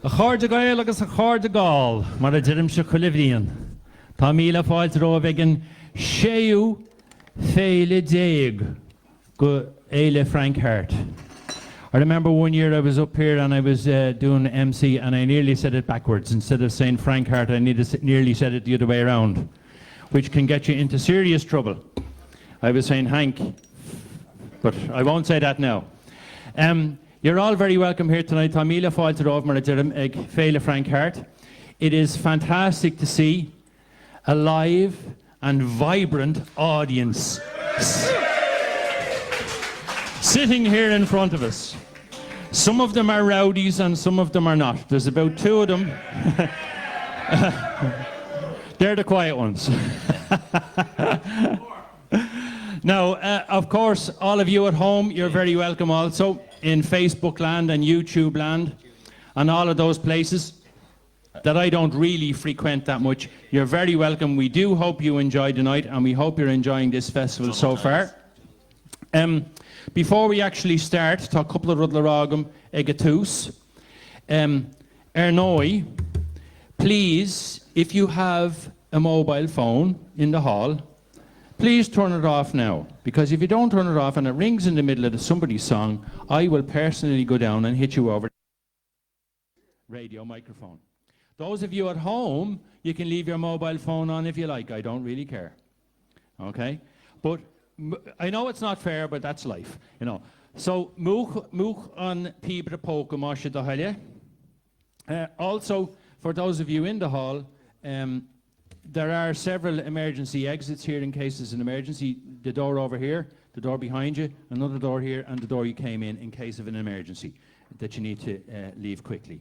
A Harte Gael agus a Harte Gael, mar a ddyrm se Bláithín. Tá míle fáilt róvegan séú féile déag go éile Frank Harte. I remember one year I was up here and I was doing MC and I nearly said it backwards. Instead of saying Frank Harte, I nearly said it the other way around, which can get you into serious trouble. I was saying Hank, but I won't say that now. You're all very welcome here tonight. Tá míle fáilte róg mar a ddyrm ag féile Frank Harte. It is fantastic to see a live and vibrant audience sitting here in front of us. Some of them are rowdies and some of them are not. There's about two of them. They're the quiet ones. Now, of course, all of you at home, you're very welcome also in Facebook land and YouTube land and all of those places that I don't really frequent that much. You're very welcome. We do hope you enjoyed tonight and we hope you're enjoying this festival so far. Before we actually start, tá a couple of rudlaragam ag a tús. Ernoi, please, if you have a mobile phone in the hall, please turn it off now, because if you don't turn it off and it rings in the middle of somebody's song, I will personally go down and hit you over the radio microphone. Those of you at home, you can leave your mobile phone on if you like. I don't really care. Okay? But I know it's not fair, but that's life, you know. So, much on Pibra Poka Masha Dahalia. Also, for those of you in the hall, there are several emergency exits here in case there's an emergency. The door over here, the door behind you, another door here, and the door you came in case of an emergency that you need to leave quickly.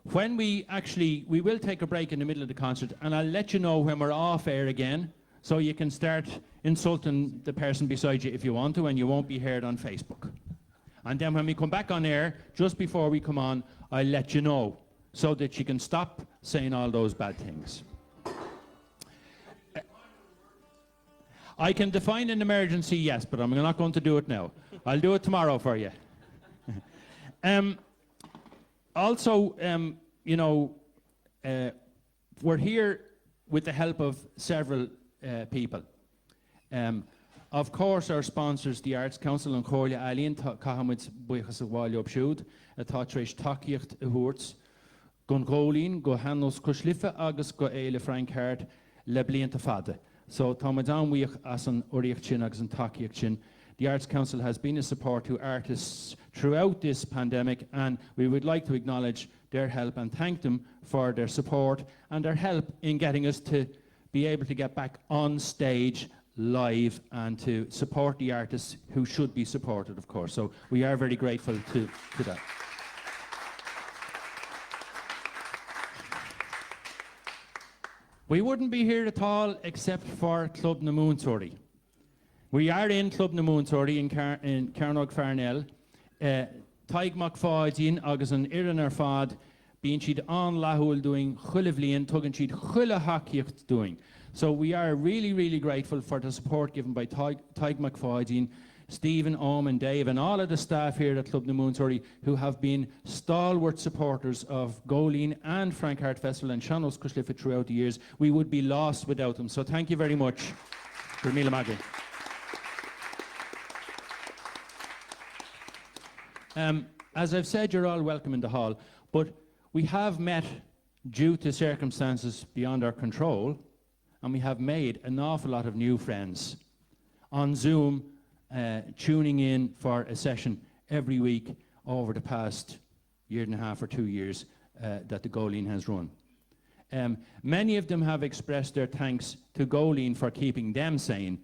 When we will take a break in the middle of the concert, and I'll let you know when we're off air again, so you can start insulting the person beside you if you want to, and you won't be heard on Facebook. And then when we come back on air, just before we come on, I'll let you know, so that you can stop saying all those bad things. I can define an emergency, yes, but I'm not going to do it now. I'll do it tomorrow for you. Also, you know, we're here with the help of several people. Of course, our sponsors, the Arts Council and Chorla Alien, Cahamid Buichas Walio Bshud, a Tatrish Takicht Hurts, Gon go Hanos Kushlifa, Agus go Eile Frank Harte, Le Blianta Fada. So, Tomadan Weich as an Uriachin, Agus and Takiachin. The Arts Council has been a support to artists throughout this pandemic, and we would like to acknowledge their help and thank them for their support and their help in getting us to be able to get back on stage live and to support the artists who should be supported, of course. So we are very grateful to that. We wouldn't be here at all except for Club na Moonsorry. We are in Club na Moonsorry in Carnog Farnell. Dimock Fada agus an Iran Fad being she'd on lahul doing Chulivlian, tugging she'd Chula Hakiecht doing. So we are really, really grateful for the support given by Dimock Fada, Stephen, and Dave, and all of the staff here at Club na Moonsorry who have been stalwart supporters of Bláithín and Frank Harte Festival and Seanos Cushlifa throughout the years. We would be lost without them. So thank you very much. Mila Maggie. As I've said, you're all welcome in the hall, but we have met due to circumstances beyond our control, and we have made an awful lot of new friends on Zoom, tuning in for a session every week over the past year and a half or 2 years that the Bláithín has run. Many of them have expressed their thanks to Bláithín for keeping them sane,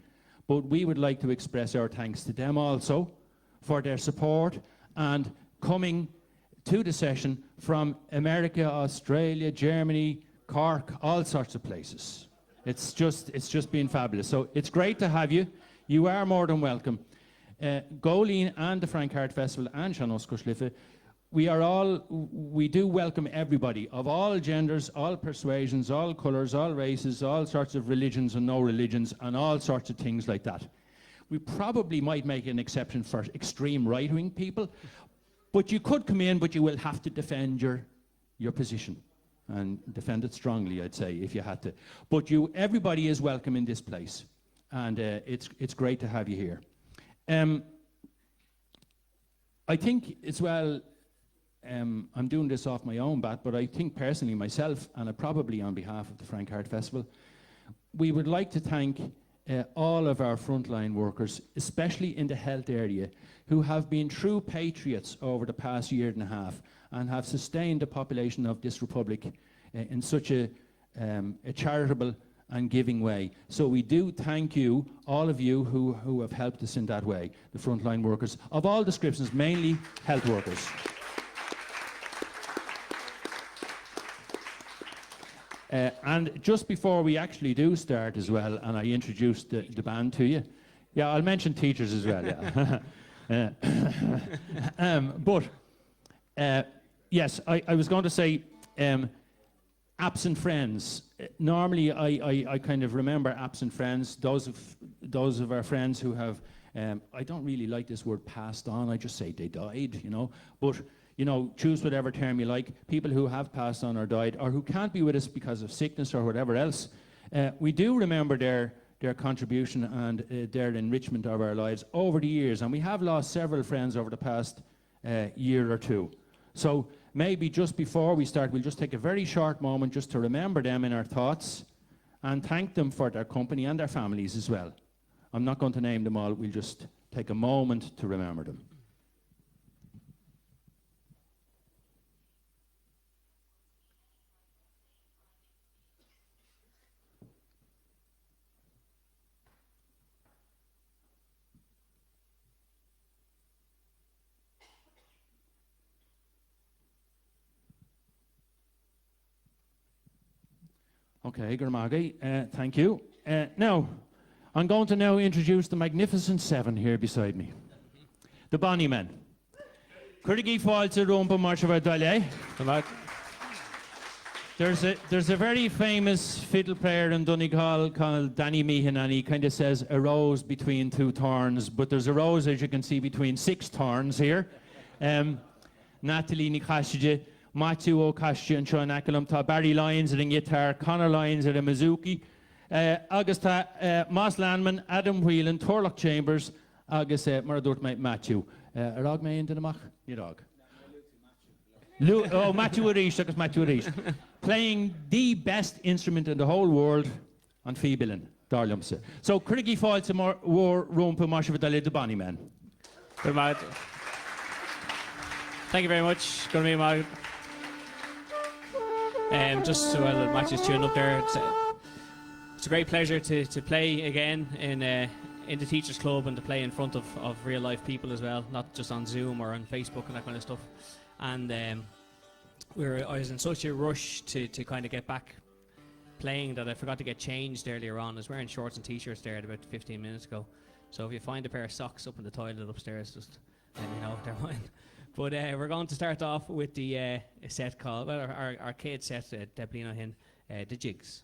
but we would like to express our thanks to them also for their support and coming to the session from America, Australia, Germany, Cork, all sorts of places. It's just been fabulous. So it's great to have you. You are more than welcome. Bláithín and the Frank Harte Festival and Seanos Cushlifa we do welcome everybody of all genders, all persuasions, all colours, all races, all sorts of religions and no religions, and all sorts of things like that. We probably might make an exception for extreme right-wing people, but you could come in, but you will have to defend your position, and defend it strongly, I'd say, if you had to. But everybody is welcome in this place, and it's great to have you here. I think as well, I'm doing this off my own bat, but I think personally myself, and probably on behalf of the Frank Harte Festival, we would like to thank all of our frontline workers, especially in the health area, who have been true patriots over the past year and a half and have sustained the population of this republic in such a charitable and giving way. So we do thank you, all of you who have helped us in that way, the frontline workers of all descriptions, mainly health workers. And just before we actually do start as well, and I introduce the band to you, yeah, I'll mention teachers as well, yeah. Yes, I was going to say, absent friends. Normally, I kind of remember absent friends, those of our friends who have, I don't really like this word passed on, I just say they died, you know, but you know, choose whatever term you like, people who have passed on or died, or who can't be with us because of sickness or whatever else. We do remember their contribution and their enrichment of our lives over the years, and we have lost several friends over the past year or two. So maybe just before we start, we'll just take a very short moment just to remember them in our thoughts and thank them for their company and their families as well. I'm not going to name them all, we'll just take a moment to remember them. Okay, Gurmagi, thank you. Now, I'm going to now introduce the magnificent seven here beside me. The Bonny Men. Currigi Fáilte Rompa Marshava Dale. There's a very famous fiddle player in Donegal called Danny Meehan, and he kind of says a rose between two thorns, but there's a rose, as you can see, between 6 thorns here. Natalie Nikashije, Matthew O'Cashie and Sean Acklam, ta Barry Lyons at a guitar, Connor Lyons at a Mizuki, Augusta Moss Landman, Adam Whelan, Torlock Chambers, August Maradurt Matthew. Arag me into the mach? Yirag. Matthew Arish, August Matthew Arish. Playing the best instrument in the whole world on Feebilin, Darlumse. So, Craigie Fáilte War Rompa Marshava the Bonny Men. Thank you very much. Going to be my. Just so well, Matthew's tuned up there. It's a great pleasure to play again in the Teachers Club and to play in front of real life people as well, not just on Zoom or on Facebook and that kind of stuff. And I was in such a rush to kind of get back playing that I forgot to get changed earlier on. I was wearing shorts and t-shirts there about 15 minutes ago. So if you find a pair of socks up in the toilet upstairs, just let me know if they're mine. But we're going to start off with the set called, well, our arcade set, Bláithín hin, the Jigs.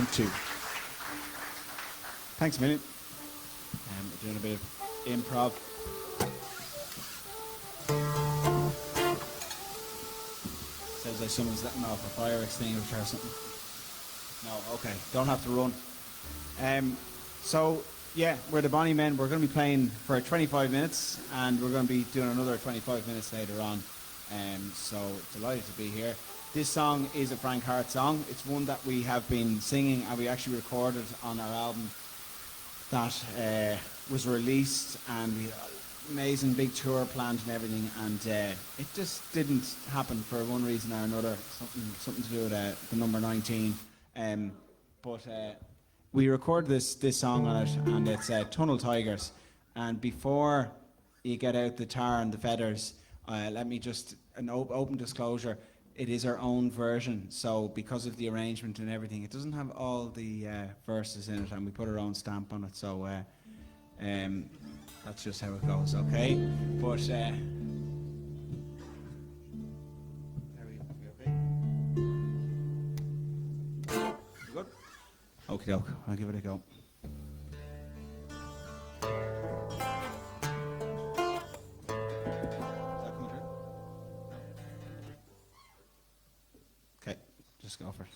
count 2. Thanks a million. We're doing a bit of improv. Sounds like someone's letting off a fire extinguisher or something. No, okay, don't have to run. So, yeah, we're the Bonny Men. We're going to be playing for 25 minutes, and we're going to be doing another 25 minutes later on. So, delighted to be here. This song is a Frank Harte song. It's one that we have been singing, and we actually recorded on our album that was released, and we had an amazing big tour planned and everything, and it just didn't happen for one reason or another. Something to do with the number 19. But we recorded this song on it, and it's Tunnel Tigers. And before you get out the tar and the feathers, let me just, an open disclosure, it is our own version, so because of the arrangement and everything, it doesn't have all the verses in it, and we put our own stamp on it, so that's just how it goes, okay? But, there we go. Okay? You good? Okie doke, I'll give it a go. Just go for it.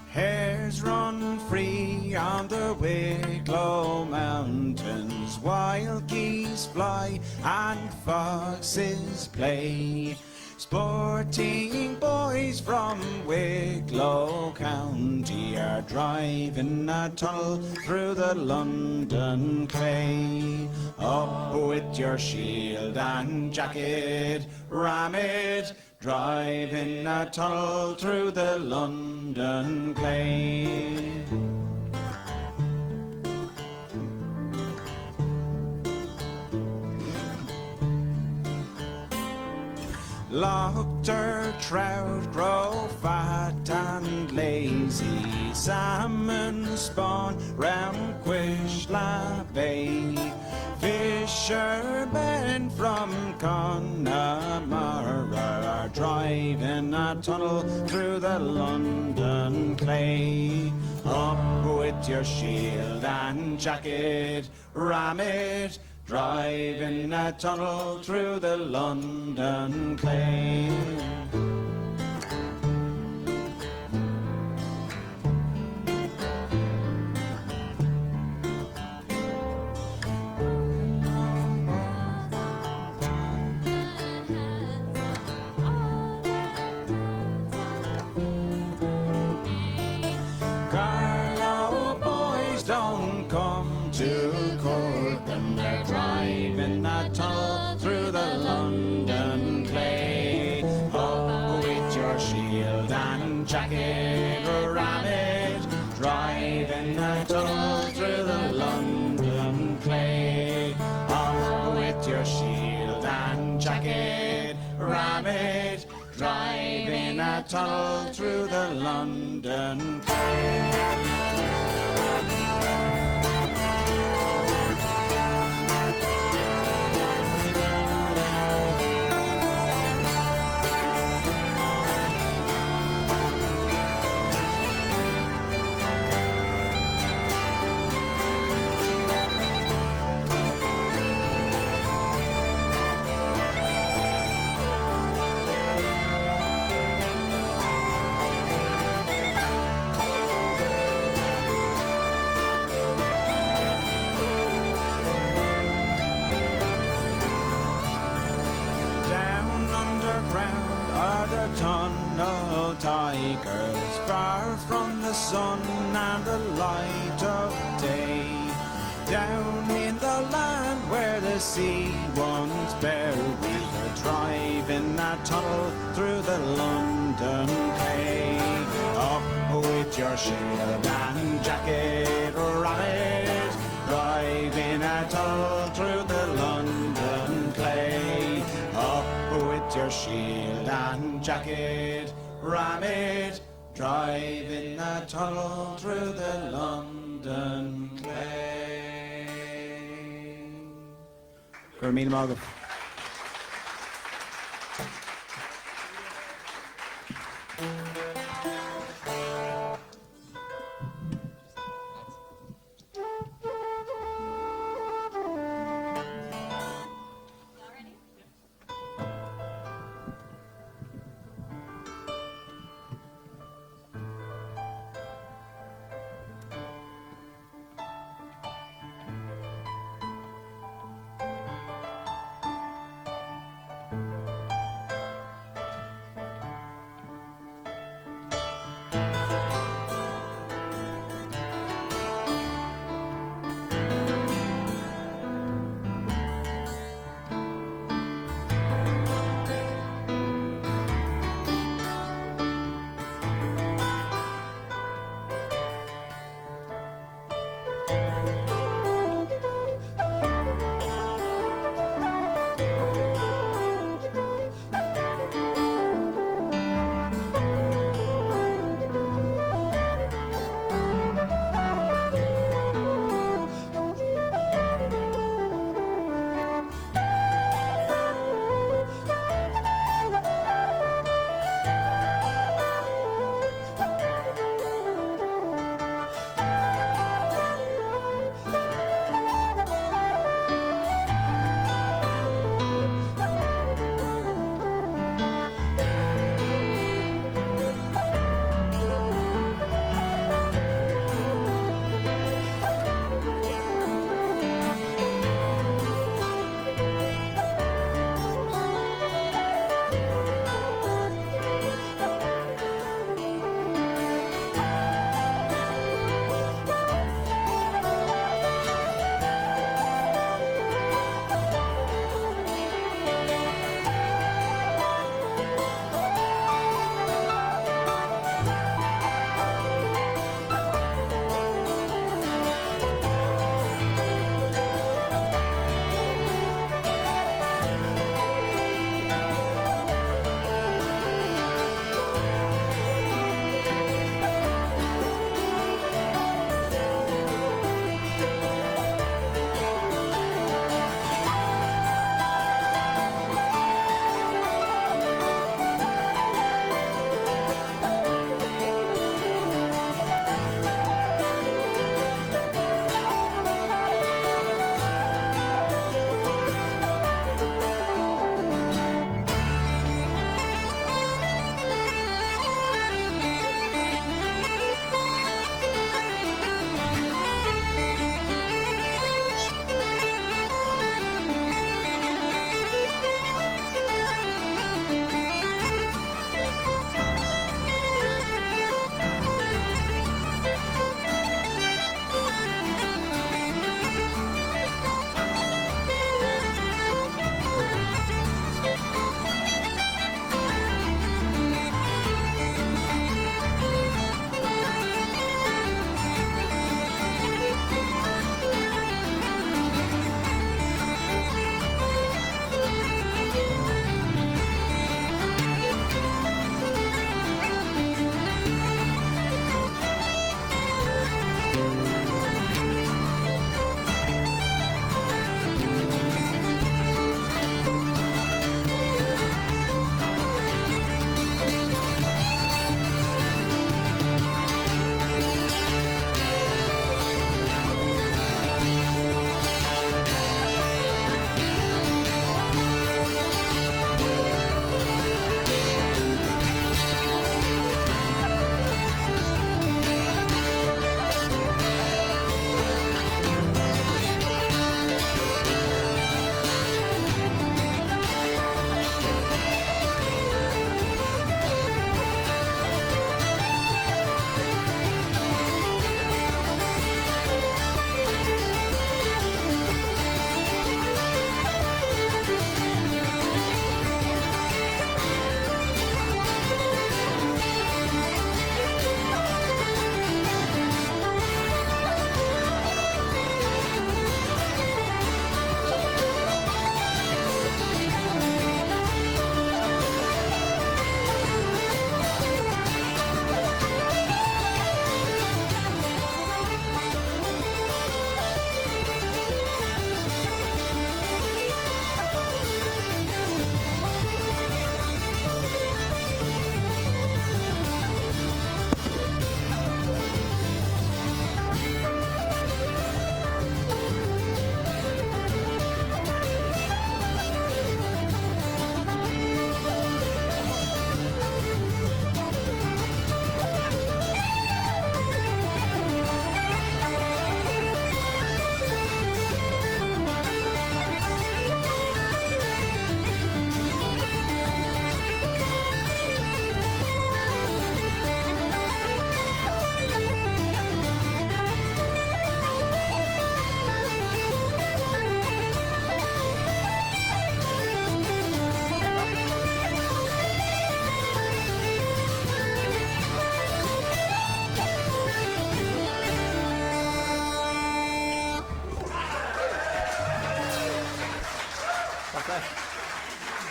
Hares run free on the Wicklow Mountains, wild geese fly and foxes play. Sporting boys from Wicklow County are driving a tunnel through the London clay. Up with your shield and jacket, ram it, driving a tunnel through the London clay. Lochter trout grow fat and lazy, salmon spawn round Quishla Bay. Fishermen from Connemara are driving a tunnel through the London clay. Up with your shield and jacket, ram it, driving a tunnel through the London clay. Carlo boys don't come to court, and they're driving a tunnel through the London clay. Up with your shield and jacket, ram it, driving a tunnel through the London clay. Up with your shield and jacket, ram it, driving a tunnel through the London clay. Tunnel tigers, far from the sun and the light of day. Down in the land where the sea once buried, they're driving a tunnel through the London clay. Up with your shield and jacket, ram it, driving a tunnel through the London clay. Up with your shield and jacket, ram it, driving a tunnel through the London clay. Gur míle mágah.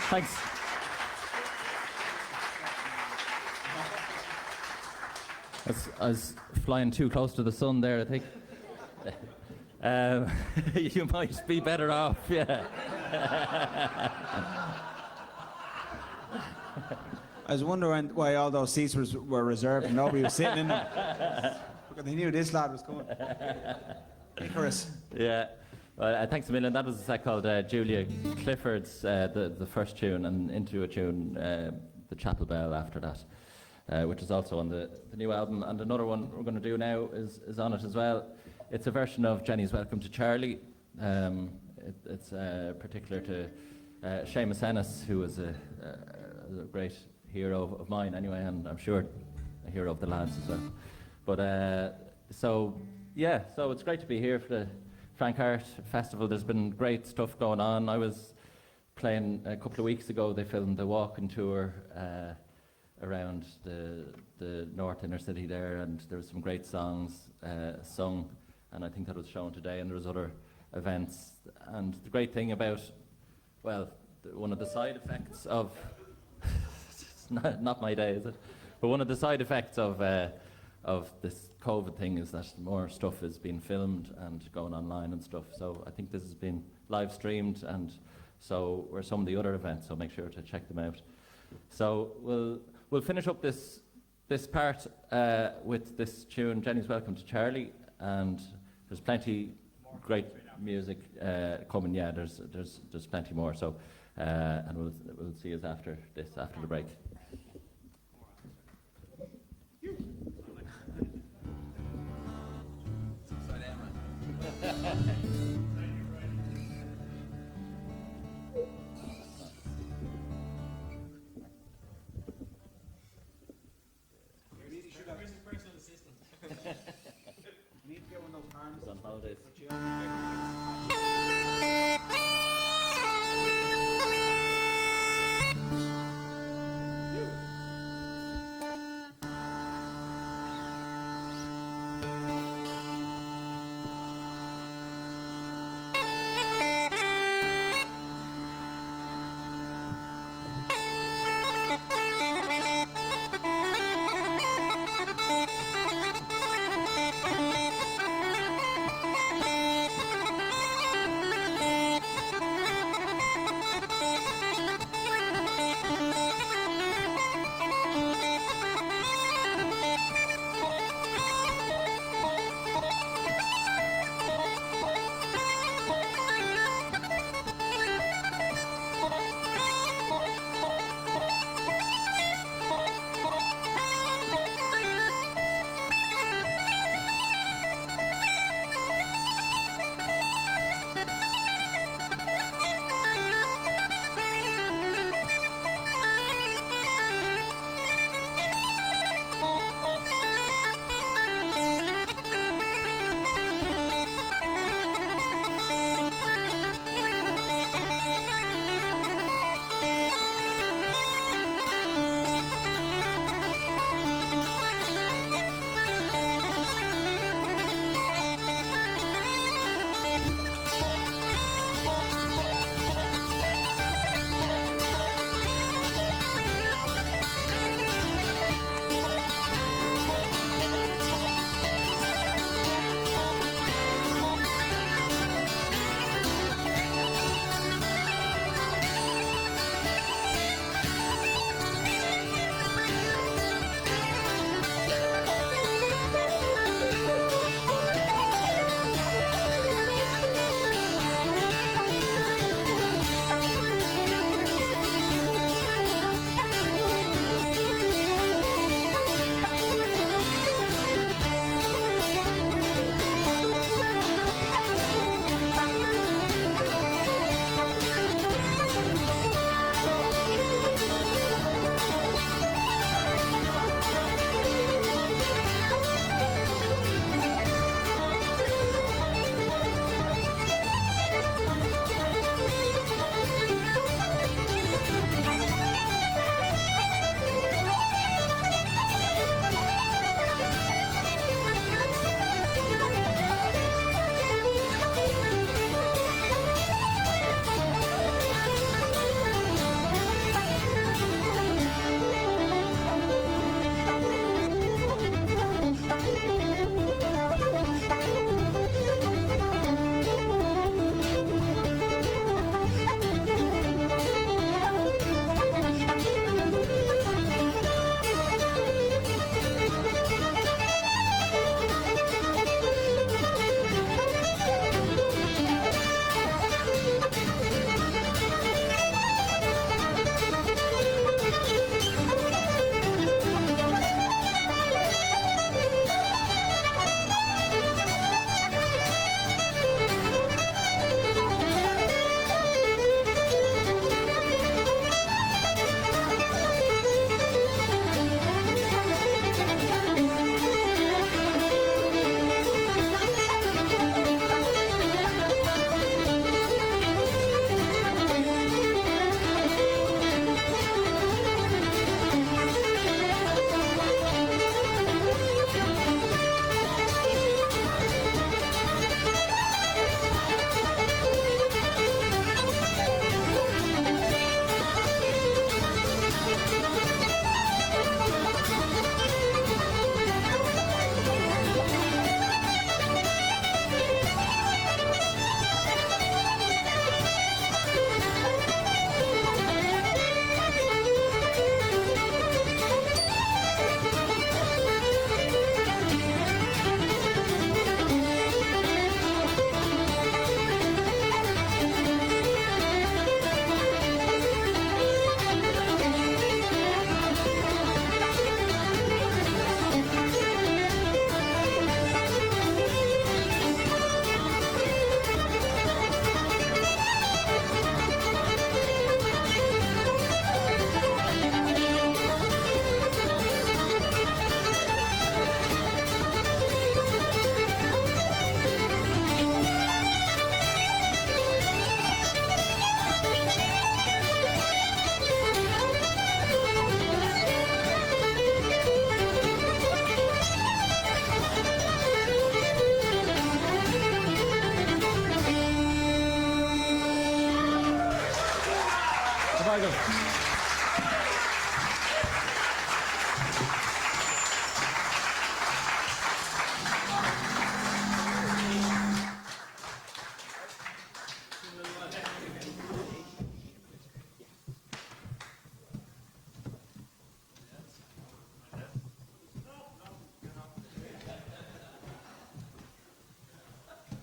Thanks. I was flying too close to the sun there, I think. You might be better off, yeah. I was wondering why all those seats were reserved and nobody was sitting in them. Because they knew this lad was coming. Icarus. Yeah. Well, thanks a million. That was a set called Julia Clifford's, the first tune, and into a tune, The Chapel Bell, after that, which is also on the new album. And another one we're going to do now is on it as well. It's a version of Jenny's Welcome to Charlie. It's particular to Seamus Ennis, who was a great hero of mine anyway, and I'm sure a hero of the lads as well. But so it's great to be here for the Frank Harte Festival. There's been great stuff going on. I was playing a couple of weeks ago. They filmed the walking tour around the north inner city there, and there was some great songs sung, and I think that was shown today, and there was other events. And the great thing about, well, one of the side effects of it's not my day, is it? But one of the side effects of this COVID thing is that more stuff is being filmed and going online and stuff. So I think this has been live streamed, and so were some of the other events. So make sure to check them out. So we'll finish up this part with this tune, Jenny's Welcome to Charlie, and there's plenty great music coming. Yeah, there's plenty more. So and we'll see us after the break. On holidays.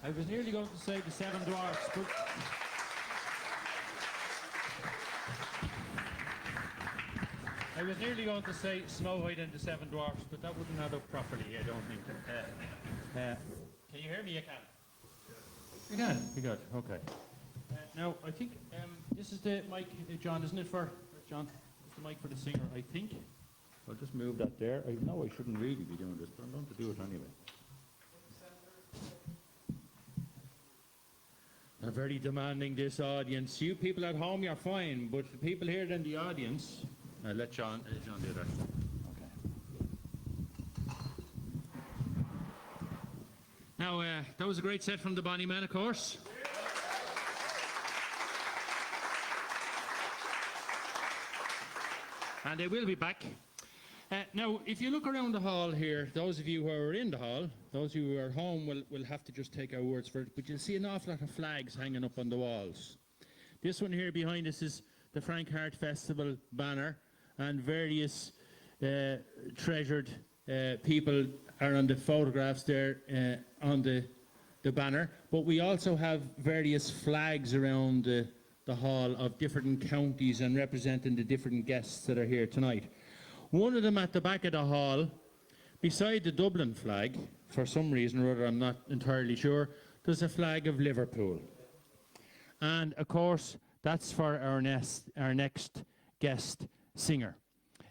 I was nearly going to say the Seven Dwarfs, but I was nearly going to say Snow White and the Seven Dwarfs, but that wouldn't add up properly, I don't think. Can you hear me? You can. You can? You got okay. Now, I think this is the mic, John, isn't it, for John? It's the mic for the singer, I think. I'll just move that there. I know I shouldn't really be doing this, but I'm going to do it anyway. They're very demanding, this audience. You people at home, you're fine, but the people here in the audience, let John do that. Okay. Now, that was a great set from the Bonny Men, of course. And they will be back. Now, if you look around the hall here, those of you who are in the hall, those of you who are at home will have to just take our words for it, but you'll see an awful lot of flags hanging up on the walls. This one here behind us is the Frank Harte Festival banner, and various treasured people are on the photographs there on the banner, but we also have various flags around the hall of different counties and representing the different guests that are here tonight. One of them at the back of the hall, beside the Dublin flag, for some reason or other, I'm not entirely sure, there's a flag of Liverpool. And of course, that's for our next guest singer.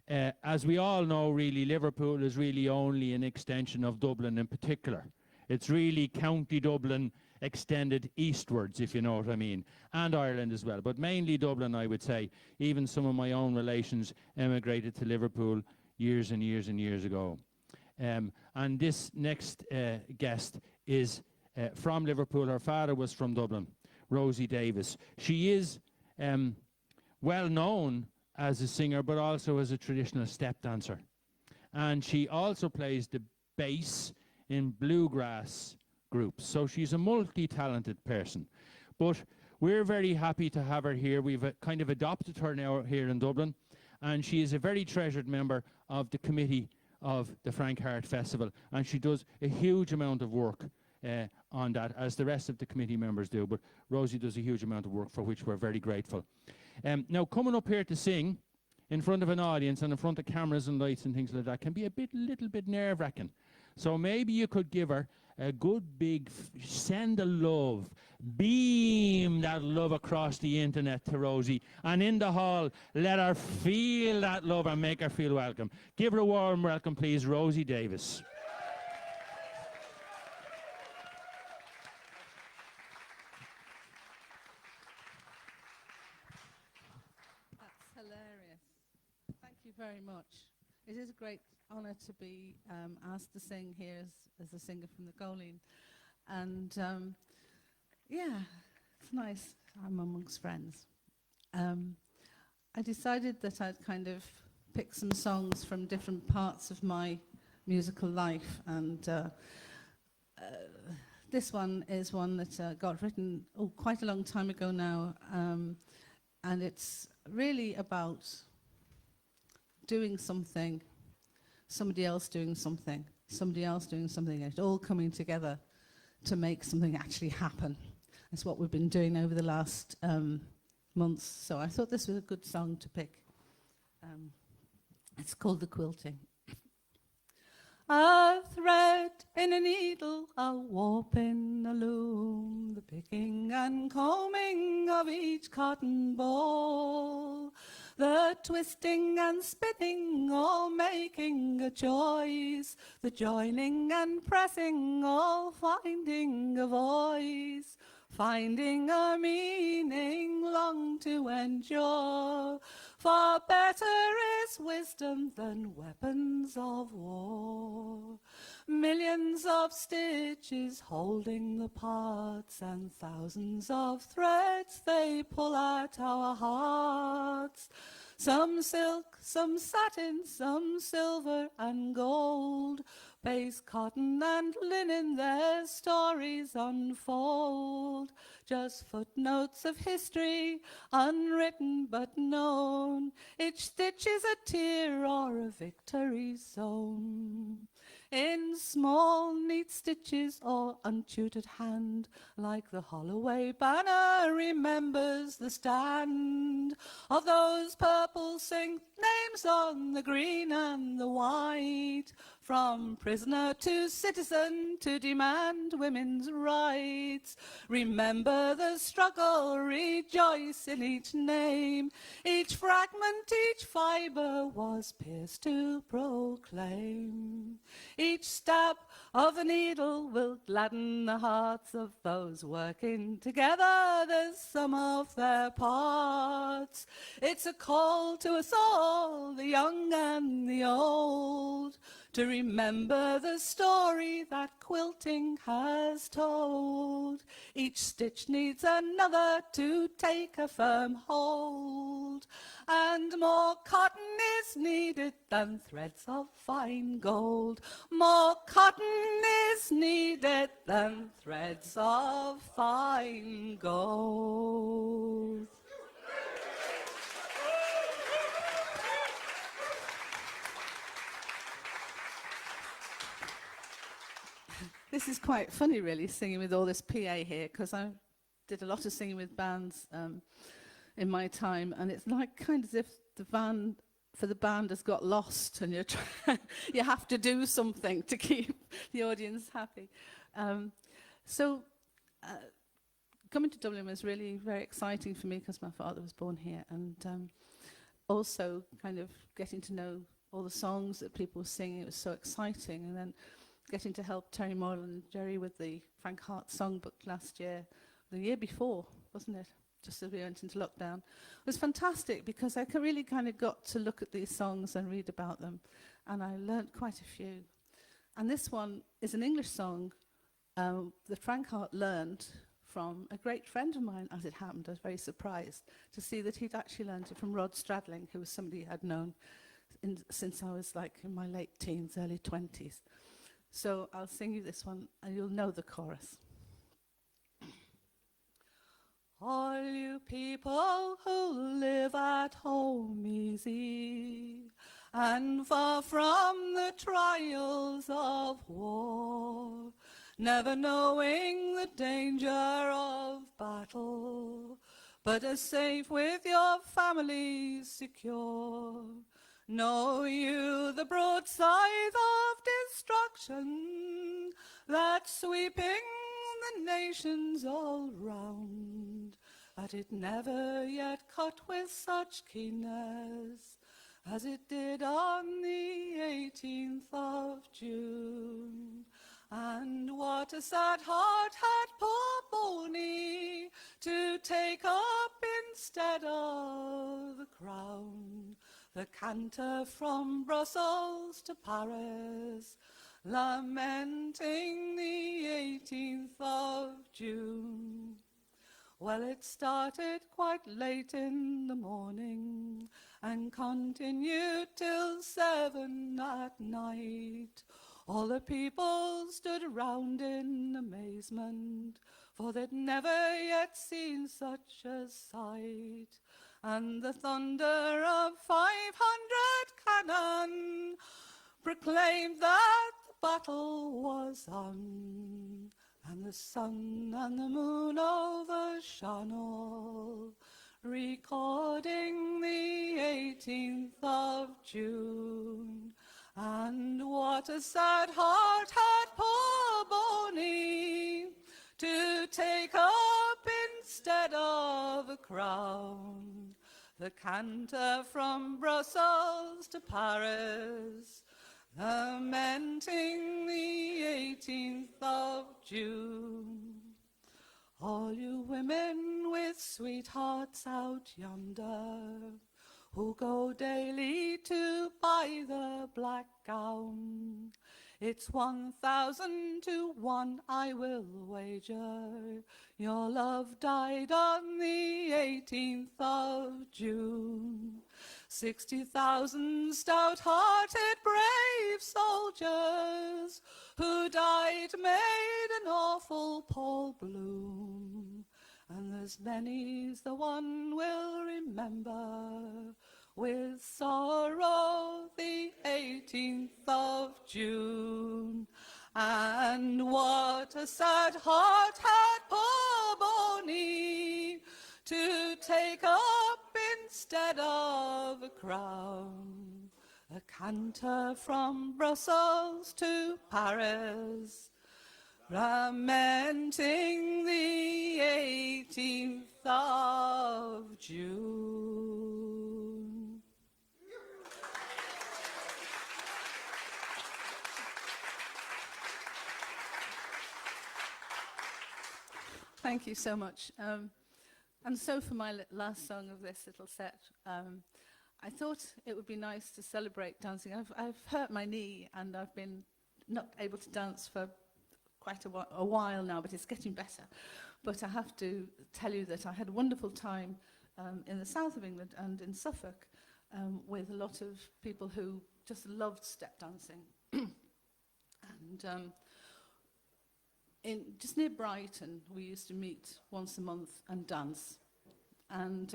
As we all know, really, Liverpool is really only an extension of Dublin in particular. It's really County Dublin extended eastwards, if you know what I mean, and Ireland as well, but mainly Dublin, I would say. Even some of my own relations emigrated to Liverpool years and years and years ago. And this next guest is from Liverpool. Her father was from Dublin, Rosie Davis. She is well known as a singer, but also as a traditional step dancer. And she also plays the bass in bluegrass groups. So she's a multi-talented person. But we're very happy to have her here. We've kind of adopted her now here in Dublin, and she is a very treasured member of the committee of the Frank Harte Festival, and she does a huge amount of work on that, as the rest of the committee members do, but Rosie does a huge amount of work for which we're very grateful. Now, coming up here to sing in front of an audience and in front of cameras and lights and things like that can be a little bit nerve-wracking. So maybe you could give her a good big send of love, beam that love across the internet to Rosie, and in the hall, let her feel that love and make her feel welcome. Give her a warm welcome, please, Rosie Davis. That's hilarious. Thank you very much. It is a great honour to be asked to sing here as a singer from the Goleen. And yeah, it's nice. I'm amongst friends. I decided that I'd kind of pick some songs from different parts of my musical life. And this one is one that got written quite a long time ago now. And it's really about doing something, somebody else doing something, somebody else doing something, and it all coming together to make something actually happen. That's what we've been doing over the last months, so I thought this was a good song to pick. It's called The Quilting. A thread in a needle, a warp in a loom, the picking and combing of each cotton ball, the twisting and spinning, all making a choice, the joining and pressing, all finding a voice, finding a meaning long to endure. For better is wisdom than weapons of war. Millions of stitches holding the parts, and thousands of threads they pull at our hearts. Some silk, some satin, some silver and gold, base cotton and linen, their stories unfold. Just footnotes of history, unwritten but known. Each stitch is a tear or a victory zone. In small, neat stitches or untutored hand, like the Holloway banner remembers the stand of those purple synced names on the green and the white. From prisoner to citizen to demand women's rights. Remember the struggle, rejoice in each name. Each fragment, each fibre was pierced to proclaim. Each stab of a needle will gladden the hearts of those working together the sum of their parts. It's a call to us all, the young and the old, to remember the story that quilting has told. Each stitch needs another to take a firm hold, and more cotton is needed than threads of fine gold. More cotton is needed than threads of fine gold. This is quite funny, really, singing with all this PA here, because I did a lot of singing with bands in my time, and it's like kind of as if the band has got lost, and you have to do something to keep the audience happy. Coming to Dublin was really very exciting for me because my father was born here, and also kind of getting to know all the songs that people were singing. It was so exciting, and then getting to help Terry Moyle and Jerry with the Frank Harte songbook last year, the year before, wasn't it? Just as we went into lockdown. It was fantastic because I really kind of got to look at these songs and read about them, and I learnt quite a few. And this one is an English song that Frank Harte learned from a great friend of mine, as it happened. I was very surprised to see that he'd actually learned it from Rod Stradling, who was somebody I'd known since I was like in my late teens, early 20s. So I'll sing you this one, and you'll know the chorus. All you people who live at home easy and far from the trials of war, never knowing the danger of battle, but are safe with your families secure. Know you the broadside of destruction that's sweeping the nations all round, but it never yet cut with such keenness as it did on the 18th of June. And what a sad heart had poor Bonny to take up instead of the crown, the canter from Brussels to Paris, lamenting the 18th of June. Well, it started quite late in the morning and continued till 7 at night. All the people stood around in amazement, for they'd never yet seen such a sight. And the thunder of 500 cannon proclaimed that the battle was on, and the sun and the moon overshone all, recording the 18th of June. And what a sad heart had poor Bonny to take up instead of a crown, the canter from Brussels to Paris, lamenting the 18th of June. All you women with sweethearts out yonder, who go daily to buy the black gown, it's 1,000 to 1 I will wager your love died on the 18th of June. 60,000 stout-hearted brave soldiers who died made an awful Paul Bloom, and there's many's the one will remember with sorrow the 18th of June. And what a sad heart had poor Bonny to take up instead of a crown, a canter from Brussels to Paris, lamenting the 18th of June. Thank you so much. And so for my last song of this little set, I thought it would be nice to celebrate dancing. I've hurt my knee and I've been not able to dance for quite a while now, but it's getting better. But I have to tell you that I had a wonderful time in the south of England and in Suffolk with a lot of people who just loved step dancing. And just near Brighton, we used to meet once a month and dance. And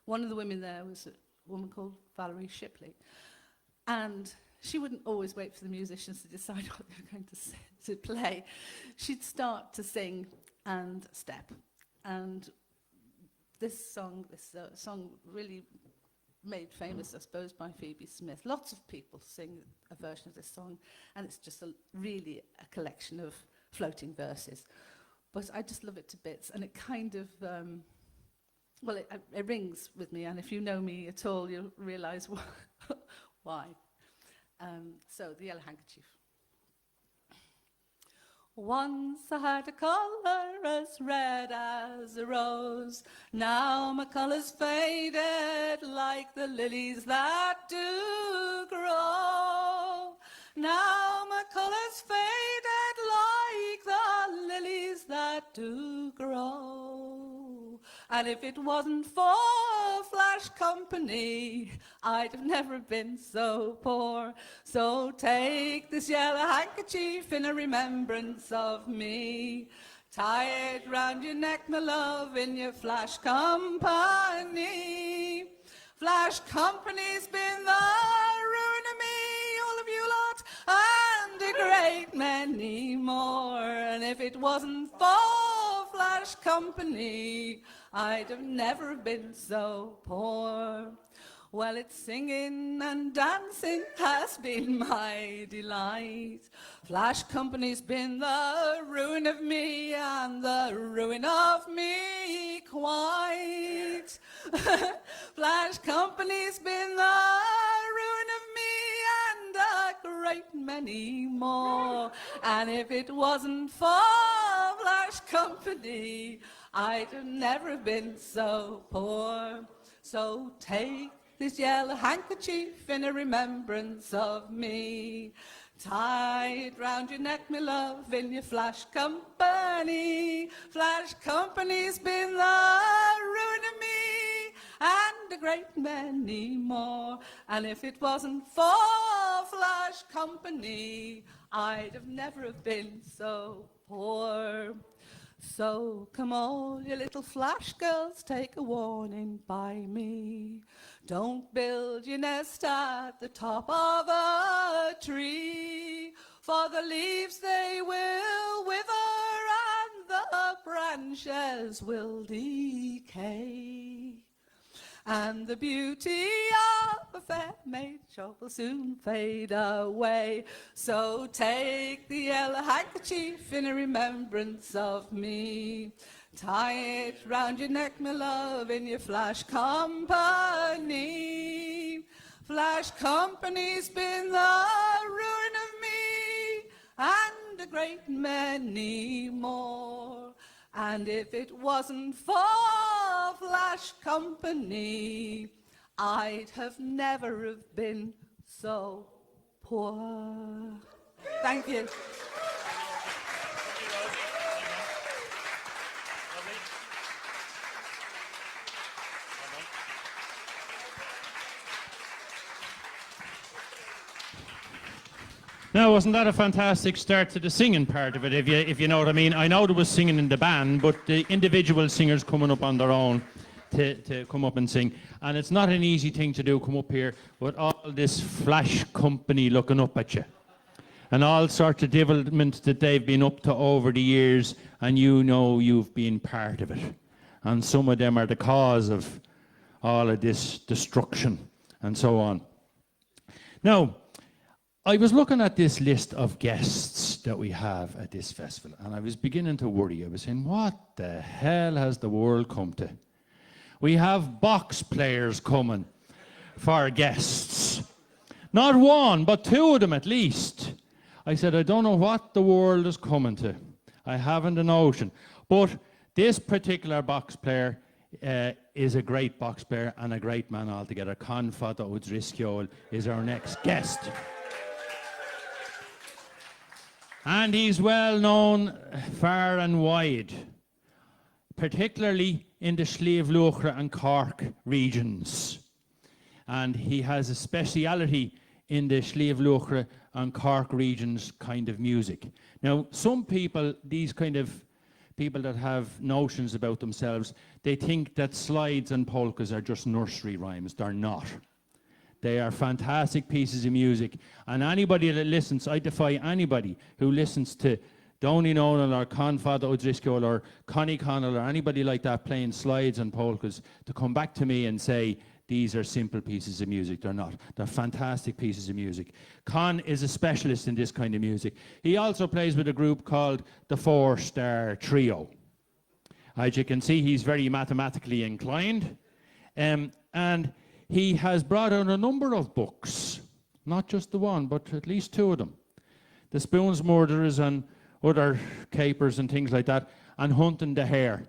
one of the women there was a woman called Valerie Shipley. And she wouldn't always wait for the musicians to decide what they were going to play. She'd start to sing and step. And this song really made famous, I suppose, by Phoebe Smith. Lots of people sing a version of this song, and it's just really a collection of floating verses. But I just love it to bits, and it kind of, well, it rings with me, and if you know me at all, you'll realise why. So, the Yellow Handkerchief. Once I had a colour as red as a rose, now my colour's faded like the lilies that do grow. Now my colour's faded like the lilies that do grow. And if it wasn't for Flash Company, I'd have never been so poor. So take this yellow handkerchief in a remembrance of me. Tie it round your neck, my love, in your Flash Company. Flash Company's been the ruin of me, all of you lot, and a great many more. And if it wasn't for Flash Company, I'd have never been so poor. Well, it's singing and dancing has been my delight. Flash Company's been the ruin of me and the ruin of me quite. Flash Company's been the ruin of me and a great many more. And if it wasn't for Flash Company, I'd have never been so poor. So take this yellow handkerchief in a remembrance of me. Tie it round your neck, my love, in your Flash Company. Flash Company's been the ruin of me and a great many more. And if it wasn't for Flash Company, I'd have never been so poor. So come all you little Flash girls, take a warning by me. Don't build your nest at the top of a tree, for the leaves they will wither and the branches will decay. And the beauty of a fair maid shop will soon fade away. So take the yellow handkerchief in a remembrance of me. Tie it round your neck, my love, in your Flash Company. Flash Company's been the ruin of me and a great many more. And if it wasn't for Flash Company, I'd have never have been so poor. Thank you. Now, wasn't that a fantastic start to the singing part of it, if you know what I mean? I know there was singing in the band, but the individual singers coming up on their own to come up and sing. And it's not an easy thing to do, come up here with all this Flash Company looking up at you. And all sorts of developments that they've been up to over the years, and you know you've been part of it. And some of them are the cause of all of this destruction and so on. Now, I was looking at this list of guests that we have at this festival, and I was beginning to worry. I was saying, what the hell has the world come to? We have box players coming for guests. Not one, but two of them at least. I said, I don't know what the world is coming to. I haven't a notion. But this particular box player is a great box player and a great man altogether. Fada Drisceoil is our next guest. And he's well known far and wide, particularly in the Sliabh Luachra and Cork regions. And he has a speciality in the Sliabh Luachra and Cork regions kind of music. Now, some people, these kind of people that have notions about themselves, they think that slides and polkas are just nursery rhymes. They're not. They are fantastic pieces of music. And anybody that listens, I defy anybody who listens to Donny Nolan or Fada Driscoll or Connie Connell or anybody like that playing slides and polkas to come back to me and say, these are simple pieces of music. They're not. They're fantastic pieces of music. Con is a specialist in this kind of music. He also plays with a group called the 4-Star Trio. As you can see, he's very mathematically inclined. And he has brought out a number of books, not just the one, but at least two of them. The Spoons Murderers and other capers and things like that, and Hunting the Hare.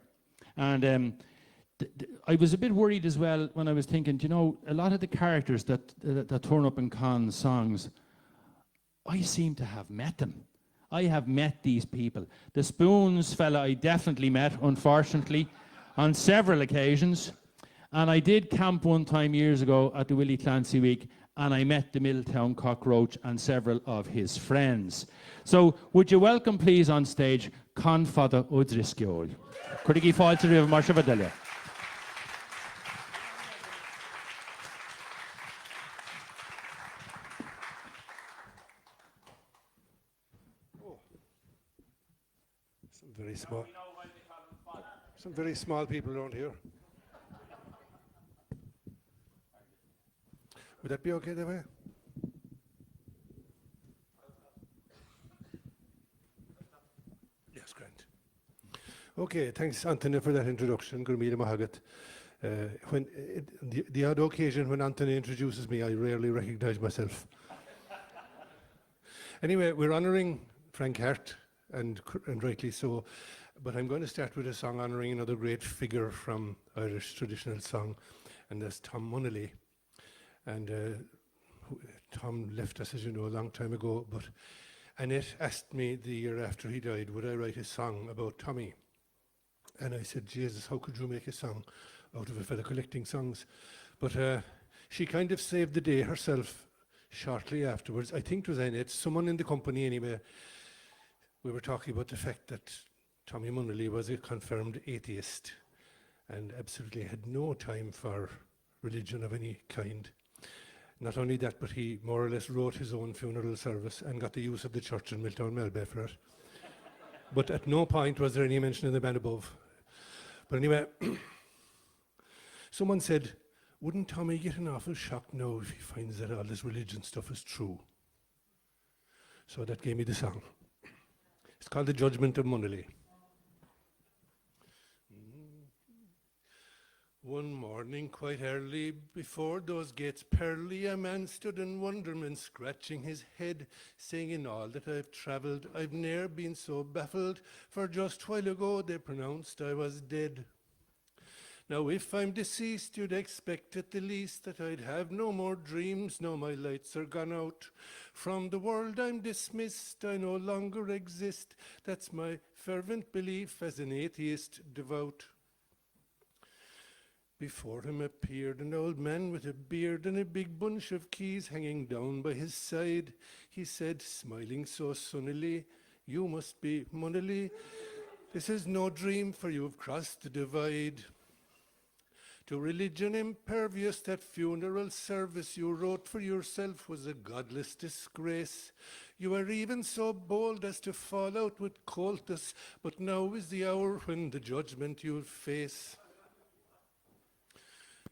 And I was a bit worried as well when I was thinking, you know, a lot of the characters that turn up in Con's songs, I seem to have met them. I have met these people. The Spoons fella I definitely met, unfortunately, on several occasions. And I did camp one time years ago at the Willie Clancy Week, and I met the Middletown Cockroach and several of his friends. So would you welcome, please, on stage, Fada Drisceoil. Could you fall to the Marcia Vadelia? Some very small people around here. Would that be okay that way? Yes, Grant. Okay, thanks, Antaine, for that introduction. Gurmila Mahagat. When the odd occasion when Antaine introduces me, I rarely recognize myself. Anyway, we're honouring Frank Harte, and rightly so. But I'm going to start with a song honouring another great figure from Irish traditional song, and that's Tom Munnelly. And Tom left us, as you know, a long time ago, but Annette asked me the year after he died, would I write a song about Tommy? And I said, Jesus, how could you make a song out of a fella collecting songs? But she kind of saved the day herself shortly afterwards. I think it was Annette, someone in the company anyway. We were talking about the fact that Tommy Munnelly was a confirmed atheist and absolutely had no time for religion of any kind. Not only that, but he more or less wrote his own funeral service and got the use of the church in Milltown Melba for it. But at no point was there any mention in the band above. But anyway, someone said, wouldn't Tommy get an awful shock now if he finds that all this religion stuff is true? So that gave me the song. It's called The Judgment of Munnelly. One more morning, quite early, before those gates pearly, a man stood in wonderment, scratching his head, saying, in all that I've travelled, I've ne'er been so baffled, for just while ago they pronounced I was dead. Now if I'm deceased, you'd expect at the least that I'd have no more dreams, no my lights are gone out. From the world I'm dismissed, I no longer exist, that's my fervent belief as an atheist devout. Before him appeared an old man with a beard and a big bunch of keys hanging down by his side. He said, smiling so sunnily, you must be Munnelly. This is no dream, for you've crossed the divide. To religion impervious, that funeral service you wrote for yourself was a godless disgrace. You were even so bold as to fall out with Coltus, but now is the hour when the judgment you'll face.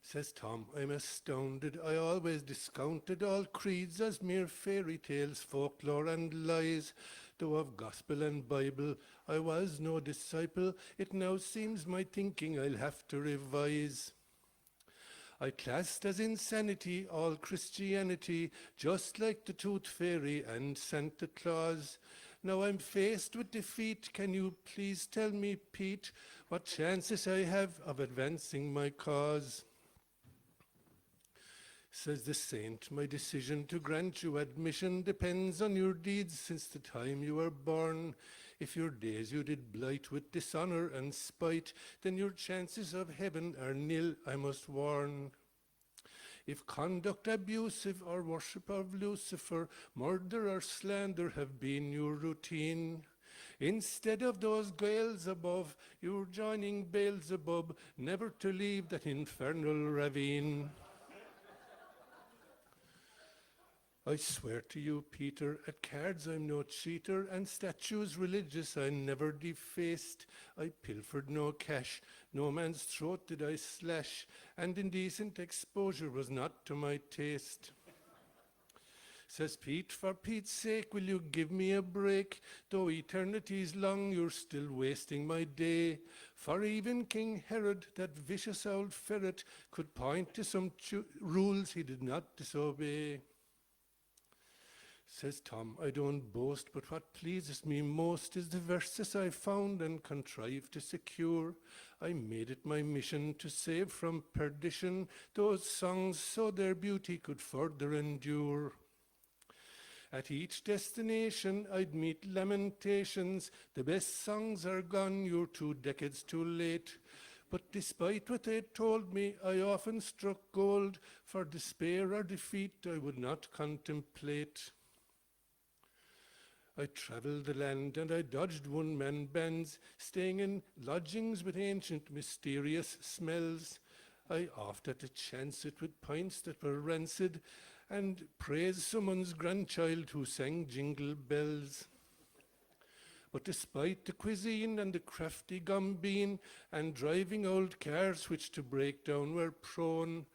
Says Tom, I'm astounded. I always discounted all creeds as mere fairy tales, folklore and lies. Though of gospel and Bible I was no disciple, it now seems my thinking I'll have to revise. I classed as insanity all Christianity, just like the Tooth Fairy and Santa Claus. Now I'm faced with defeat. Can you please tell me, Pete, what chances I have of advancing my cause? Says the saint, my decision to grant you admission depends on your deeds since the time you were born. If your days you did blight with dishonor and spite, then your chances of heaven are nil, I must warn. If conduct abusive or worship of Lucifer, murder or slander have been your routine, instead of those gales above, you're joining Beelzebub, never to leave that infernal ravine. I swear to you, Peter, at cards I'm no cheater, and statues religious I never defaced. I pilfered no cash, no man's throat did I slash, and indecent exposure was not to my taste. Says Pete, for Pete's sake, will you give me a break? Though eternity's long, you're still wasting my day. For even King Herod, that vicious old ferret, could point to some rules he did not disobey. Says Tom, I don't boast, but what pleases me most is the verses I found and contrived to secure. I made it my mission to save from perdition those songs so their beauty could further endure. At each destination I'd meet lamentations. The best songs are gone, you're 2 decades too late. But despite what they told me, I often struck gold. For despair or defeat I would not contemplate. I travelled the land and I dodged one-man bands, staying in lodgings with ancient mysterious smells. I oft at a chance it with pints that were rancid, and praised someone's grandchild who sang jingle bells. But despite the cuisine and the crafty gombeen, and driving old cars which to break down were prone,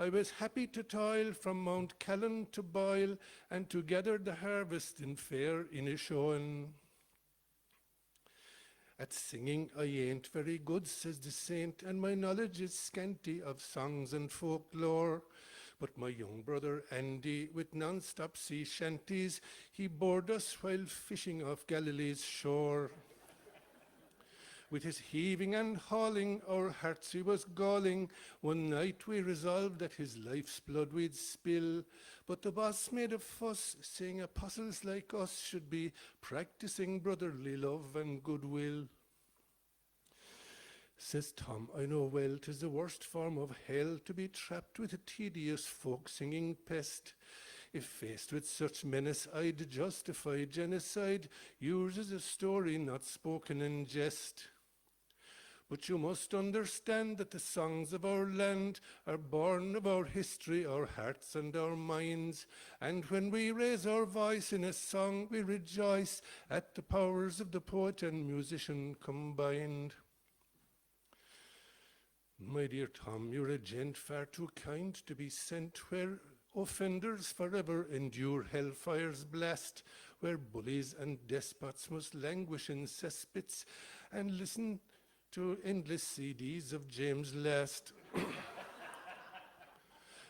I was happy to toil from Mount Callan to Boyle, and to gather the harvest in fair Inishowen. At singing I ain't very good, says the saint, and my knowledge is scanty of songs and folklore. But my young brother Andy, with non-stop sea shanties, he bored us while fishing off Galilee's shore. With his heaving and hauling, our hearts he was galling. One night we resolved that his life's blood we'd spill. But the boss made a fuss, saying apostles like us should be practicing brotherly love and goodwill. Says Tom, I know well 'tis the worst form of hell to be trapped with a tedious folk-singing pest. If faced with such menace, I'd justify genocide. Yours is a story not spoken in jest. But you must understand that the songs of our land are born of our history, our hearts and our minds. And when we raise our voice in a song, we rejoice at the powers of the poet and musician combined. My dear Tom, you're a gent far too kind to be sent where offenders forever endure hellfire's blast, where bullies and despots must languish in cesspits and listen to endless CDs of James Last.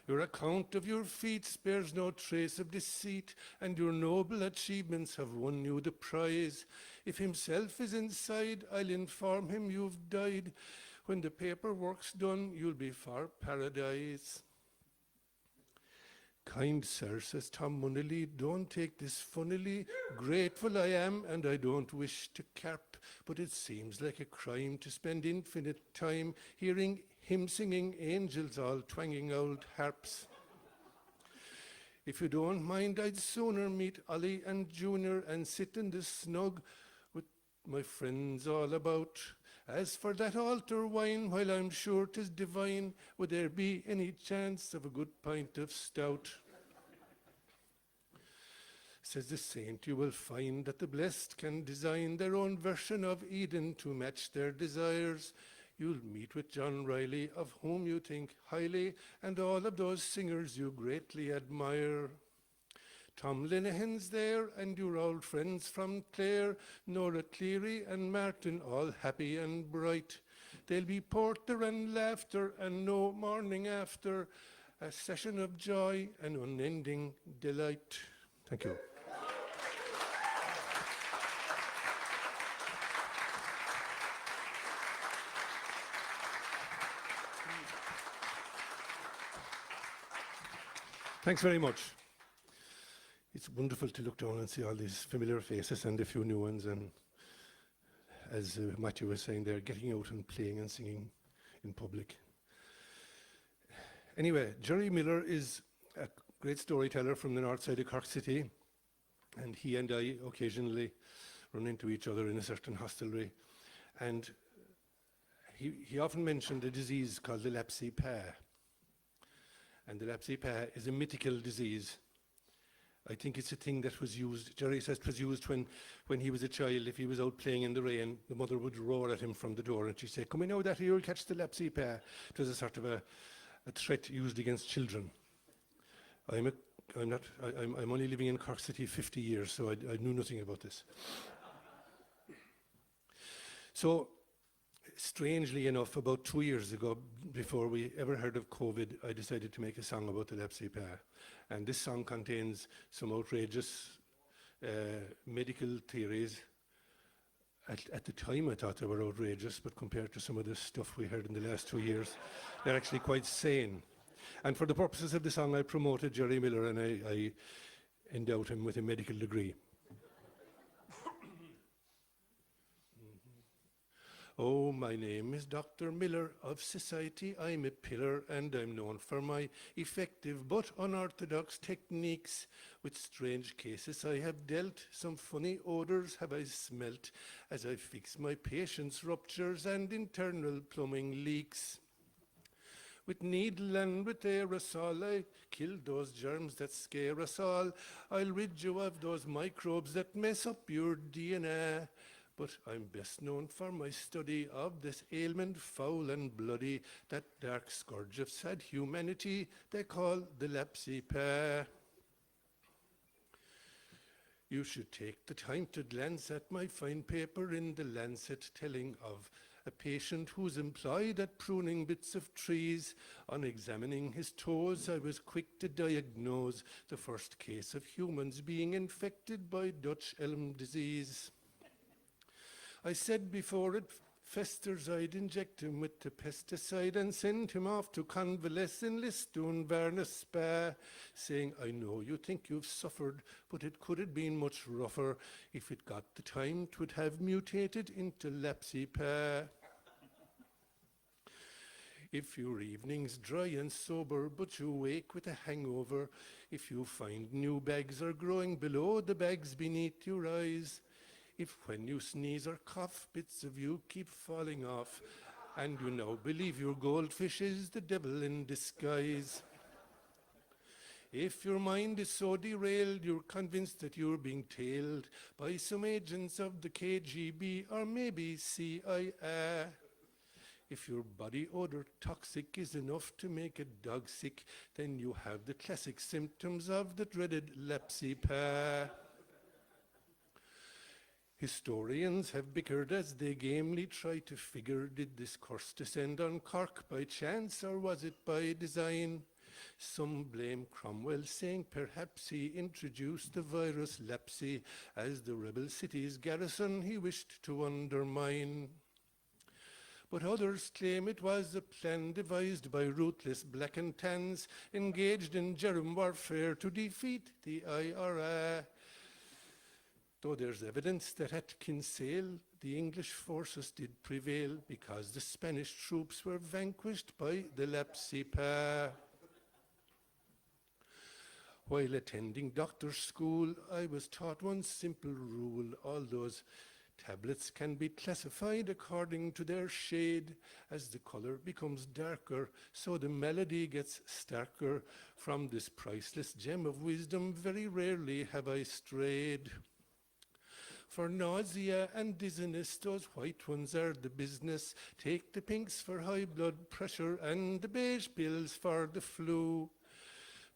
Your account of your feats bears no trace of deceit, and your noble achievements have won you the prize. If himself is inside, I'll inform him you've died. When the paperwork's done, you'll be for paradise. Kind sir, says Tom Munnelly, don't take this funnily. Grateful I am, and I don't wish to carp, but it seems like a crime to spend infinite time hearing him singing angels all twanging old harps. If you don't mind, I'd sooner meet Ollie and Junior and sit in the snug with my friends all about. As for that altar wine, while I'm sure 'tis divine, would there be any chance of a good pint of stout? Says the saint, you will find that the blessed can design their own version of Eden to match their desires. You'll meet with John Riley, of whom you think highly, and all of those singers you greatly admire. Tom Linehan's there, and your old friends from Clare, Nora Cleary and Martin, all happy and bright. There'll be porter and laughter, and no morning after, a session of joy and unending delight. Thank you. Thanks very much. It's wonderful to look down and see all these familiar faces and a few new ones, and as Matthew was saying, they're getting out and playing and singing in public. Anyway, Jerry Miller is a great storyteller from the north side of Cork City, and he and I occasionally run into each other in a certain hostelry, and he often mentioned a disease called the lapsy pa. And the lapsy pa is a mythical disease. I think it's a thing that was used, Jerry says it was used when he was a child. If he was out playing in the rain, the mother would roar at him from the door and she'd say, come in now, that you'll catch the lapsy pa. It was a sort of a threat used against children. I'm only living in Cork City 50 years, so I knew nothing about this. So, strangely enough, about 2 years ago, before we ever heard of COVID, I decided to make a song about the lapsy pa. And this song contains some outrageous medical theories. At the time, I thought they were outrageous, but compared to some of the stuff we heard in the last 2 years, they're actually quite sane. And for the purposes of the song, I promoted Jerry Miller, and I endowed him with a medical degree. Oh, my name is Dr. Miller. Of society I'm a pillar, and I'm known for my effective but unorthodox techniques. With strange cases I have dealt, some funny odours have I smelt, as I fix my patients' ruptures and internal plumbing leaks. With needle and with aerosol I kill those germs that scare us all. I'll rid you of those microbes that mess up your DNA. But I'm best known for my study of this ailment foul and bloody, that dark scourge of sad humanity they call the lapsy pa. You should take the time to glance at my fine paper in the Lancet, telling of a patient who's employed at pruning bits of trees. On examining his toes, I was quick to diagnose the first case of humans being infected by Dutch elm disease. I said before it festers, I'd inject him with the pesticide and send him off to convalesce in Listowne Varna Spa, saying, I know you think you've suffered, but it could have been much rougher. If it got the time, 'twould have mutated into lapsy pa. If your evening's dry and sober, but you wake with a hangover, if you find new bags are growing below the bags beneath your eyes, if when you sneeze or cough, bits of you keep falling off, and you now believe your goldfish is the devil in disguise. If your mind is so derailed, you're convinced that you're being tailed by some agents of the KGB or maybe CIA. If your body odor toxic is enough to make a dog sick, then you have the classic symptoms of the dreaded lapsy pa. Historians have bickered as they gamely try to figure, did this curse descend on Cork by chance or was it by design? Some blame Cromwell, saying perhaps he introduced the virus lapsy as the rebel city's garrison he wished to undermine. But others claim it was a plan devised by ruthless black and tans engaged in germ warfare to defeat the IRA. Though there's evidence that at Kinsale the English forces did prevail because the Spanish troops were vanquished by the Lapsipa. While attending doctor's school, I was taught one simple rule: all those tablets can be classified according to their shade. As the color becomes darker, so the melody gets starker. From this priceless gem of wisdom, very rarely have I strayed. For nausea and dizziness, those white ones are the business. Take the pinks for high blood pressure and the beige pills for the flu.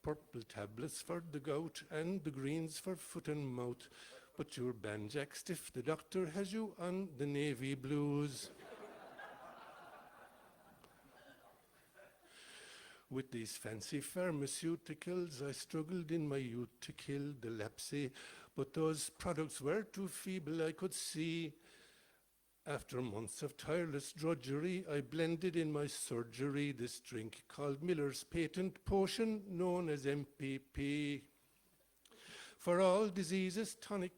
Purple tablets for the gout and the greens for foot and mouth. But you're banjack stiff, the doctor has you on the navy blues. With these fancy pharmaceuticals, I struggled in my youth to kill the lapsy, but those products were too feeble, I could see. After months of tireless drudgery, I blended in my surgery this drink called Miller's Patent Potion, known as MPP. For all diseases chronic,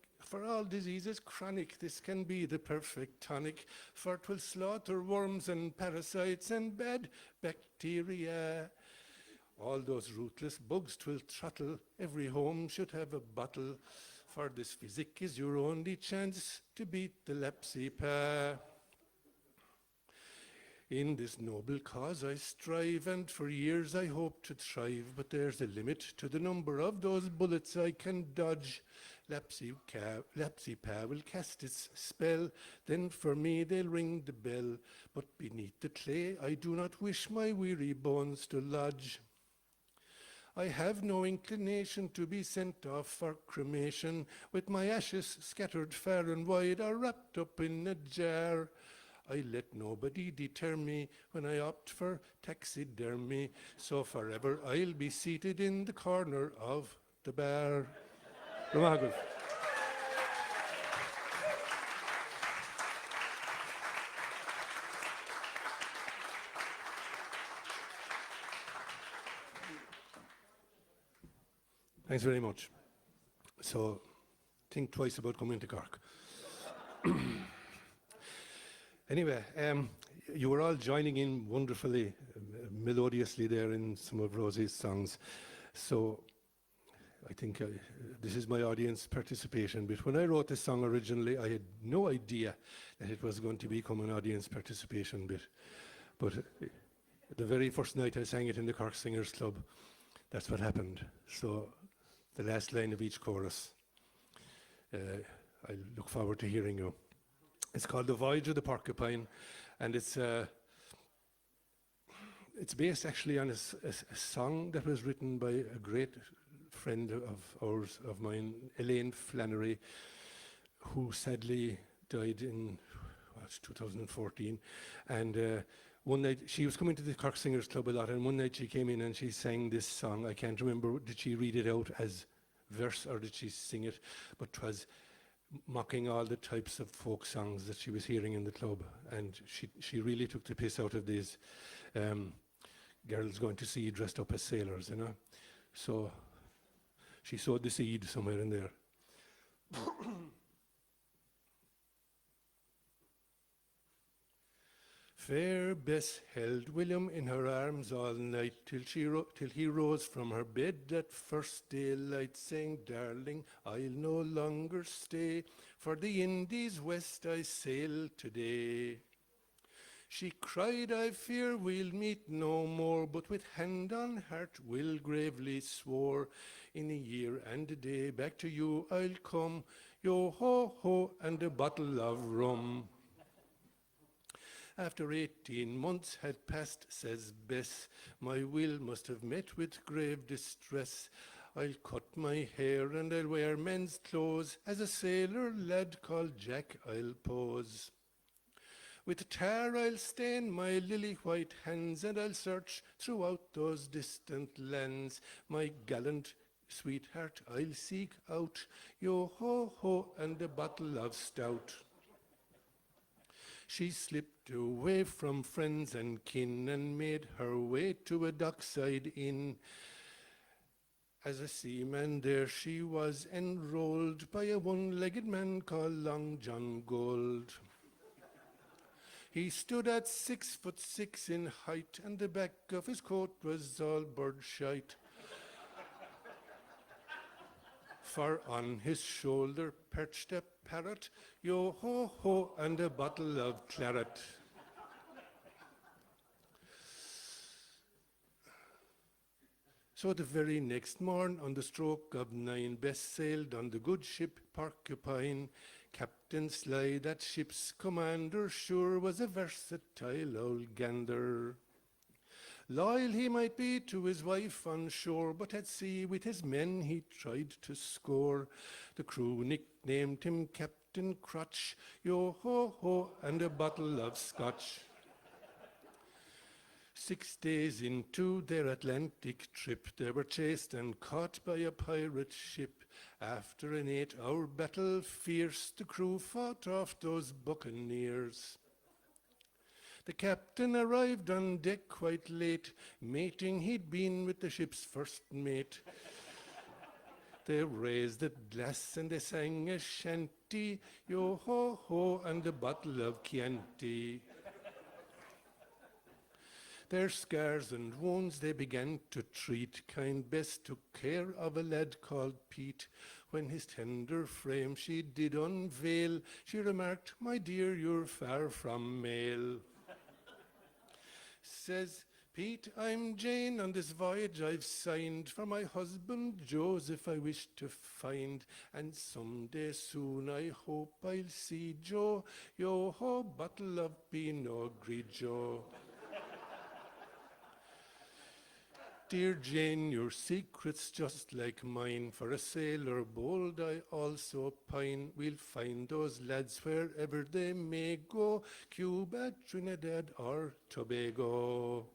this can be the perfect tonic, for 'twill slaughter worms and parasites and bad bacteria. All those ruthless bugs 'twill throttle, every home should have a bottle, for this physic is your only chance to beat the Lapsipa. In this noble cause I strive, and for years I hope to thrive, but there's a limit to the number of those bullets I can dodge. Lapsipa will cast its spell, then for me they'll ring the bell, but beneath the clay I do not wish my weary bones to lodge. I have no inclination to be sent off for cremation, with my ashes scattered far and wide or wrapped up in a jar. I let nobody deter me when I opt for taxidermy, so forever I'll be seated in the corner of the bar. Remarkable. Thanks very much. So, think twice about coming to Cork. Anyway, you were all joining in wonderfully, melodiously there in some of Rosie's songs. So, I think this is my audience participation bit. When I wrote this song originally, I had no idea that it was going to become an audience participation bit. But the very first night I sang it in the Cork Singers Club, that's what happened. So, the last line of each chorus. I look forward to hearing you. It's called The Voyage of the Porcupine, and it's based actually on a song that was written by a great friend of mine, Elaine Flannery, who sadly died in 2014. And one night, she was coming to the Cork Singers Club a lot, and one night she came in and she sang this song. I can't remember, did she read it out as verse or did she sing it? But 'twas mocking all the types of folk songs that she was hearing in the club. And she really took the piss out of these girls going to sea dressed up as sailors, you know. So she sowed the seed somewhere in there. Fair Bess held William in her arms all night till he rose from her bed at first daylight, saying, "Darling, I'll no longer stay, for the Indies west I sail today." She cried, "I fear we'll meet no more," but with hand on heart Will gravely swore, "In a year and a day back to you I'll come, yo ho ho, and a bottle of rum." After 18 months had passed, says Bess, my Will must have met with grave distress. I'll cut my hair and I'll wear men's clothes, as a sailor lad called Jack I'll pose. With tar I'll stain my lily white hands, and I'll search throughout those distant lands. My gallant sweetheart I'll seek out, yo-ho-ho, and a bottle of stout. She slipped away from friends and kin and made her way to a dockside inn. As a seaman there she was enrolled by a one-legged man called Long John Gold. He stood at 6'6" in height, and the back of his coat was all birdshite. For on his shoulder perched a parrot, yo-ho-ho, and a bottle of claret. So the very next morn, on the stroke of 9, Bess sailed on the good ship Porcupine. Captain Sly, that ship's commander, sure was a versatile old gander. Loyal he might be to his wife on shore, but at sea with his men he tried to score. The crew nicknamed him Captain Crotch, yo-ho-ho, and a bottle of scotch. 6 days into their Atlantic trip, they were chased and caught by a pirate ship. After an 8-hour battle fierce, the crew fought off those buccaneers. The captain arrived on deck quite late, mating he'd been with the ship's first mate. They raised a glass and they sang a shanty, yo-ho-ho, and a bottle of Chianti. Their scars and wounds they began to treat. Kind Bess took care of a lad called Pete. When his tender frame she did unveil, she remarked, "My dear, you're far from male." Says Pete, "I'm Jane, on this voyage I've signed for my husband Joseph I wish to find, and someday soon I hope I'll see Joe, yo-ho, bottle of Pinot Grigio." Dear Jane, your secret's just like mine. For a sailor bold I also pine. We'll find those lads wherever they may go, Cuba, Trinidad or Tobago.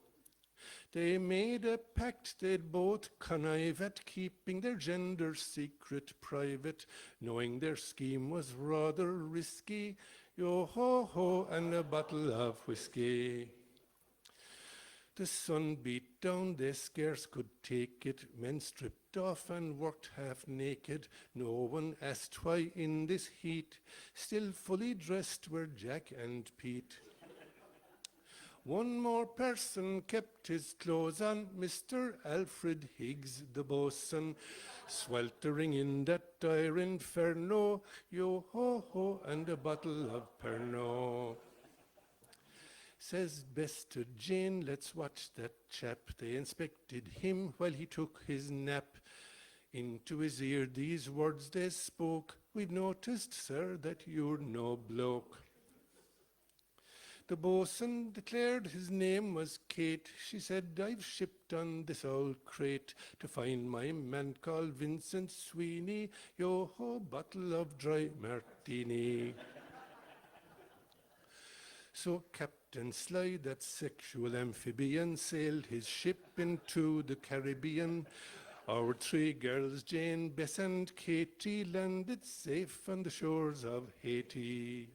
They made a pact they'd both connive at keeping their gender secret private, knowing their scheme was rather risky, yo-ho-ho, and a bottle of whiskey. The sun beat down, they scarce could take it. Men stripped off and worked half naked. No one asked why in this heat. Still fully dressed were Jack and Pete. One more person kept his clothes on, Mr. Alfred Higgs, the boatswain, sweltering in that dire inferno, yo-ho-ho, and a bottle of Pernod. Says Bess to Jane, "Let's watch that chap." They inspected him while he took his nap. Into his ear these words they spoke, "We've noticed, sir, that you're no bloke." The boatswain declared his name was Kate. She said, "I've shipped on this old crate to find my man called Vincent Sweeney, yo-ho, bottle of dry martini." So Captain Sly, that sexual amphibian, sailed his ship into the Caribbean. Our 3 girls, Jane, Bess and Katie, landed safe on the shores of Haiti.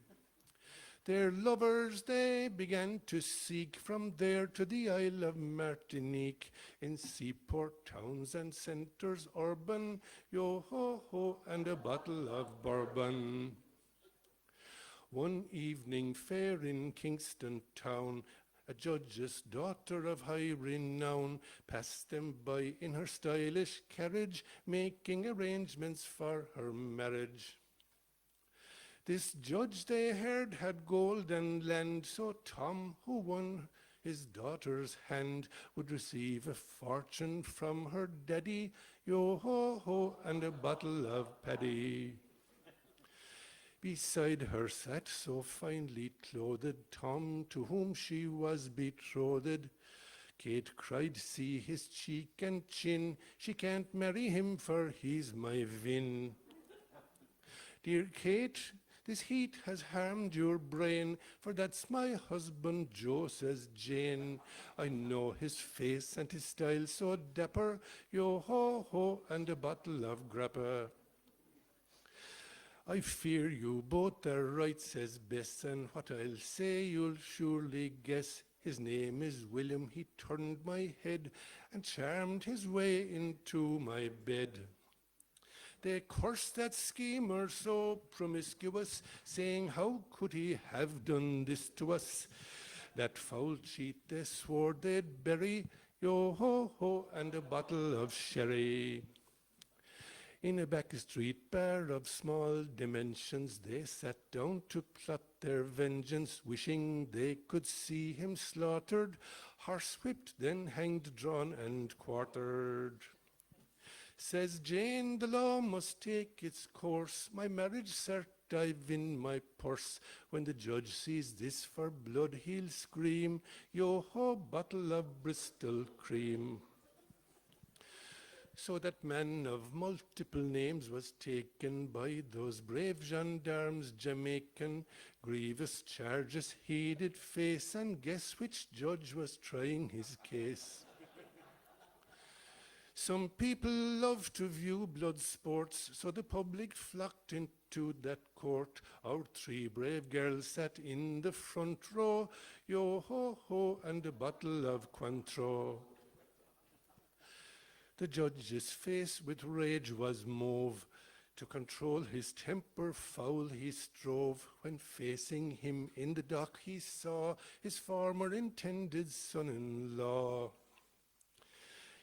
Their lovers they began to seek from there to the Isle of Martinique, in seaport towns and centres urban, yo-ho-ho, and a bottle of bourbon. One evening fair in Kingston town, a judge's daughter of high renown passed them by in her stylish carriage, making arrangements for her marriage. This judge they heard had gold and land, so Tom, who won his daughter's hand, would receive a fortune from her daddy, yo-ho-ho, and a bottle of paddy. Beside her sat so finely clothed Tom, to whom she was betrothed. Kate cried, "See his cheek and chin, she can't marry him for he's my Vin." "Dear Kate," This heat has harmed your brain, for that's my husband Joe, says Jane. I know his face and his style so dapper, yo-ho-ho, and a bottle of grappa. I fear you both are right, says Bess, and what I'll say you'll surely guess. His name is William, he turned my head and charmed his way into my bed. They cursed that schemer so promiscuous, saying how could he have done this to us? That foul cheat they swore they'd bury, yo-ho-ho, and a bottle of sherry. In a back street bar of small dimensions, they sat down to plot their vengeance, wishing they could see him slaughtered, horsewhipped, then hanged, drawn, and quartered. Says Jane, the law must take its course. My marriage cert I've in my purse. When the judge sees this for blood, he'll scream, yo-ho, bottle of Bristol cream. So that man of multiple names was taken by those brave gendarmes Jamaican. Grievous charges he did face, and guess which judge was trying his case. Some people love to view blood sports, so the public flocked into that court. Our three brave girls sat in the front row, yo-ho-ho, and a bottle of Cointreau. The judge's face with rage was mauve. To control his temper foul he strove. When facing him in the dock he saw his former intended son-in-law.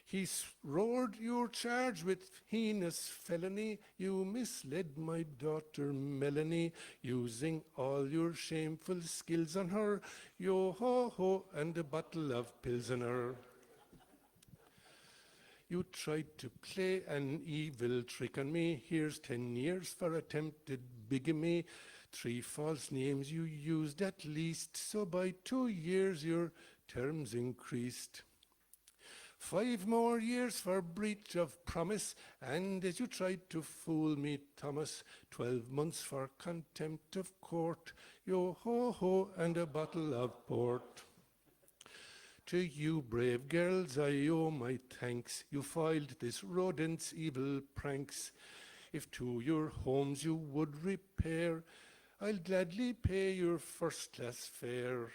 He roared, "You're charged with heinous felony. You misled my daughter Melanie, using all your shameful skills on her, yo-ho-ho, and a bottle of Pilsener. You tried to play an evil trick on me. Here's 10 years for attempted bigamy. 3 false names you used at least, so by 2 years your terms increased. 5 more years for breach of promise, and as you tried to fool me, Thomas, 12 months for contempt of court, yo-ho-ho, and a bottle of port. To you, brave girls, I owe my thanks. You foiled this rodent's evil pranks. If to your homes you would repair, I'll gladly pay your first-class fare.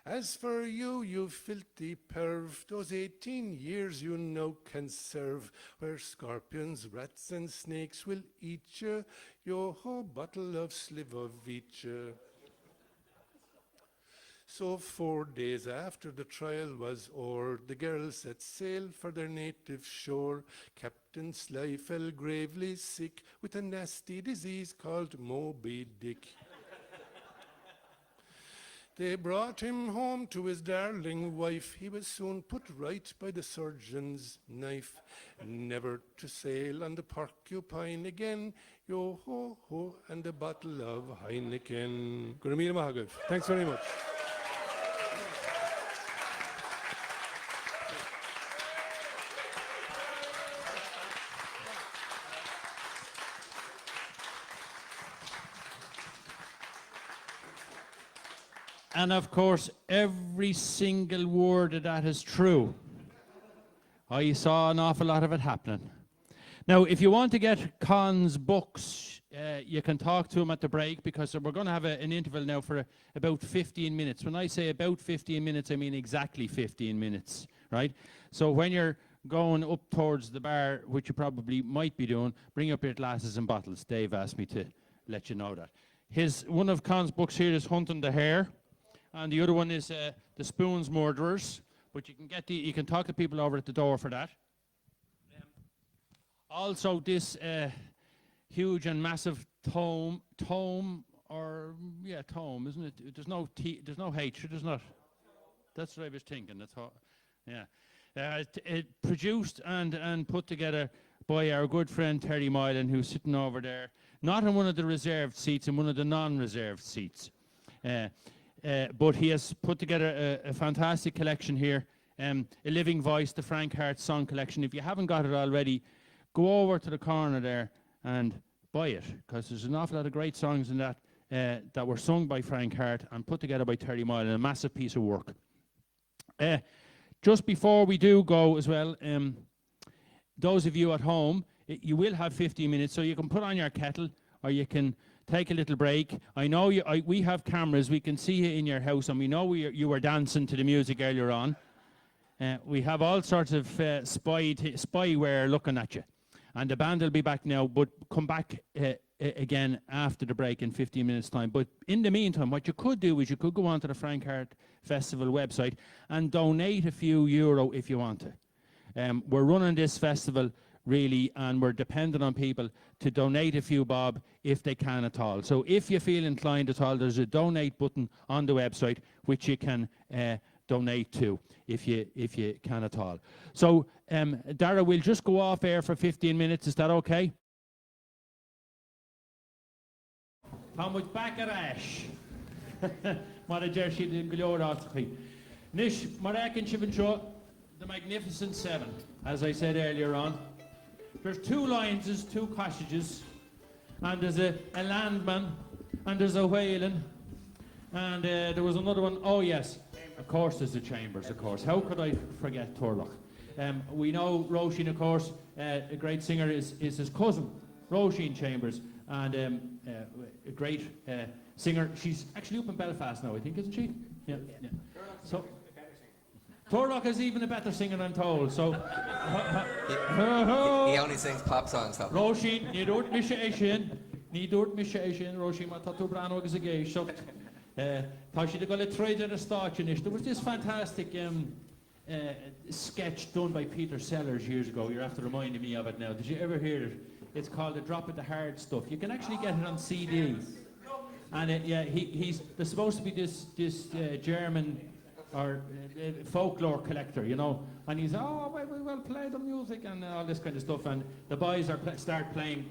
As for you, you filthy perv, those 18 years you now can serve, where scorpions, rats, and snakes will eat you, yo-ho, bottle of Slivovitch. So 4 days after the trial was o'er, the girls set sail for their native shore. Captain Sly fell gravely sick with a nasty disease called Moby Dick. They brought him home to his darling wife. He was soon put right by the surgeon's knife, never to sail on the Porcupine again, yo-ho-ho, and a bottle of Heineken. Gurmila Mahagav. Thanks very much. And of course, every single word of that is true. I saw an awful lot of it happening. Now, if you want to get Con's books, you can talk to him at the break, because we're going to have an interval now for about 15 minutes. When I say about 15 minutes, I mean exactly 15 minutes, right? So when you're going up towards the bar, which you probably might be doing, bring up your glasses and bottles. Dave asked me to let you know that. One of Con's books here is Hunting the Hare. And the other one is The Spoons Murderers, but you can talk to people over at the door for that. Also, this huge and massive tome, isn't it? There's no H, there's not. That's what I was thinking. That's how, yeah. It produced and put together by our good friend Terry Moylan, who's sitting over there, not in one of the reserved seats, in one of the non-reserved seats. But he has put together a fantastic collection here, A Living Voice, the Frank Harte Song Collection. If you haven't got it already, go over to the corner there and buy it, because there's an awful lot of great songs in that that were sung by Frank Harte and put together by Terry Moyle, and a massive piece of work. Just before we do go as well, those of you at home, you will have 15 minutes, so you can put on your kettle, or you can take a little break. I know we have cameras, we can see you in your house, and we know you were dancing to the music earlier on. We have all sorts of spyware looking at you. And the band will be back now, but come back again after the break in 15 minutes' time. But in the meantime, what you could do is you could go onto the Frank Harte Festival website and donate a few euro if you want to. We're running this festival really, and we're dependent on people to donate a few bob if they can at all. So if you feel inclined at all, there's a donate button on the website which you can donate to if you can at all. So Dara, we'll just go off air for 15 minutes. Is that okay? Támuid back ar ais. Mar a deir siad in glór átachaí. Nish, mar ekin sibin seo, the Magnificent Seven, as I said earlier on. There's 2 Lionses, 2 Cottages, and there's a Landman, and there's a Whaling, and there was another one. Oh yes, of course there's the Chambers, of course. How could I forget Turlough? We know Rosie, of course, a great singer, is his cousin, Rosie Chambers, and a great singer. She's actually up in Belfast now, I think, isn't she? Yeah. So Turlough is even a better singer, I'm told. So he only sings pop songs, though. Rosie, ní dúirt mis é sin, Rosie má tatú brano agus a géis. So tá si de go le treidir a stáitinish. There was this fantastic sketch done by Peter Sellers years ago. You're after reminding me of it now. Did you ever hear it? It's called The Drop of the Hard Stuff. You can actually get it on CD. And there's supposed to be this German or folklore collector, you know, and he's, we will play the music and all this kind of stuff, and the boys start playing,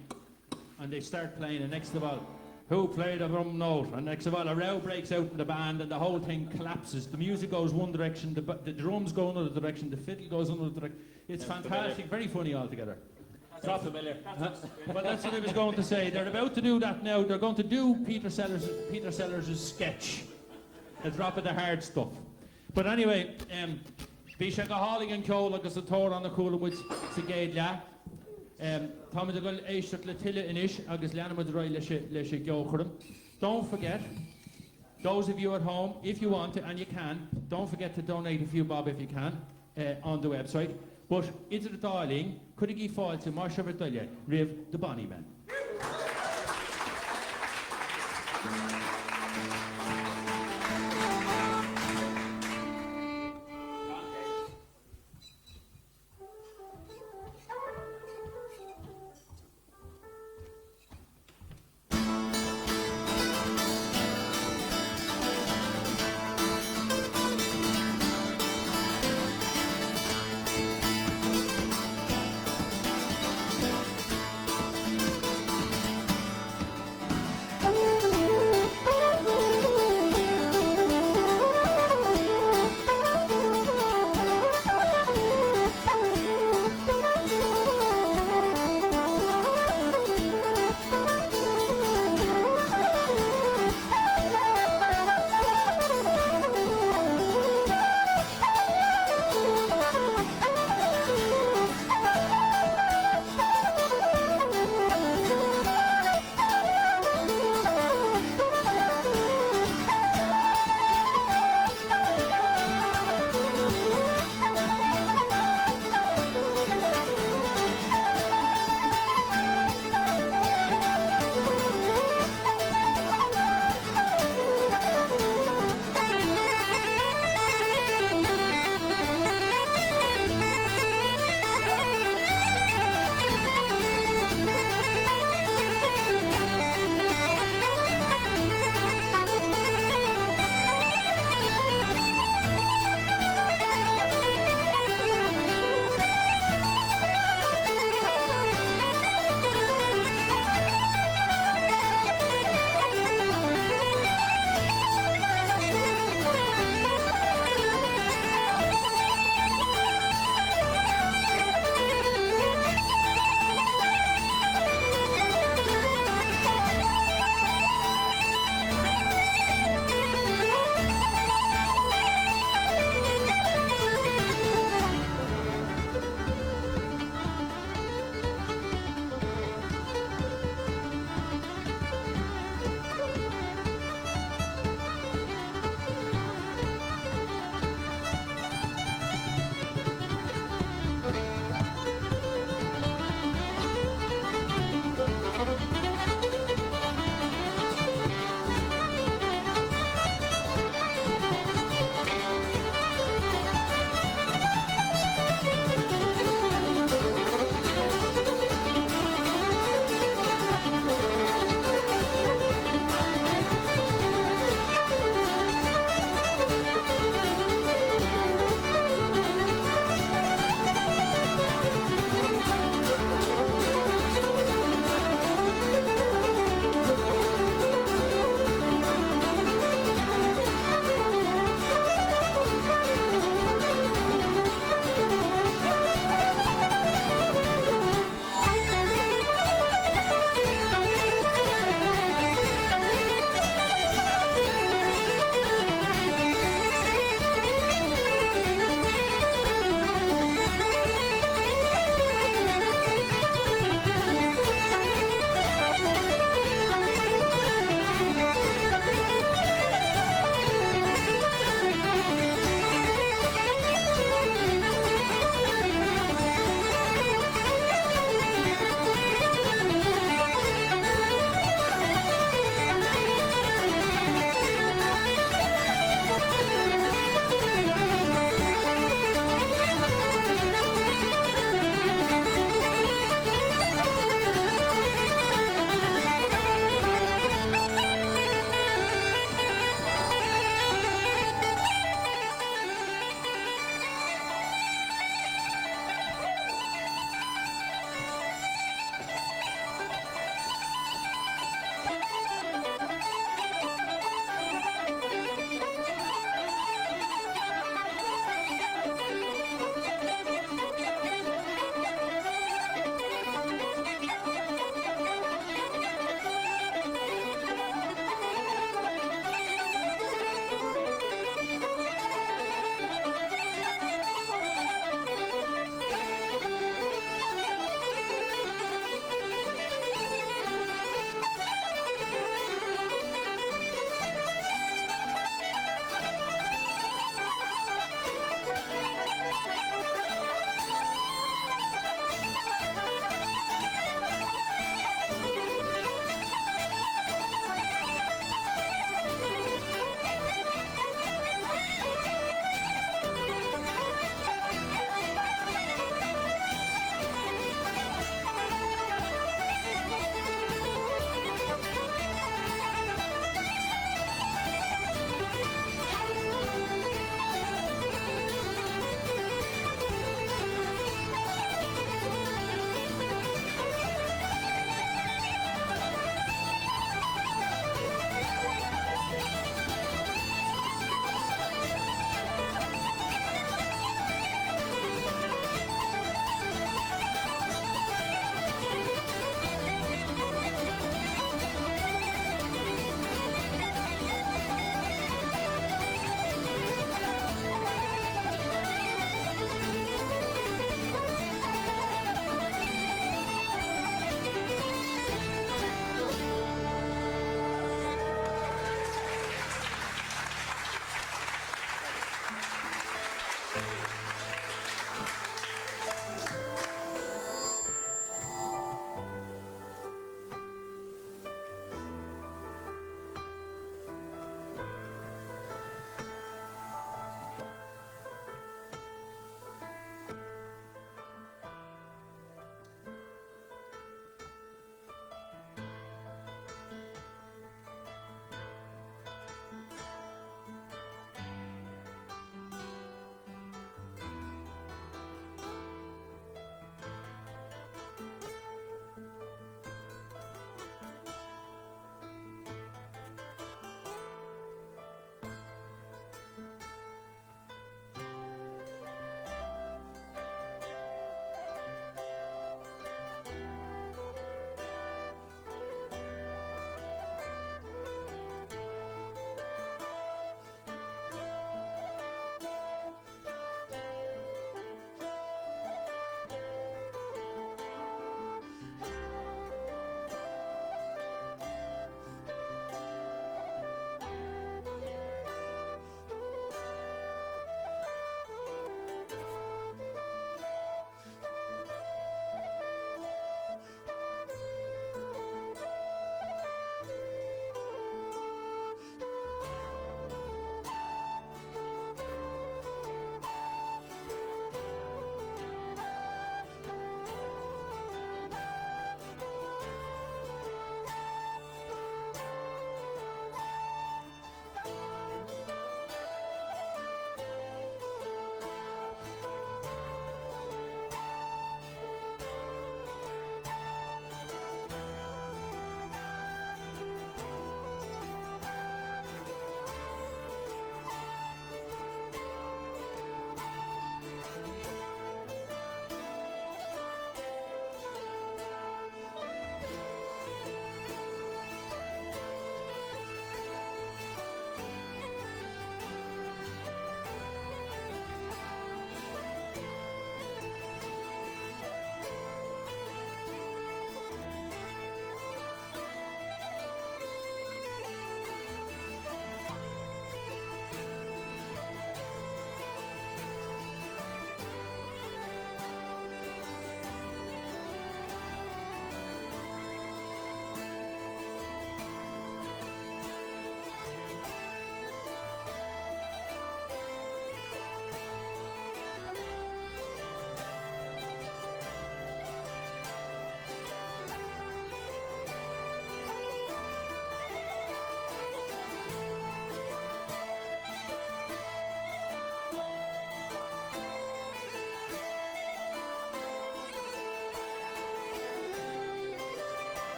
and they start playing, and next of all, who played a drum note? And next of all, a row breaks out in the band, and the whole thing collapses. The music goes one direction, the drums go another direction, the fiddle goes another direction. It's fantastic, very funny altogether. Not familiar. Well, that's what I was going to say. They're about to do that now. They're going to do Peter Sellers' sketch, The Drop of the Hard Stuff. But anyway, bhí sé go hálaigh an ceol agus a tóir an na cúlamid sa géad le. Tá muid a go éisteach le tuile inis agus leanamid roi leis a geochram. Don't forget, those of you at home, if you want to, and you can, don't forget to donate a few bob if you can on the website. But idir dáling, could you fáil to mar sibir duile riv the Bonny Men.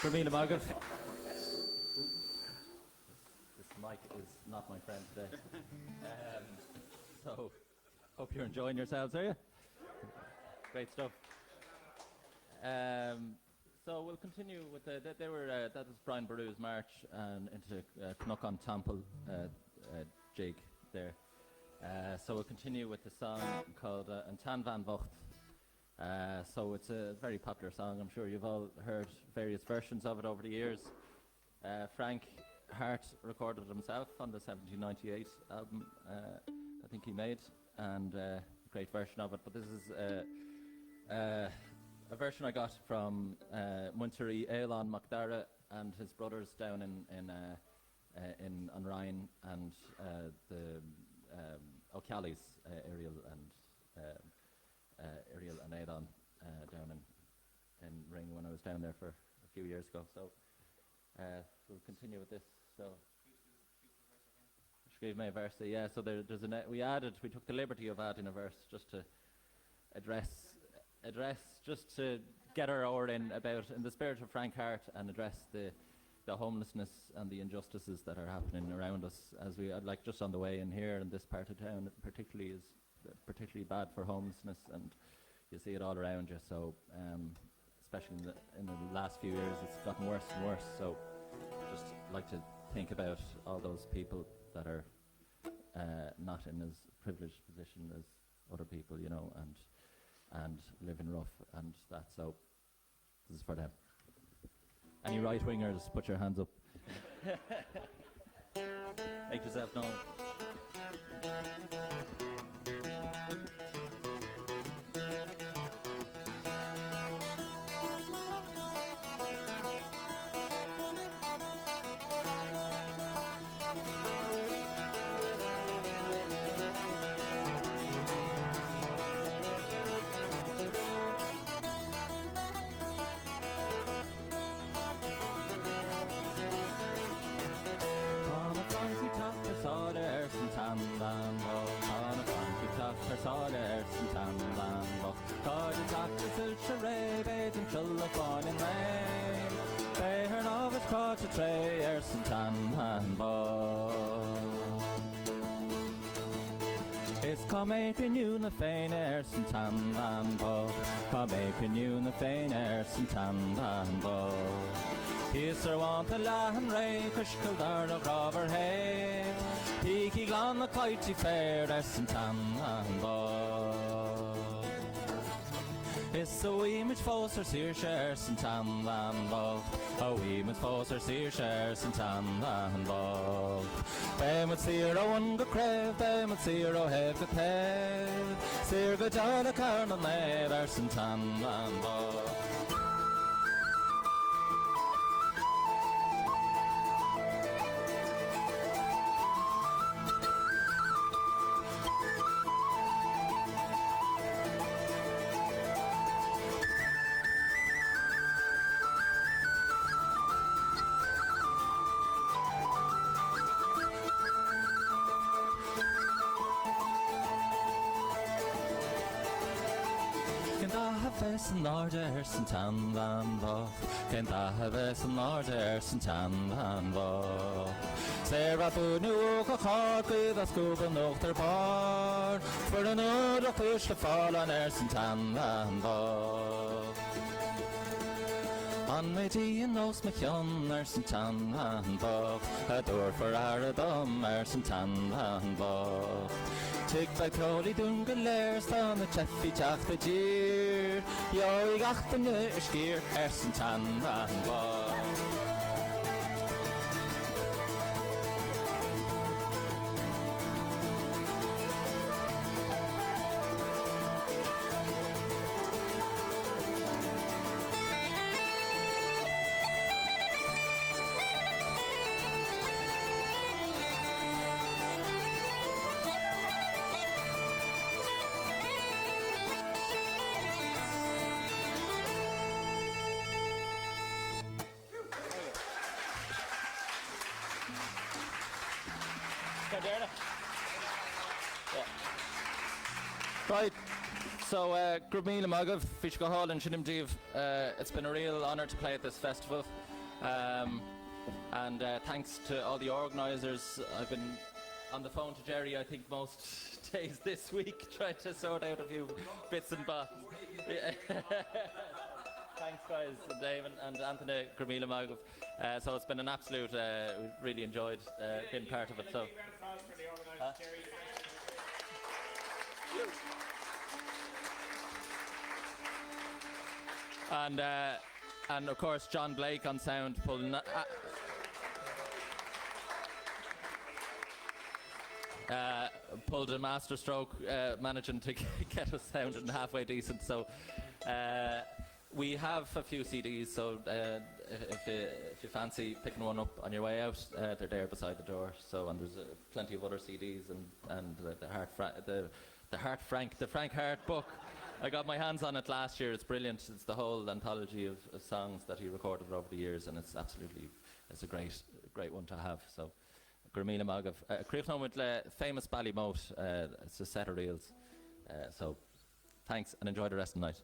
Fermina Margaret. This mic is not my friend today. So, hope you're enjoying yourselves, are you? Great stuff. So we'll continue with that was Brian Barew's march and into Cnock Temple jig there. So we'll continue with the song called Antaine van Vocht. So it's a very popular song. I'm sure you've all heard various versions of it over the years. Frank Harte recorded it himself on the 1798 album I think he made, and great version of it. But this is a version I got from Munteri Élan McDara and his brothers down in on Rhine, and the O'Callys, Ariel and Aidan down in Ring when I was down there for a few years ago. So we'll continue with this. So gave me a verse. Yeah. So there's we took the liberty of adding a verse just to address, just to get our hour in the spirit of Frank Harte, and address the homelessness and the injustices that are happening around us. As we like just on the way in here in this part of town, it particularly bad for homelessness, and you see it all around you. So especially in the last few years, it's gotten worse and worse. So just like to think about all those people that are not in as privileged position as other people, you know, and living rough and that. So this is for them. Any right-wingers, put your hands up. Make yourself known. Shulla Bonny Men, Bear of his court to tray, Erson Tan and Bo. It's come a pinu na fein Erson Tan and Bo. Come a pinu na fein Erson Tan and Bo. He's a want a lahan ray, Cushkil dar of robber hay. Peaky glan the quitey fair, Erson Tan and Bo. It's a wee much foster sear shares and tan and bog. A wee much foster sear shares and tan and bog. They would see her one go crave, they would see her have the tail. See her go down a carn and neighbors and tan and bog. And orders and tan and bo. Can I have some orders and tan and bo? Sarah Bunu Cock with a scoop and Dr. Bar for another fish to fall on earth and tan and bo. On my tea and nose McCann, nurse and tan and bo. A door for our dumb, nurse and tan and bo. Tig by Crowley Dungan Lairs down the Cheffy Jack the Jeer. Yo, I got the new skier, Erson Tan and Bo. Right, so Grumila Magav, Fishka Hall and Shinimdiv, it's been a real honour to play at this festival. And thanks to all the organisers. I've been on the phone to Jerry, I think, most days this week, trying to sort out a few bits and bobs. Thanks, guys, Dave and Antaine, Grumila Magav. So it's been an absolute, really enjoyed being part of it. So. And of course John Blake on sound pulling pulled a master stroke, managing to get us sounding halfway decent. So we have a few CDs, so if you fancy picking one up on your way out, they're there beside the door. So and there's plenty of other CDs and the Frank Harte book. I got my hands on it last year. It's brilliant. It's the whole anthology of songs that he recorded over the years, and it's a great one to have. So, Gurmila Magav, Creefnum with famous Ballymote. It's a set of reels. So, thanks and enjoy the rest of the night.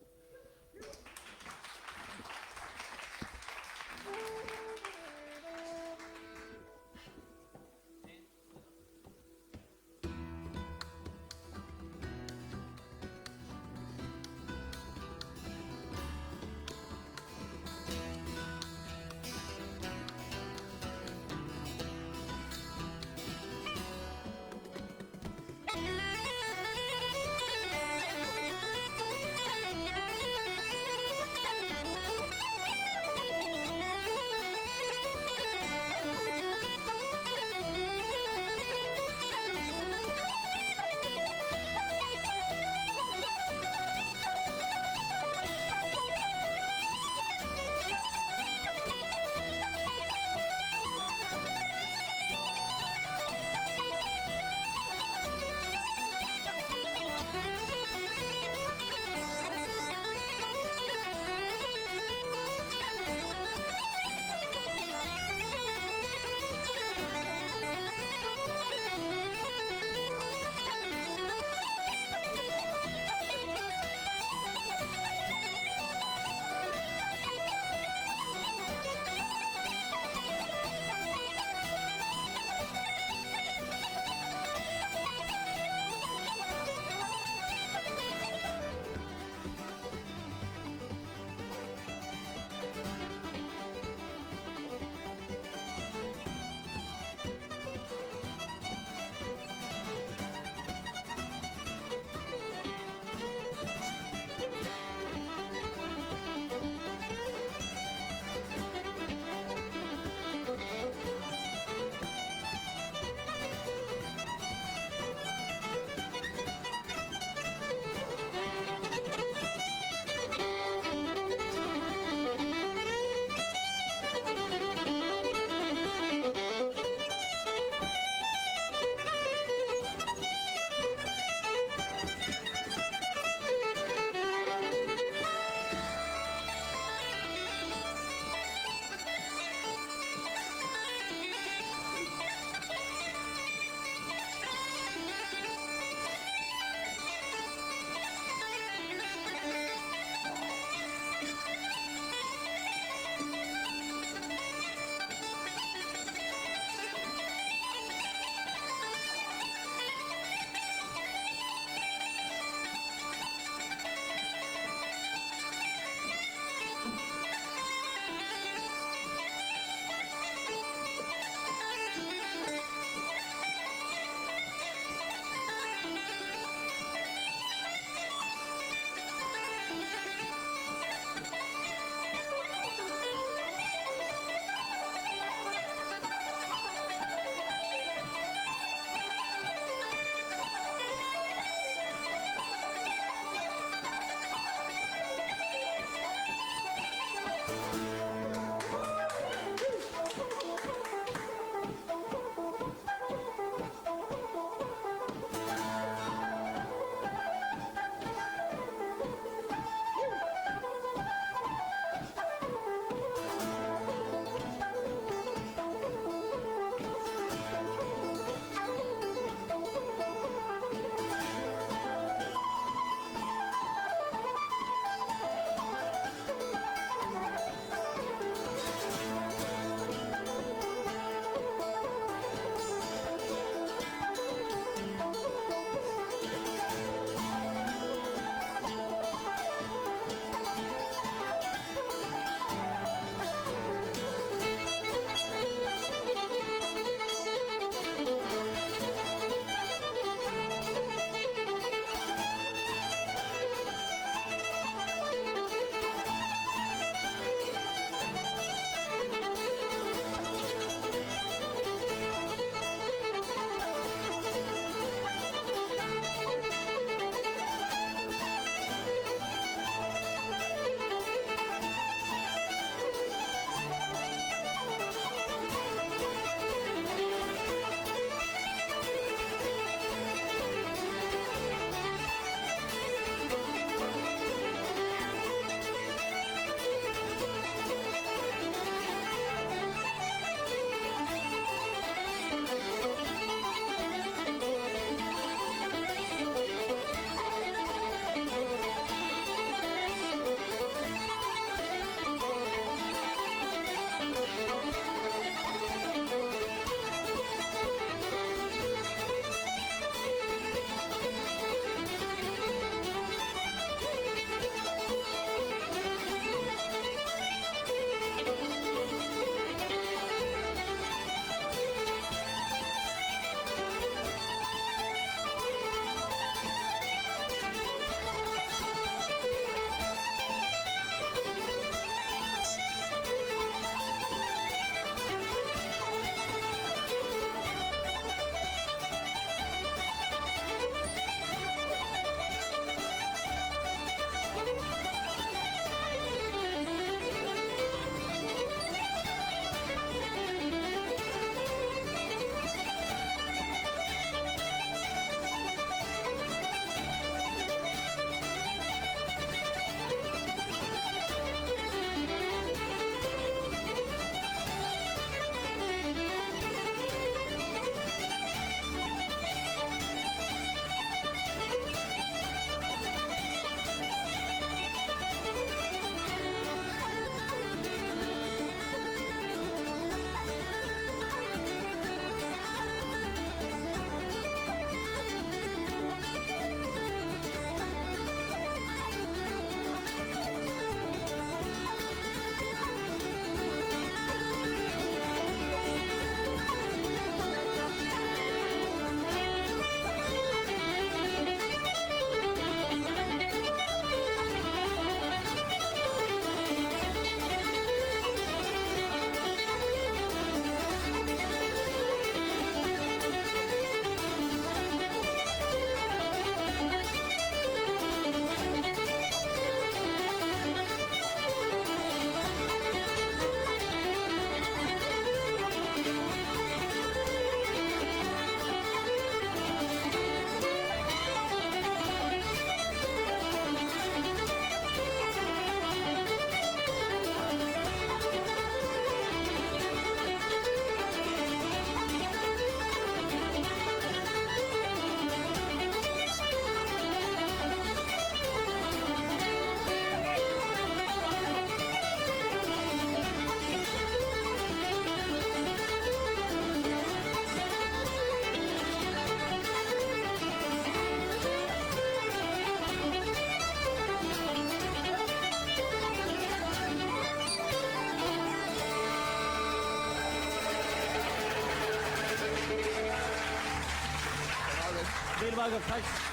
Thanks.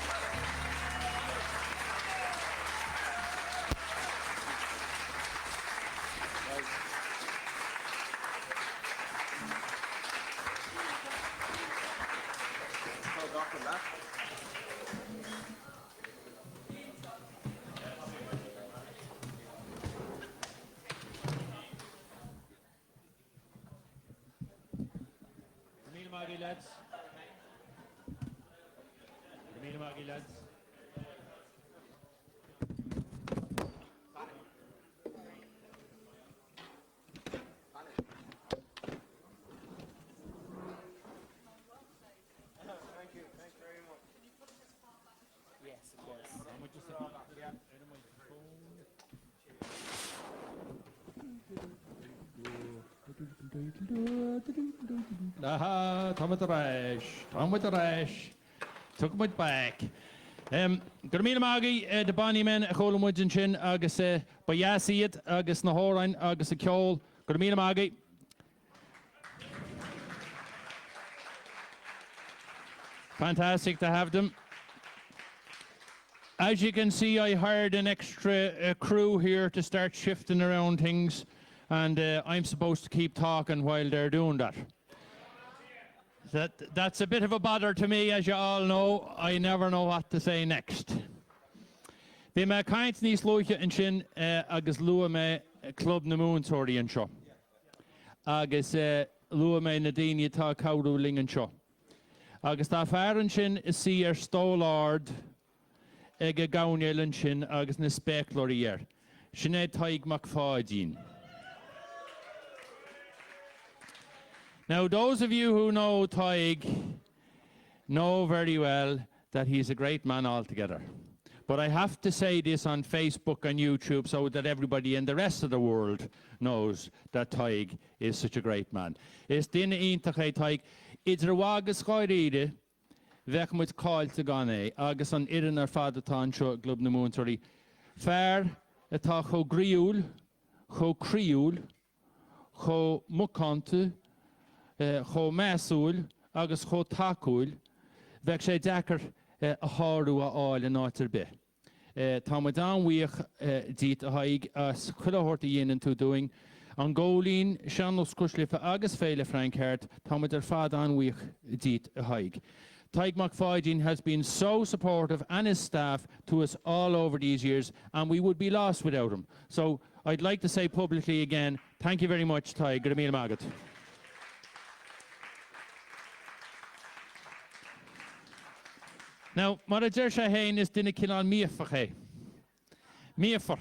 lads. Lads. Tom with the rash. Took him back. Gur míle mágaí de Bonny Men a cholamúid an sin agus ba iad agus na hórain agus a ceol. Gur míle mágaí. Fantastic to have them. As you can see, I hired an extra crew here to start shifting around things, and I'm supposed to keep talking while they're doing that. That's a bit of a bother to me, as you all know. I never know what to say next. Bhí me caint níos luaithe an sin agus lua me club na múntóirí an seo. Agus lua me na daoine tá cabhrú ling an seo. Agus tá fear an sin is sí stóláard ag a gabhainnéil an sin agus na spéiclóirí ar. Sin é Dymock Fada. Now, those of you who know Tig know very well that he's a great man altogether. But I have to say this on Facebook and YouTube so that everybody in the rest of the world knows that Tig is such a great man. Is din ítach é Tig, idir wagas choiríide, vech muid cáilte gan é, agus an irin ar fada tá anseo glub na múntóirí. Fair atá cho griúil, cho criúil, cho mucante, cho measúil agus cho tacúil, bheith sé deacar a háú a áil in áitir be. Tá mu dámhaíoch díit a haig as chuilehorta dhéanaan tú doing. An Bláithín sean os cúslifa agus féile Frank Harte, tá mu ar fad anmhaíoch díit a haig. Dymock Fada has been so supportive and his staff to us all over these years, and we would be lost without him. So I'd like to say publicly again, thank you very much, Tig. Gur míle mágat. Now, mar a deir sé hain is duine cinál míofach é. Míofor.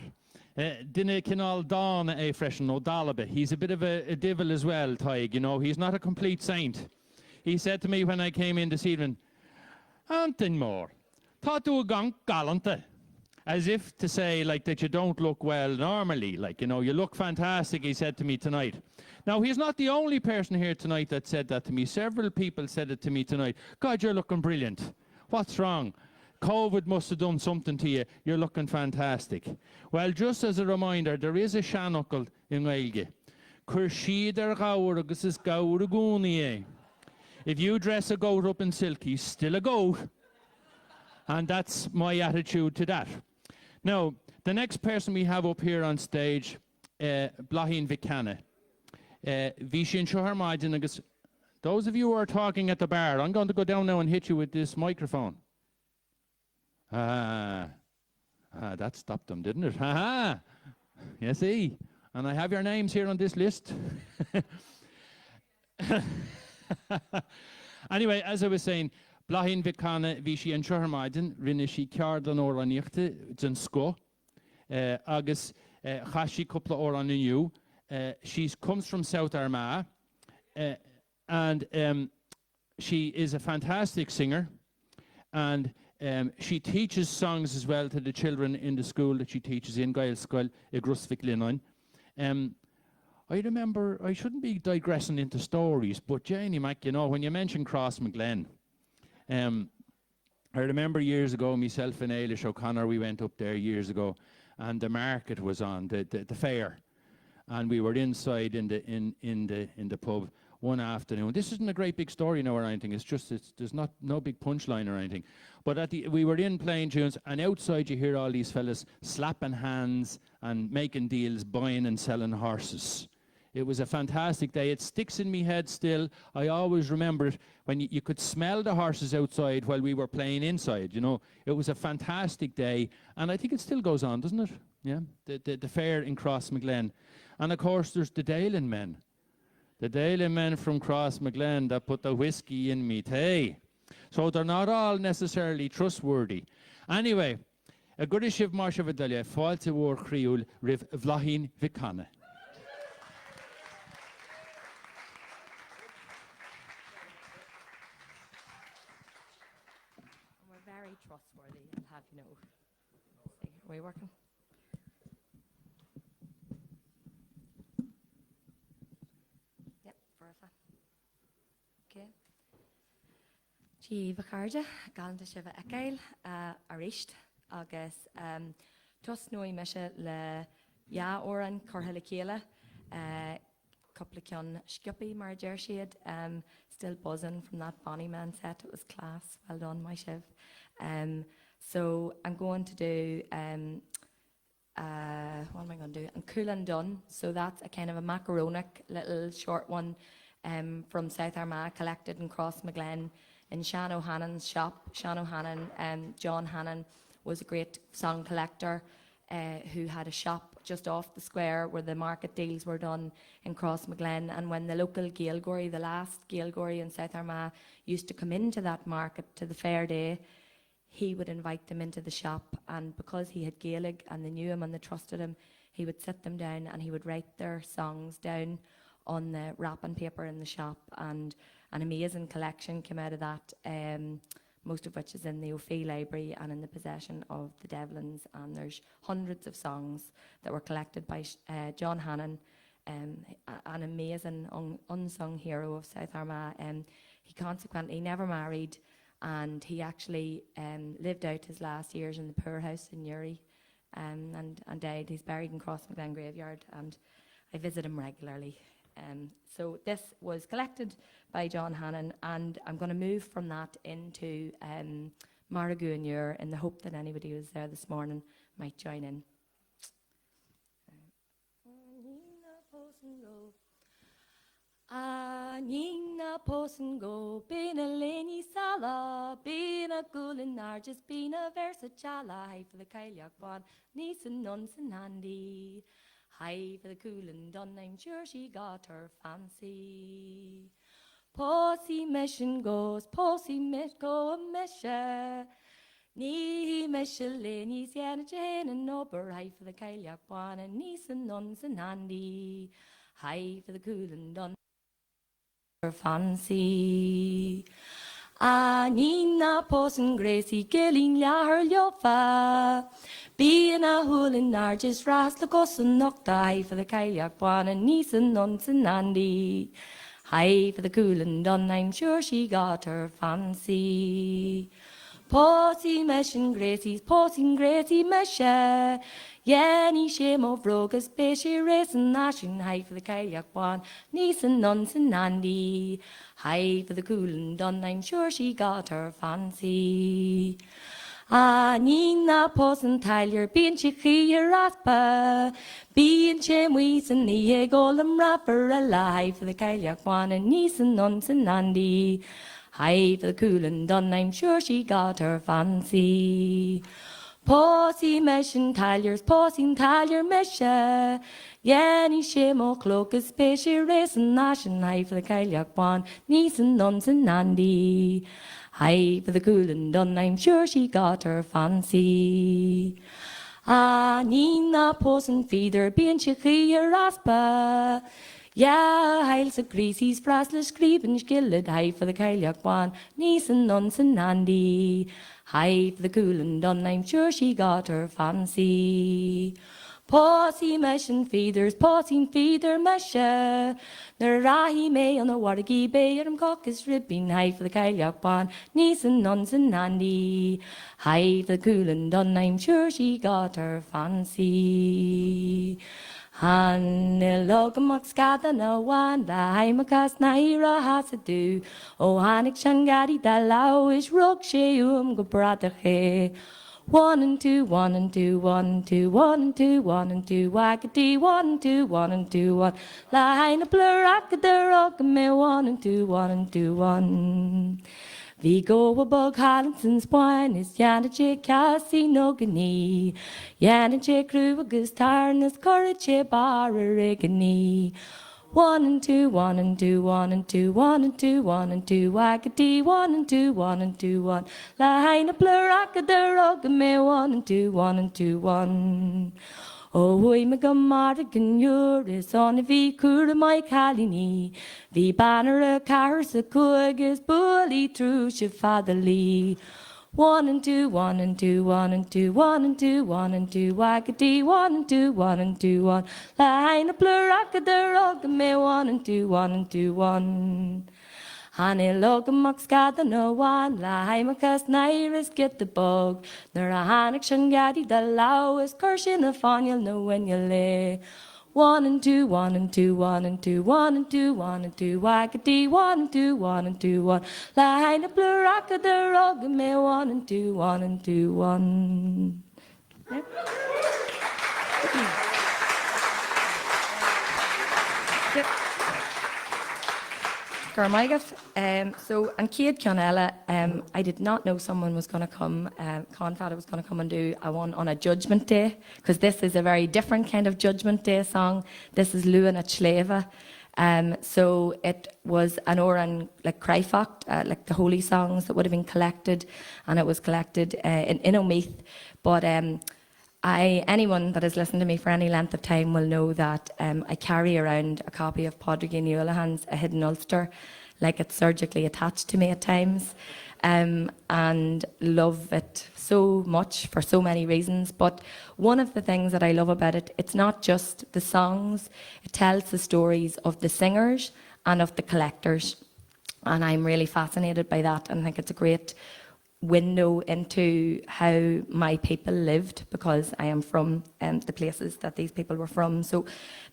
Duine cinál dána é freisin ó Dalabe. He's a bit of a devil as well, Tig, you know. He's not a complete saint. He said to me when I came in this evening, Antaine more, tá tú a gang galanta. As if to say, like, that you don't look well normally. Like, you know, you look fantastic, he said to me tonight. Now, he's not the only person here tonight that said that to me. Several people said it to me tonight. God, you're looking brilliant. What's wrong? COVID must have done something to you. You're looking fantastic. Well, just as a reminder, there is a seanokul in Gaeilge. Cur siad ar gabhar agus is gabhar a gúnaí é. If you dress a goat up in silk, he's still a goat. And that's my attitude to that. Now, the next person we have up here on stage, Bláithín McCann. Bhí sin seo ar maidin agus. Those of you who are talking at the bar, I'm going to go down now and hit you with this microphone. That stopped them, didn't it? You see? And I have your names here on this list. Anyway, as I was saying, Bláithín McCann, bhí sí an seoirmaidin, rinne sí ceard an óra níochta den sco, agus chaisi cúpla óra nniu. She comes from South Armagh. And she is a fantastic singer, and she teaches songs as well to the children in the school that she teaches in Drisceoil, Grusvik Linine. I remember, I shouldn't be digressing into stories, but Janie Mac, you know, when you mention Cross McGlen, I remember years ago, myself and Eilish O'Connor, we went up there years ago, and the market was on, the fair, and we were inside in the pub. one afternoon. This isn't a great big story now or anything. It's just there's no big punchline or anything. But we were in playing tunes, and outside you hear all these fellas slapping hands and making deals, buying and selling horses. It was a fantastic day. It sticks in me head still. I always remember it when you could smell the horses outside while we were playing inside. You know, it was a fantastic day, and I think it still goes on, doesn't it? Yeah, the fair in Crossmaglen, and of course there's the Dylan men. The Dylan men from Crossmaglen that put the whiskey in me tea. So they're not all necessarily trustworthy. Anyway, a good shiv marsha vidalya, fáilte war criúil riv Bláithín vicana. We're very trustworthy, I'll have you know. See, are we working? Yep, perfect. Okay. Tí bhacarde, galanta siva ecail, arist, agus tos nui misha le ya oran corhela céile, couple of cion sciupi mar jersiad, still buzzing from that Bonny Men set. It was class. Well done, my shiv. So I'm going to do, what am I going to do? And Cool and Done. So that's a kind of a macaronic little short one from South Armagh, collected in Crossmaglen in Shan O'Hannon's shop. Shan O'Hannon, John Hannon was a great song collector who had a shop just off the square where the market deals were done in Crossmaglen. And when the local Gaelgory, the last Gaelgory in South Armagh, used to come into that market to the fair day, he would invite them into the shop, and because he had Gaelic and they knew him and they trusted him, he would sit them down and he would write their songs down on the wrapping paper in the shop, and an amazing collection came out of that, most of which is in the O'Fee Library and in the possession of the Devlins, and there's hundreds of songs that were collected by John Hannon, an amazing unsung hero of South Armagh. He consequently never married, and he actually lived out his last years in the poorhouse in Newry, and died. He's buried in Crossmaglen graveyard, and I visit him regularly. So this was collected by John Hannon, and I'm going to move from that into Maragoo and Ure in the hope that anybody who was there this morning might join in. Nina posen go, been a leni sala, been a gulin nargis, been a versa chala, hi for the kailyak bon, niece and nuns and handy. Hi for the cool and done, I'm sure she got her fancy. Possy mission goes, possy mit go a mesha. Ni mesha lenis yana jane and ober, hi for the kailyak bon, and niece and nuns and handy. Hi for the cool and done. Fancy Nina posen Gracie gilling ya her yofa being a hoolin nargis ras the gossen knocked high for the kailyak one and niece and nuns and Andy. High for the cool and done, I'm sure she got her fancy. Possy meshin Gracie's posing Gracie mesha. Yenny shame of rogas, bishy racing nashing high for the kailyak one, niece and nuns and Andy. High for the cool and done, I'm sure she got her fancy. Nina posen Tyler, being chicky raspa, being chimwees and the golem rapper alive for the kailyak one, and niece and nuns and Andy. High for the cool and done, I'm sure she got her fancy. Possy meshin Tyler's posing Tyler mesha. Yenny shame o cloak is spacey racing nashing high for the kailyak one, niece and nuns and Andy. High for the cool and done, I'm sure she got her fancy. Nina posing feeder being chicky raspa. Yeah, heils a greasy's fraslish creeping skilled high for the kailyak one, niece and nuns and Andy. High for the cool and done, I'm sure she got her fancy. Possy meshin feeders, possing feeder mesha. The rahi may on the wargi bay, and cock is ripping high for the kailyak one, niece and nuns and Andy. High for the cool and done, I'm sure she got her fancy. Han Dymock scada na wan la Haimakas naira has a do. O Hanik Shangadi da lao is rock she go brother he. 1 and 2, 1 and 2, 1 and 2, 1 and 2, 1 and 2, wackety 1 and 2, 1 and 2, 1. La Haina blurack the rock me 1 and 2, 1 and 2, 1. Vi go a bug Hallinson's wine is Yanache Cassie Nogany. Yanache crew agus tarnas courage bar rigany. 1 and 2, 1 and 2, 1 and 2, 1 and 2, 1 and 2, wackety 1 and 2, 1 and 2, 1. La haina bluraka the rug me 1 and 2, 1 and 2, 1. Oh, we me gamarigan yuris on a vi kura my kalini. Vi banner a cars a kugas bully through shifadali. 1 and 2, 1 and 2, 1 and 2, 1 and 2, 1 and 2, wackety 1 and 2, 1 and 2, 1. Line a bluraka the rug me 1 and 2, 1 and 2, 1. Hanny Dymock scada no one, la Haimakas nairis get the bug. Nor a Hanik Shangadi the law is cursing a fun, you'll know when you lay. 1 and 2, 1 and 2, 1 and 2, 1 and 2, 1 and 2, wackety 1 and 2, 1 and 2, 1. Line a bluraka the rug me 1 and 2, 1 and 2, 1. So, and Kate Connella, I did not know someone was going to come, Con Fada was going to come and do a one on a Judgment Day, because this is a very different kind of Judgment Day song. This is Luan at Shleva. So it was an oran like Cryfacht, like the holy songs that would have been collected, and it was collected in Omeath. But anyone that has listened to me for any length of time will know that I carry around a copy of Bláithín O'Han's A Hidden Ulster, like it's surgically attached to me at times, and love it so much for so many reasons. But one of the things that I love about it, it's not just the songs, it tells the stories of the singers and of the collectors. And I'm really fascinated by that, and I think it's a great window into how my people lived, because I am from the places that these people were from. So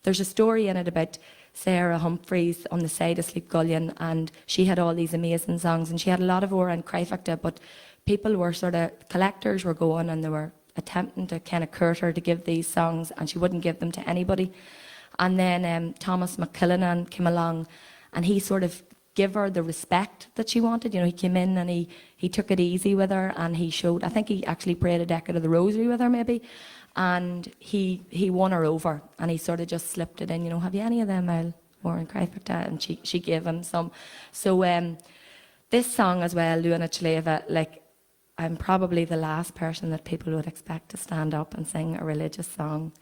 there's a story in it about Sarah Humphreys on the side of Sleep Gullion, and she had all these amazing songs, and she had a lot of Oran Cryfacta, but people were collectors were going and they were attempting to kind of court her to give these songs, and she wouldn't give them to anybody. And then Thomas McCillinan came along, and he sort of give her the respect that she wanted. You know, he came in and he took it easy with her, and he showed, I think he actually prayed a decade of the rosary with her maybe, and he won her over, and he sort of just slipped it in, you know, have you any of them, I'll Warren Cryfacta, and she gave him some. So this song as well, Luan Chleva, like, I'm probably the last person that people would expect to stand up and sing a religious song,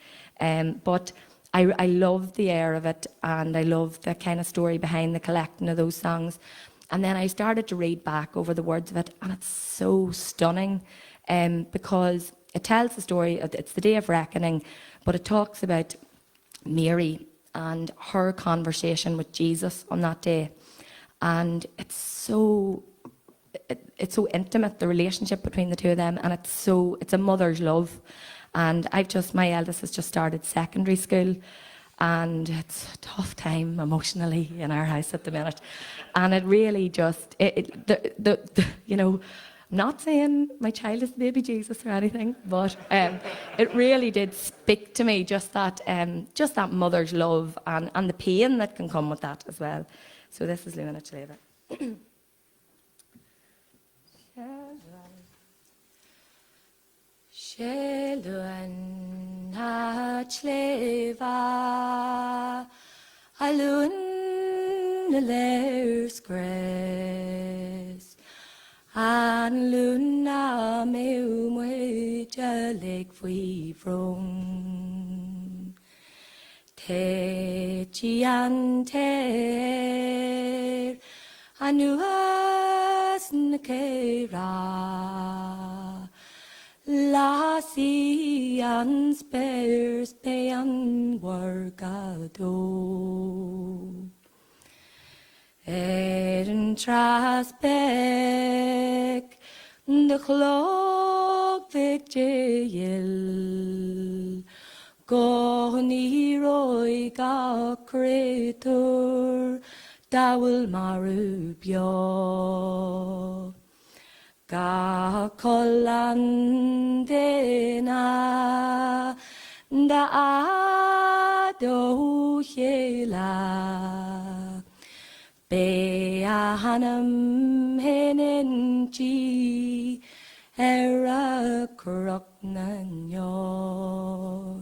but I love the air of it, and I love the kind of story behind the collecting of those songs. And then I started to read back over the words of it, and it's so stunning, because it tells the story, it's the Day of Reckoning, but it talks about Mary and her conversation with Jesus on that day. And it's so intimate, the relationship between the two of them, and it's a mother's love. And my eldest has just started secondary school, and it's a tough time emotionally in our house at the minute. And it really just, you know, I'm not saying my child is the baby Jesus or anything, but it really did speak to me, just that mother's love and the pain that can come with that as well. So this is Luan Chleva. Luan Chleva, a Luan Lairs Grace, and Luna me leg free from Te Chiante, Anuas Nkera. La sian spares pean worgado Eren traspec de clock vic jail Goni roi ga creator dawel maru bio. Ga kolan dena da ado hela. Be a hanam henenji era kroknan yor.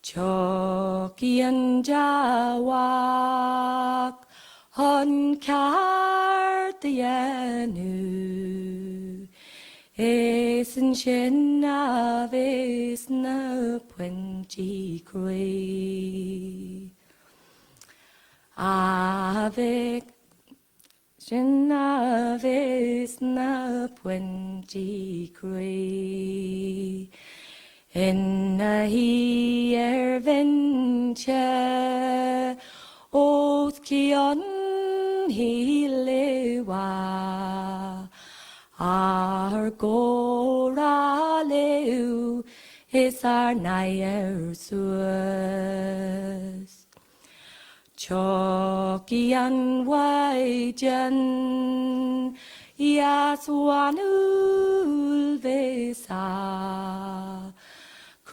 Chokian jawak hon kartianu. Esen shenna vesna puenji krei. Avec shenna vesna puenji krei. Enna hi ervenche oth kion hi lewa. Ar gora leu is ar nair suas. Chokian wajan yaswanul vesa.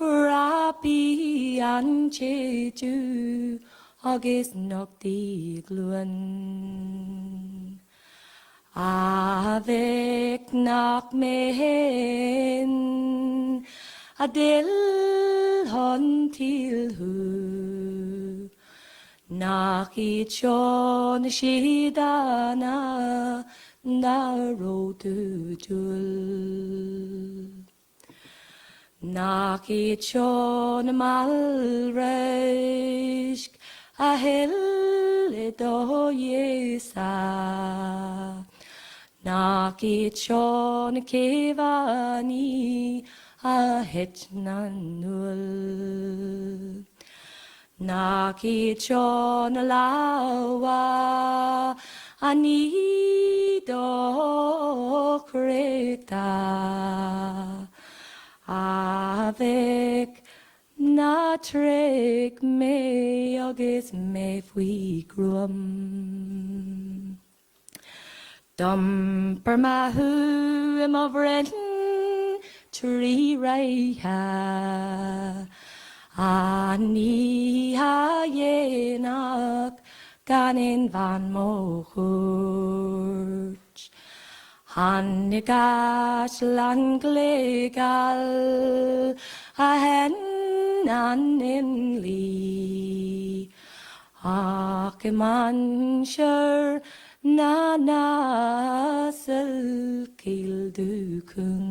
Krapi an cheju agis nokti gluan. Avec nak mehen adil hon tilhu. Naki chon shidana naro tujul. Naki chon malresk a hel edo yesa. Naki chon kevani a hetnanul. Naki chon lawa anido kreta. Avec natrek me agis me fui grum. Dumper mahu im of renton tree raiha. Ani ha yenak ganin van mochurch. Hannigas langlegal a hen an in lee. Ach man sure na nasel kildukung.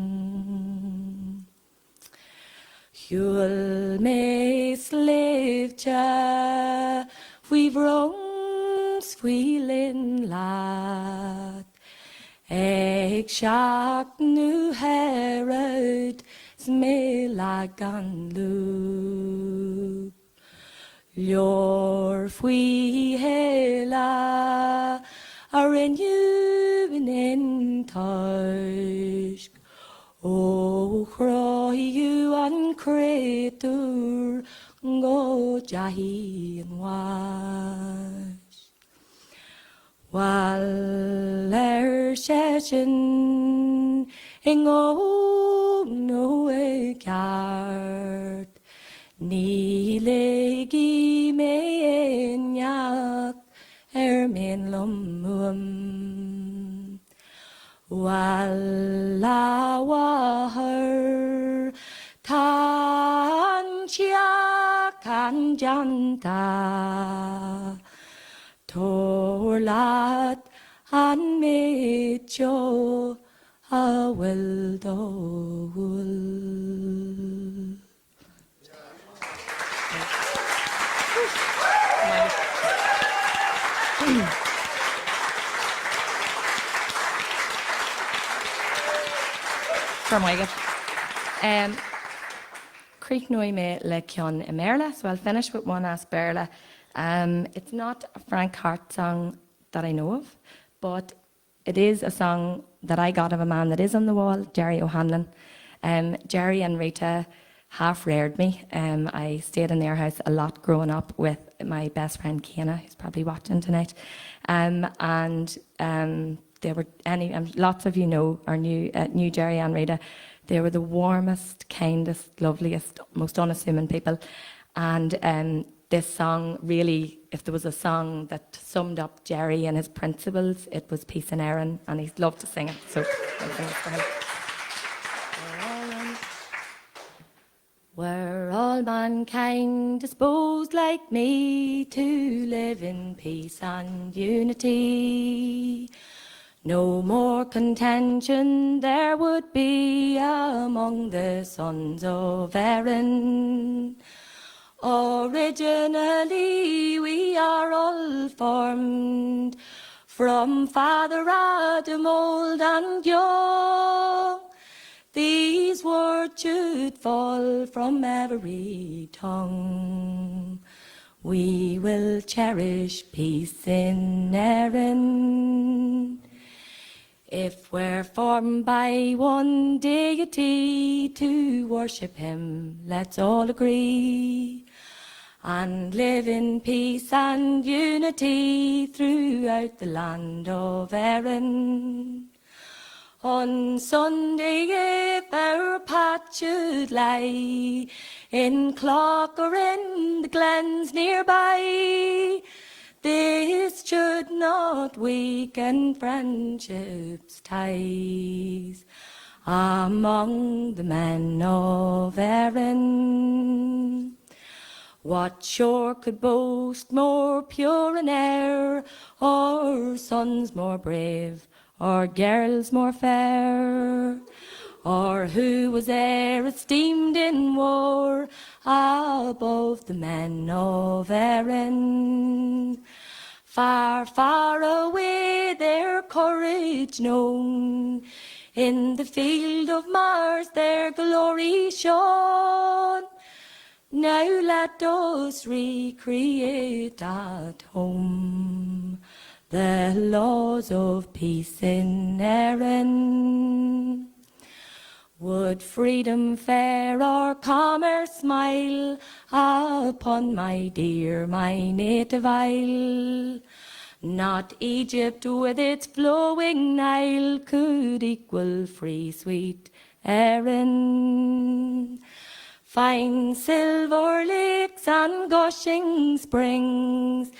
You'll me slave cha, we've wrong squealing lad. Eg shak nu Herod smilagan loop. Your fui hela are in you in tusk. O cry you an creator go jahi and wash. While session in o no a card. Ni legi me enyak men lomum. Walla wahar tan chia kan janta. Torlat an mecho a well dole. From Wigan. Creek Noi me le Cion Emerla, so I'll finish with one asperla. It's not a Frank Harte song that I know of, but it is a song that I got of a man that is on the wall, Silvie O'Hannon. Jerry and Rita half reared me. I stayed in their house a lot growing up with my best friend Kiana, who's probably watching tonight. They were lots of you know our new Jerry and Rita. They were the warmest, kindest, loveliest, most unassuming people. And this song really, if there was a song that summed up Jerry and his principles, it was Peace and Erin, and he loved to sing it. So I'll sing it for him. Were all mankind disposed like me to live in peace and unity, no more contention there would be among the sons of Erin. Originally we are all formed from Father Adam old and young. These words should fall from every tongue. We will cherish peace in Erin. If we're formed by one deity to worship him, let's all agree and live in peace and unity throughout the land of Erin. On Sunday, if our path should lie in Clock or in the glens nearby, this should not weaken friendship's ties among the men of Erin. What shore could boast more pure an air, or sons more brave, or girls more fair, or who was e'er esteemed in war above the men of Erin? Far, far away their courage known, in the field of Mars their glory shone. Now let us recreate at home the laws of peace in Erin. Would freedom fair or commerce smile upon my dear, my native isle? Not Egypt with its flowing Nile could equal free, sweet Erin. Fine silver lakes and gushing springs,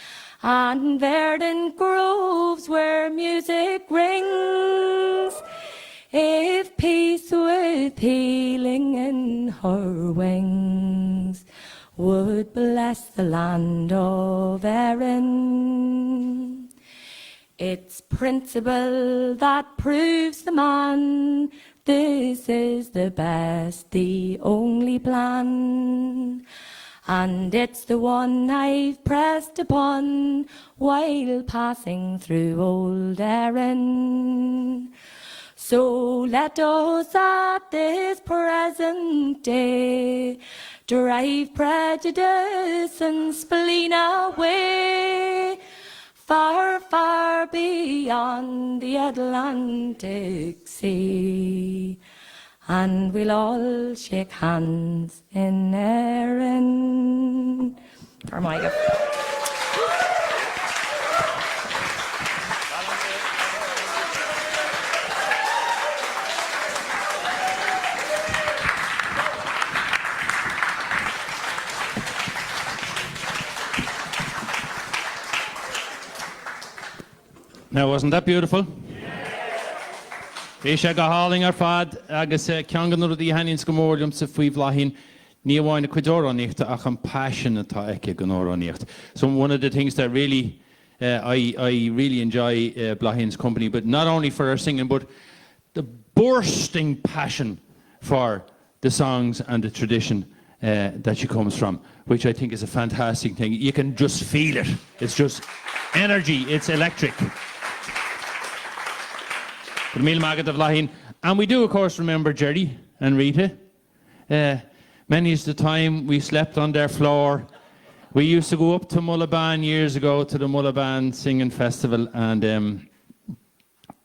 and verdant groves where music rings. If peace with healing in her wings would bless the land of Erin. It's principle that proves the man this is the best, the only plan. And it's the one I've pressed upon while passing through old Erin. So let us at this present day drive prejudice and spleen away, far, far beyond the Atlantic Sea. And we'll all shake hands in Erin. Armagh. Now, wasn't that beautiful? Bhí go háling ar fad agus ceangan nuair a dtí hainnín go mórlumm sa faoi Bláithín, ní bhhain na cuideóráníochta ach an passion atá aici go nóráníocht. So one of the things that really I really enjoy Bláithín's company, but not only for her singing, but the bursting passion for the songs and the tradition that she comes from, which I think is a fantastic thing. You can just feel it. It's just energy. It's electric. And we do, of course, remember Jerry and Rita. Many's the time we slept on their floor. We used to go up to Mullaban years ago to the Mullaban Singing Festival, and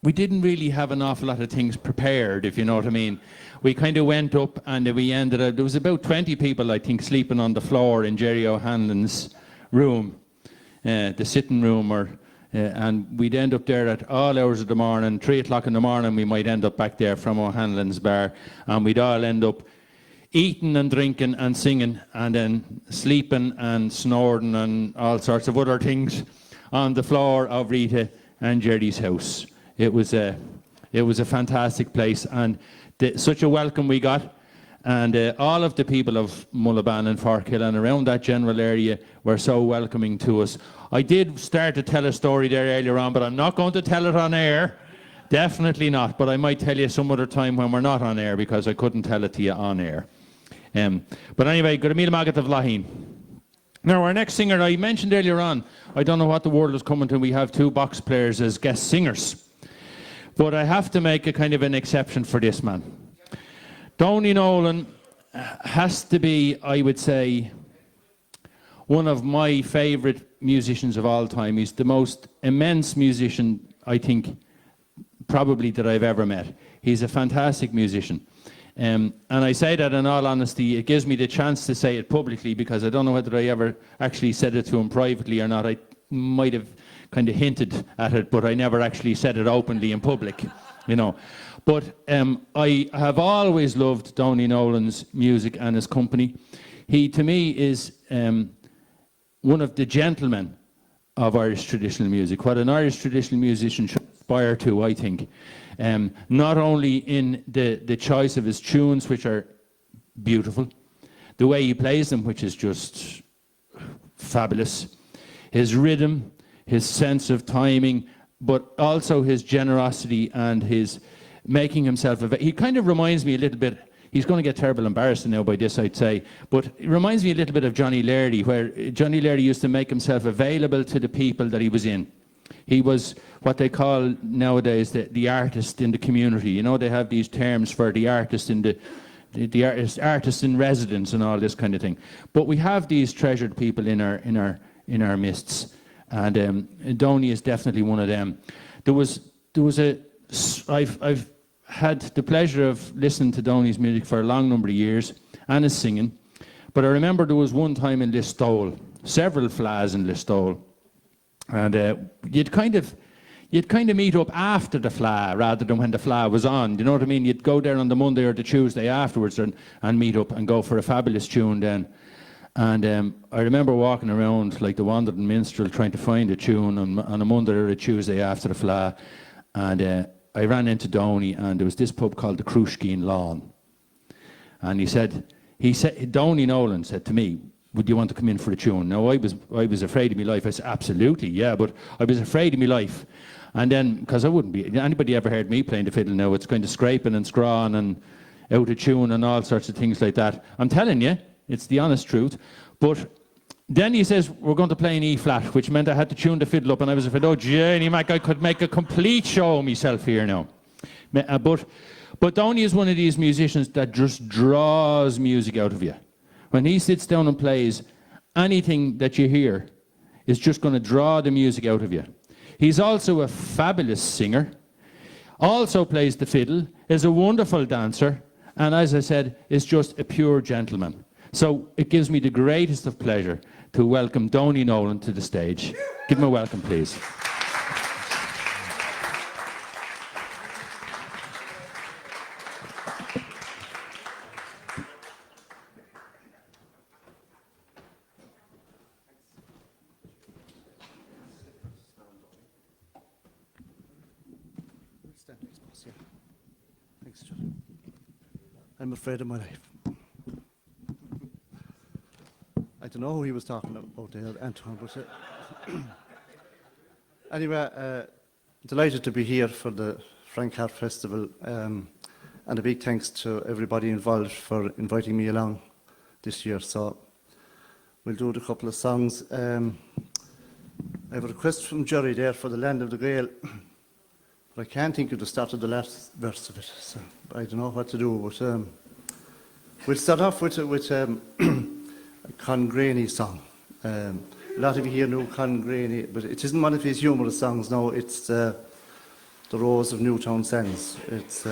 we didn't really have an awful lot of things prepared, if you know what I mean. We kind of went up and we ended up, there was about 20 people, I think, sleeping on the floor in Jerry O'Hannon's room, the sitting room, and we'd end up there at all hours of the morning, 3 o'clock in the morning, we might end up back there from O'Hannon's bar, and we'd all end up eating and drinking and singing, and then sleeping and snoring and all sorts of other things on the floor of Rita and Jerry's house. It was a fantastic place, and such a welcome we got, and all of the people of Mullaban and Farkill and around that general area were so welcoming to us. I did start to tell a story there earlier on, but I'm not going to tell it on air. Definitely not, but I might tell you some other time when we're not on air, because I couldn't tell it to you on air. But anyway, go to Míle Magat of Bláithín. Now, our next singer, I mentioned earlier on, I don't know what the world is coming to, we have 2 box players as guest singers. But I have to make a kind of an exception for this man. Donny Nolan has to be, I would say, one of my favourite musicians of all time. He's the most immense musician, I think, probably that I've ever met. He's a fantastic musician. And I say that in all honesty, it gives me the chance to say it publicly, because I don't know whether I ever actually said it to him privately or not. I might have kind of hinted at it, but I never actually said it openly in public, you know. But I have always loved Donny Nolan's music and his company. He, to me, is one of the gentlemen of Irish traditional music, what an Irish traditional musician should aspire to, I think. Not only in the choice of his tunes, which are beautiful, the way he plays them, which is just fabulous, his rhythm, his sense of timing, but also his generosity and his making himself he kind of reminds me a little bit, he's going to get terrible embarrassed now by this, I'd say, but it reminds me a little bit of Johnny Lairdy, where Johnny Lairdy used to make himself available to the people that he was in. He was what they call nowadays the artist in the community. You know, they have these terms for the artist in the artist in residence and all this kind of thing. But we have these treasured people in our midst, and Donny is definitely one of them. I've had the pleasure of listening to Donny's music for a long number of years and his singing. But I remember there was one time in Drisceoil, several flas in Drisceoil, and you'd kind of meet up after the fla rather than when the fla was on. You know what I mean? You'd go there on the Monday or the Tuesday afterwards and meet up and go for a fabulous tune then. And I remember walking around like the wandering minstrel trying to find a tune on a Monday or a Tuesday after the fla, and I ran into Donny, and there was this pub called the Crushkeen Lawn, and he said Donny Nolan said to me, "Would you want to come in for a tune?" Now I was afraid of my life. I said, "Absolutely, yeah," but I was afraid of my life. And then, because I wouldn't be, anybody ever heard me playing the fiddle now, it's kind of scraping and scrawling and out of tune and all sorts of things like that. I'm telling you, it's the honest truth. But then he says, we're going to play an E flat, which meant I had to tune the fiddle up, and I was afraid, oh, Jenny Mac, I could make a complete show of myself here now. But Donny is one of these musicians that just draws music out of you. When he sits down and plays, anything that you hear is just going to draw the music out of you. He's also a fabulous singer, also plays the fiddle, is a wonderful dancer, and as I said, is just a pure gentleman. So it gives me the greatest of pleasure to welcome Donny Nolan to the stage. Give him a welcome, please. I'm afraid of my life. I don't know who he was talking about there, Antaine, but anyway, delighted to be here for the Frank Harte Festival, and a big thanks to everybody involved for inviting me along this year. So we'll do a couple of songs. I have a request from Jerry there for The Land of the Gael, but I can't think of the start of the last verse of it, so I don't know what to do. But we'll start off with a Con Graney song. A lot of you here know Con Graney, but it isn't one of his humorous songs. No, it's the Rose of Newtown Sands. It's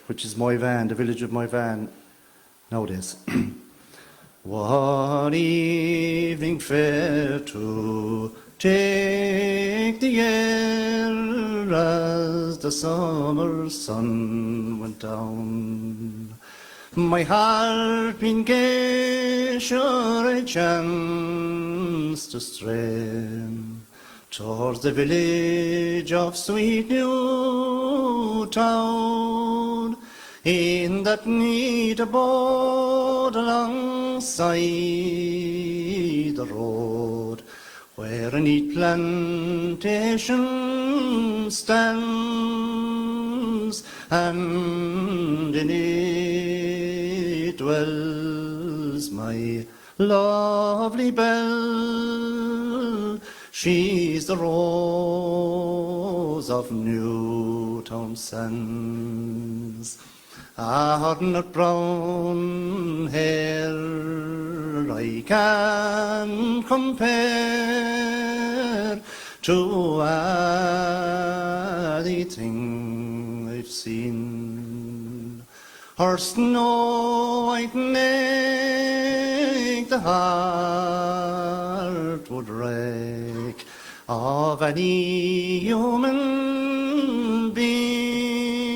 which is my van, the village of my van nowadays. One evening fair to take the air as the summer sun went down. My heart being gay, sure I chanced to stray towards the village of sweet Newtown, in that neat abode alongside the road, where a neat plantation stands, and in it dwells my lovely belle. She's the Rose of Newtown Sands. Her nut brown hair I can compare to anything I've seen. Her snow white neck the heart would break of any human being.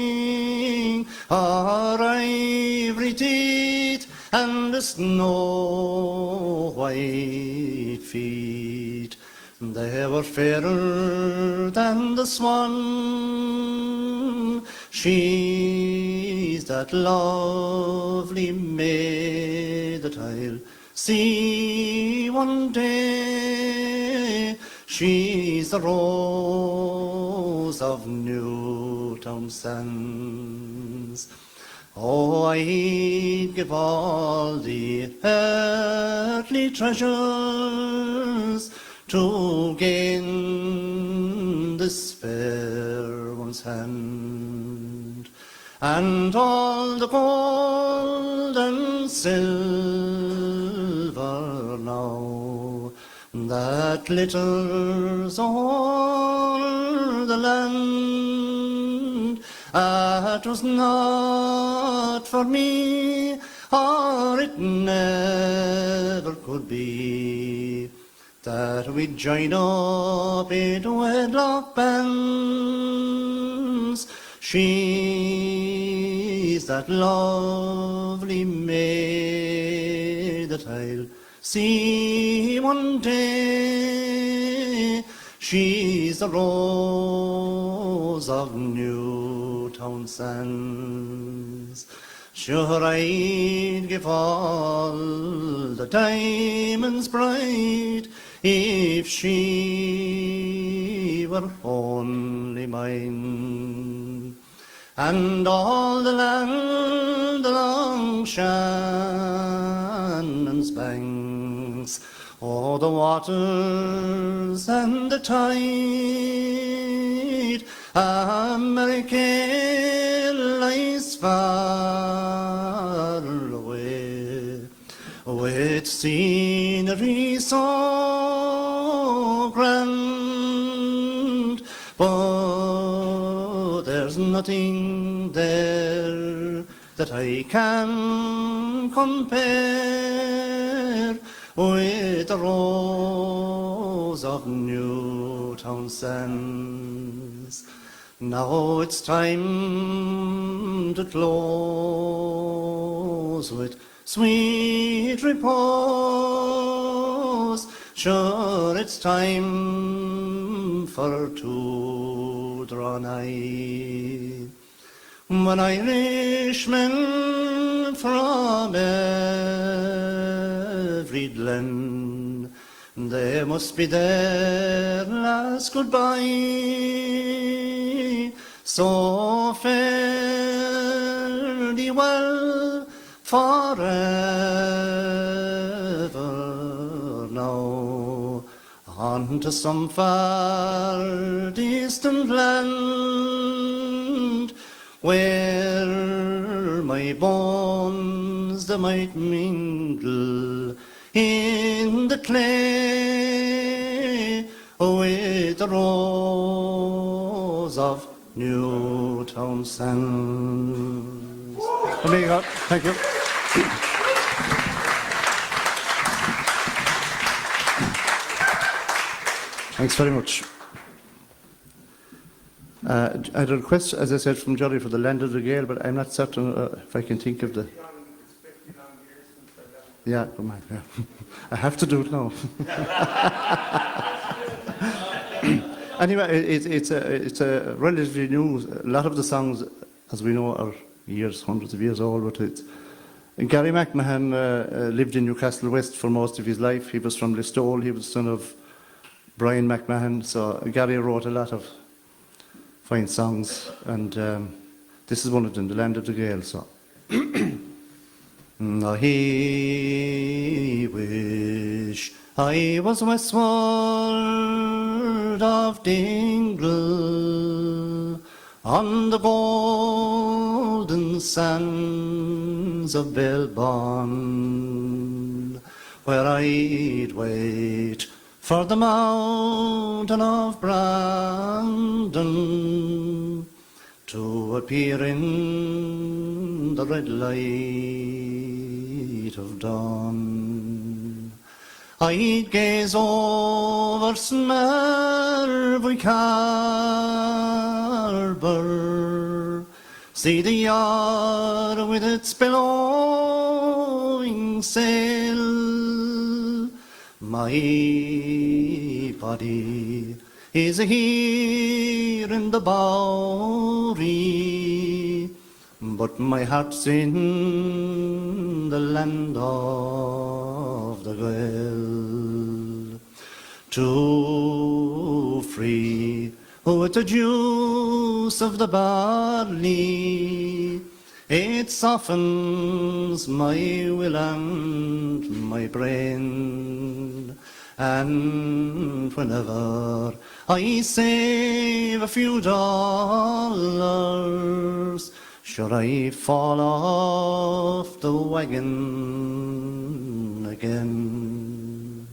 Her ivory teeth and the snow white feet, they were fairer than the swan. She's that lovely maid that I'll see one day. She's the Rose of Newtown Sands. Oh, I'd give all the earthly treasures to gain this fair one's hand, and all the gold and silver now that glitters o'er the land. It was not for me, or it never could be, that we'd join up in wedlock bands. She's that lovely maid that I'll see one day. She's the Rose of Newtown Sands. Sure, I'd give all the diamonds bright if she were only mine, and all the land along Shannon's banks, oh, the waters and the tide, America lies far away, with scenery so grand, but there's nothing there that I can compare with the Rose of Newtown Sands. Now it's time to close with sweet repose. Sure, it's time for to draw nigh, when Irishmen from every glen, they must be there last goodbye. So fare thee well forever now, on to some far distant land, where my bones they might mingle in the clay with the Rose of Newtown sands. Oh my God, thank you. Thanks very much. I had a request, as I said, from Johnny for the Land of the Gale, but I'm not certain if I can think of the... Yeah, come on, yeah. I have to do it now. Anyway, it's a relatively new... A lot of the songs, as we know, are years, hundreds of years old, but it's... Gary McMahon lived in Newcastle West for most of his life. He was from Drisceoil. He was son of Brian McMahon. So Gary wrote a lot of fine songs, and this is one of them, The Land of the Gale. So, I wish I was westward of Dingle, on the golden sands of Belbon, where I'd wait for the mountain of Brandon to appear in the red light of dawn. I'd gaze over Smerwick Harbour, see the yard with its billowing sail. My body is here in the Bowery, but my heart's in the land of the Gael. Too free with the juice of the barley, it softens my will and my brain. And whenever I save a few dollars, should I fall off the wagon again?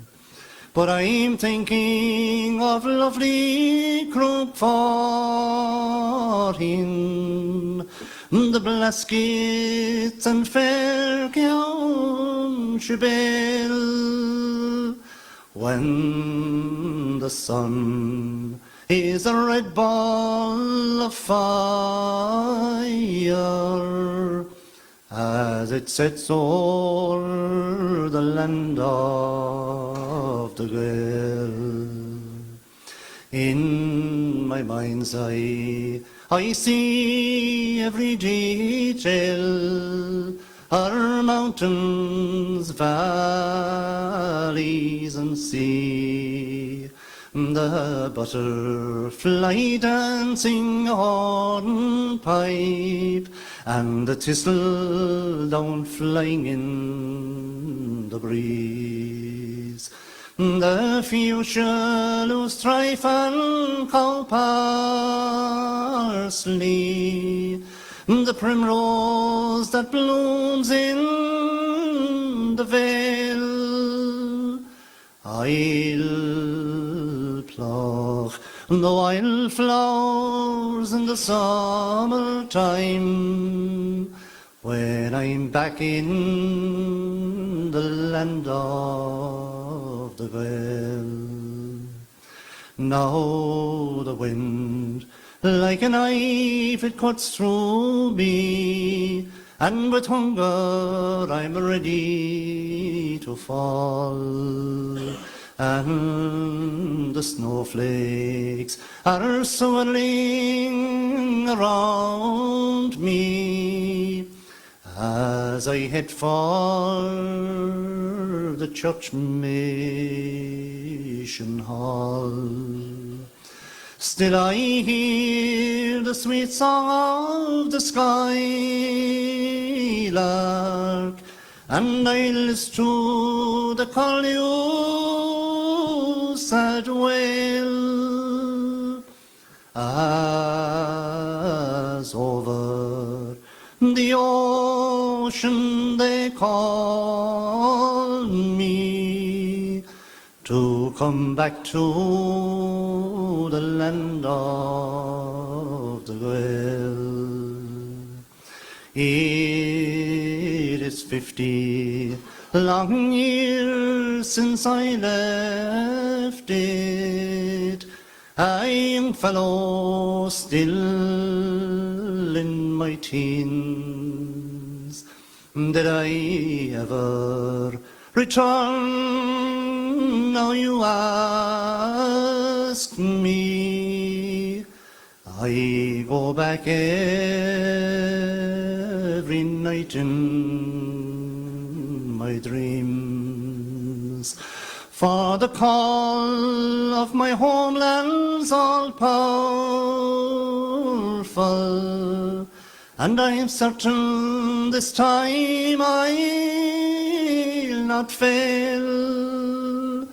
But I'm thinking of lovely Crook Faracháin, the Blaskets and fair Countrybell, when the sun is a red ball of fire, as it sets o'er the land of the Gael. In my mind's eye, I see every detail, our mountains, valleys and sea, the butterfly dancing hornpipe, and the thistledown flying in the breeze. The fuchsia, loosestrife and cowparsley, the primrose that blooms in the vale. I'll pluck the wild flowers in the summertime, when I'm back in the land of the Gael. Now the wind, like a knife, it cuts through me, and with hunger I'm ready to fall. And the snowflakes are swirling around me, as I head for the church mission hall. Still I hear the sweet song of the skylark, and I listen to the curlew's sad wail, as over the ocean they call me, to come back to the land of the the Gael. It is 50 long years since I left it, a young fellow still in my teens. Did I ever return, now you ask me? I go back every night in my dreams, for the call of my homeland's all powerful, and I am certain this time I'll not fail.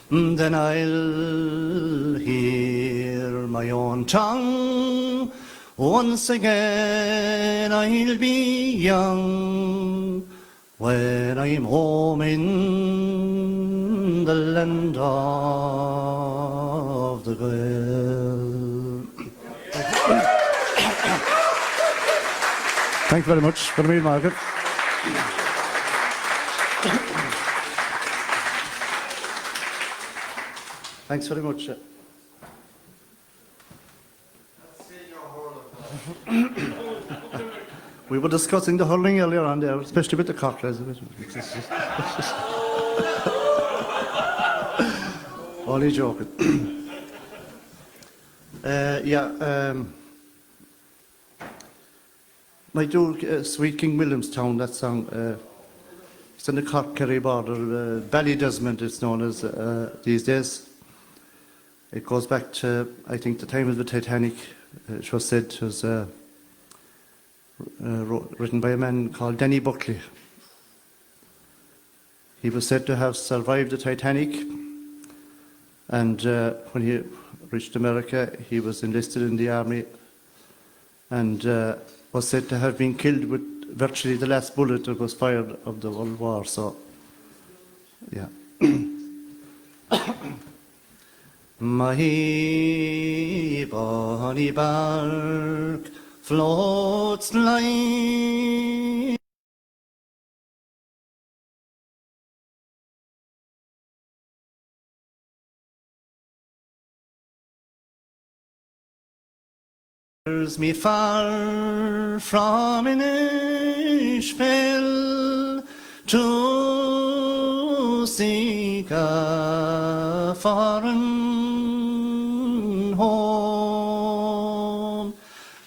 Then I'll hear my own tongue once again. I'll be young when I'm home in the land of the Gael. Thank you very much, Bonny Men, Margaret. Thanks very much. We were discussing the hurling earlier on there, especially with the cocktails. Only joking. My dude, Sweet King Williamstown, that song, it's on the Cork-Kerry border. Ballydesmond, it's known as these days. It goes back to, I think, the time of the Titanic. It was said it was written by a man called Danny Buckley. He was said to have survived the Titanic, and when he reached America, he was enlisted in the army and was said to have been killed with virtually the last bullet that was fired of the World War. So, yeah. My bonny bark floats like me far from Inishbel to seek a foreign home,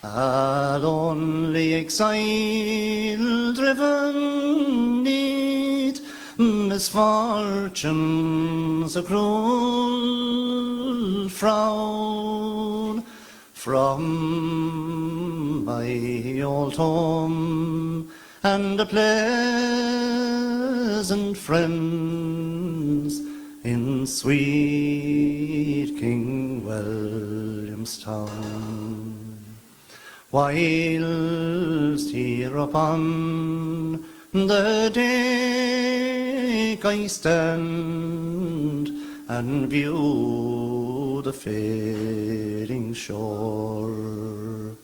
a lonely exile driven neath misfortunes, a cruel frown. From my old home and the pleasant friends in sweet King Williamstown, whilst here upon the deck I stand and view the fading shore.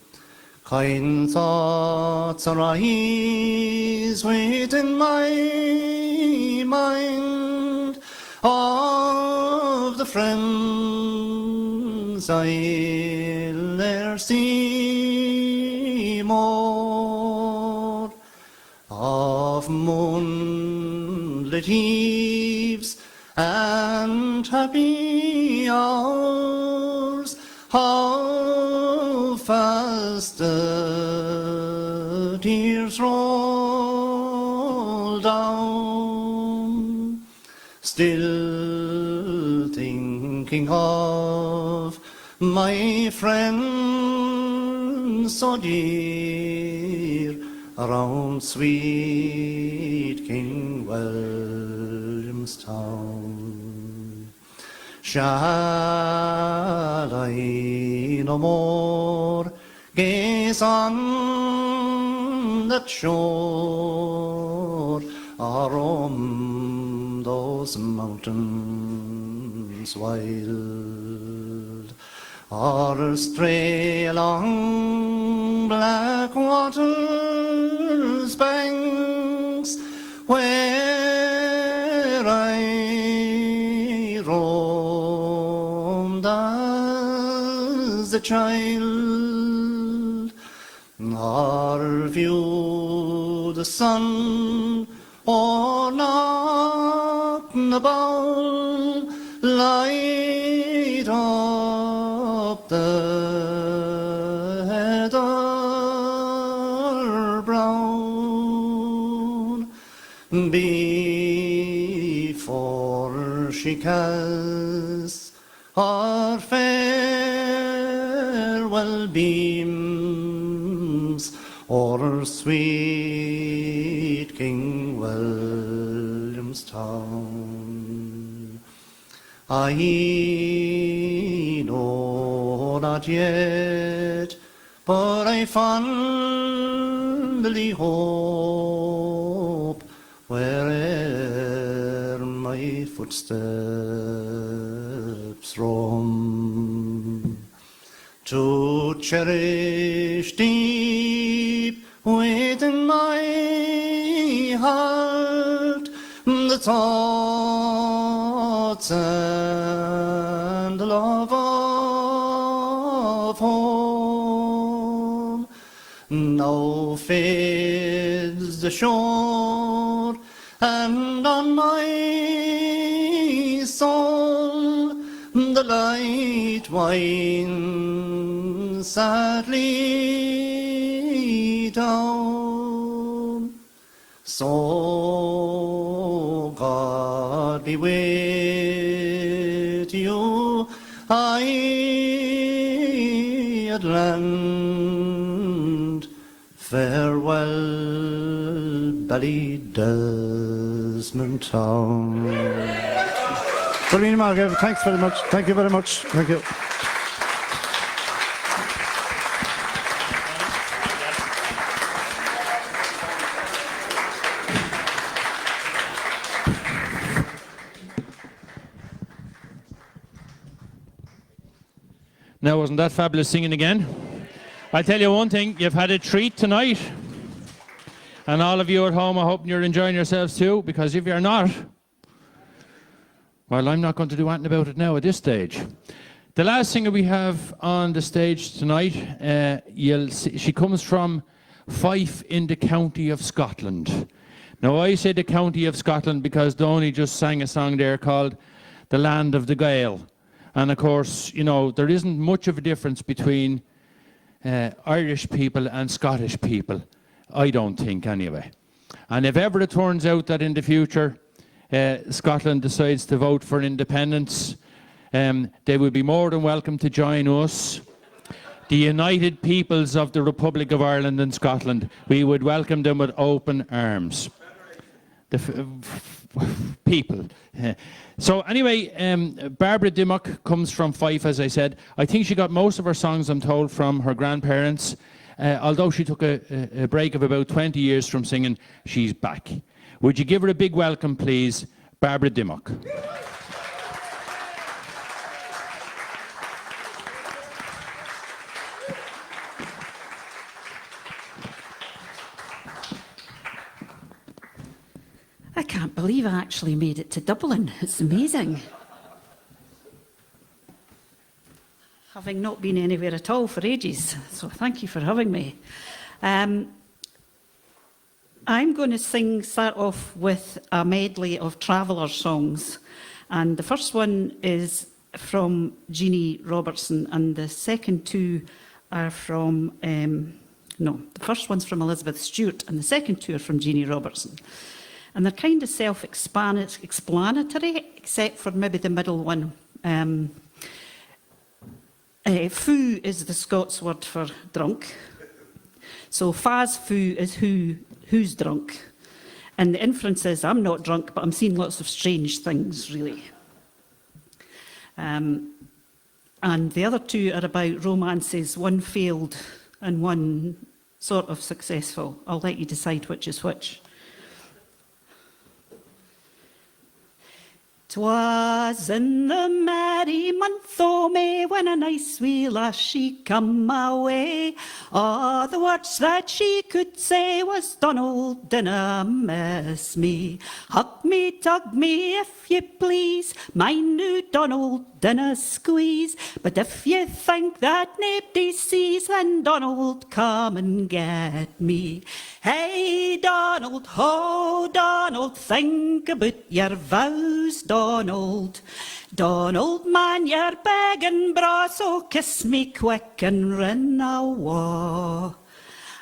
Kind thoughts arise within my mind of the friends I'll ne'er see more, of moonlit eves and happy hours, how fast the tears roll down, still thinking of my friends so dear around sweet King Williamstown. Shall I no more gaze on that shore, or roam those mountains wild, or stray along black water's banks, where I roamed as a child, or view the sun on up the bowl, light up the heather brown, before she casts her farewell beams o'er sweet King William's town. I know not yet, but I fondly hope, where'er my footsteps roam, to cherish deep within my heart the thoughts and the love of home. Now fades the shore, and on my soul the light winds sadly down. So God be with you, I at land. Farewell, Ballydesmond town. Brilliant, Margaret. Thanks very much. Thank you very much. Thank you. Now, wasn't that fabulous singing again? I tell you one thing, you've had a treat tonight. And all of you at home, I hope you're enjoying yourselves too, because if you're not, well, I'm not going to do anything about it now at this stage. The last singer we have on the stage tonight, you'll see, she comes from Fife in the county of Scotland. Now, I say the county of Scotland because Donny just sang a song there called The Land of the Gael. And of course, you know, there isn't much of a difference between Irish people and Scottish people, I don't think anyway. And if ever it turns out that in the future Scotland decides to vote for independence, they will be more than welcome to join us, the United Peoples of the Republic of Ireland and Scotland. We would welcome them with open arms. The people. So anyway, Barbara Dimock comes from Fife, as I said. I think she got most of her songs, I'm told, from her grandparents. Although she took a break of about 20 years from singing, she's back. Would you give her a big welcome, please, Barbara Dimock? I can't believe I actually made it to Dublin. It's amazing. Having not been anywhere at all for ages, so thank you for having me. I'm going to start off with a medley of Traveller songs. And the first one is from Jeannie Robertson, and the second two are from, the first one's from Elizabeth Stewart, and the second two are from Jeannie Robertson. And they're kind of self-explanatory, except for maybe the middle one. Fou is the Scots word for drunk. So Faz fou is who's drunk. And the inference is, I'm not drunk, but I'm seeing lots of strange things, really. And the other two are about romances, one failed and one sort of successful. I'll let you decide which is which. 'Twas in the merry month o' May when a nice wee lass she come my way. All the words that she could say was Donald, dinna miss me. Hug me, tug me if you please, mind you Donald, dinna squeeze. But if you think that nobody sees, then Donald, come and get me. Hey Donald, ho Donald, think about your vows, Donald. Donald, man, you're begging bra, so kiss me quick and run awa.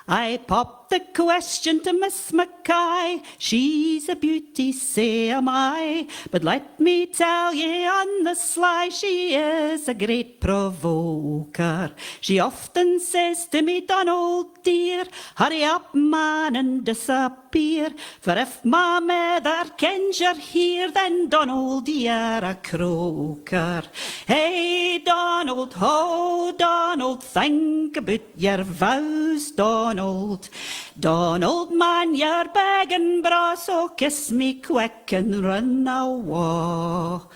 I popped the question to Miss Mackay, she's a beauty, say am I. But let me tell ye on the sly, she is a great provoker. She often says to me, Donald dear, hurry up man and disappear. For if my mother kens you're here, then Donald, you're a croaker. Hey Donald, ho Donald, think about your vows, Donald. Donald, man, you're begging bra, so kiss me quick and run awa.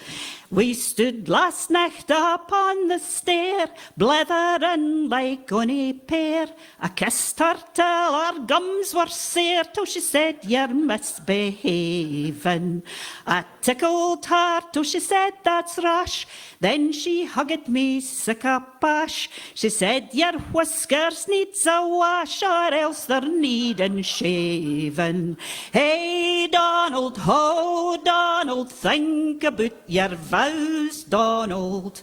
We stood last night upon the stair, blethering like ony pair. I kissed her till her gums were sere, till she said, you're misbehaving. I tickled her till she said, that's rash. Then she hugged me sick a bash. She said, your whiskers needs a wash, or else they're needing shaving. Hey Donald, ho Donald, think about your vows, Donald.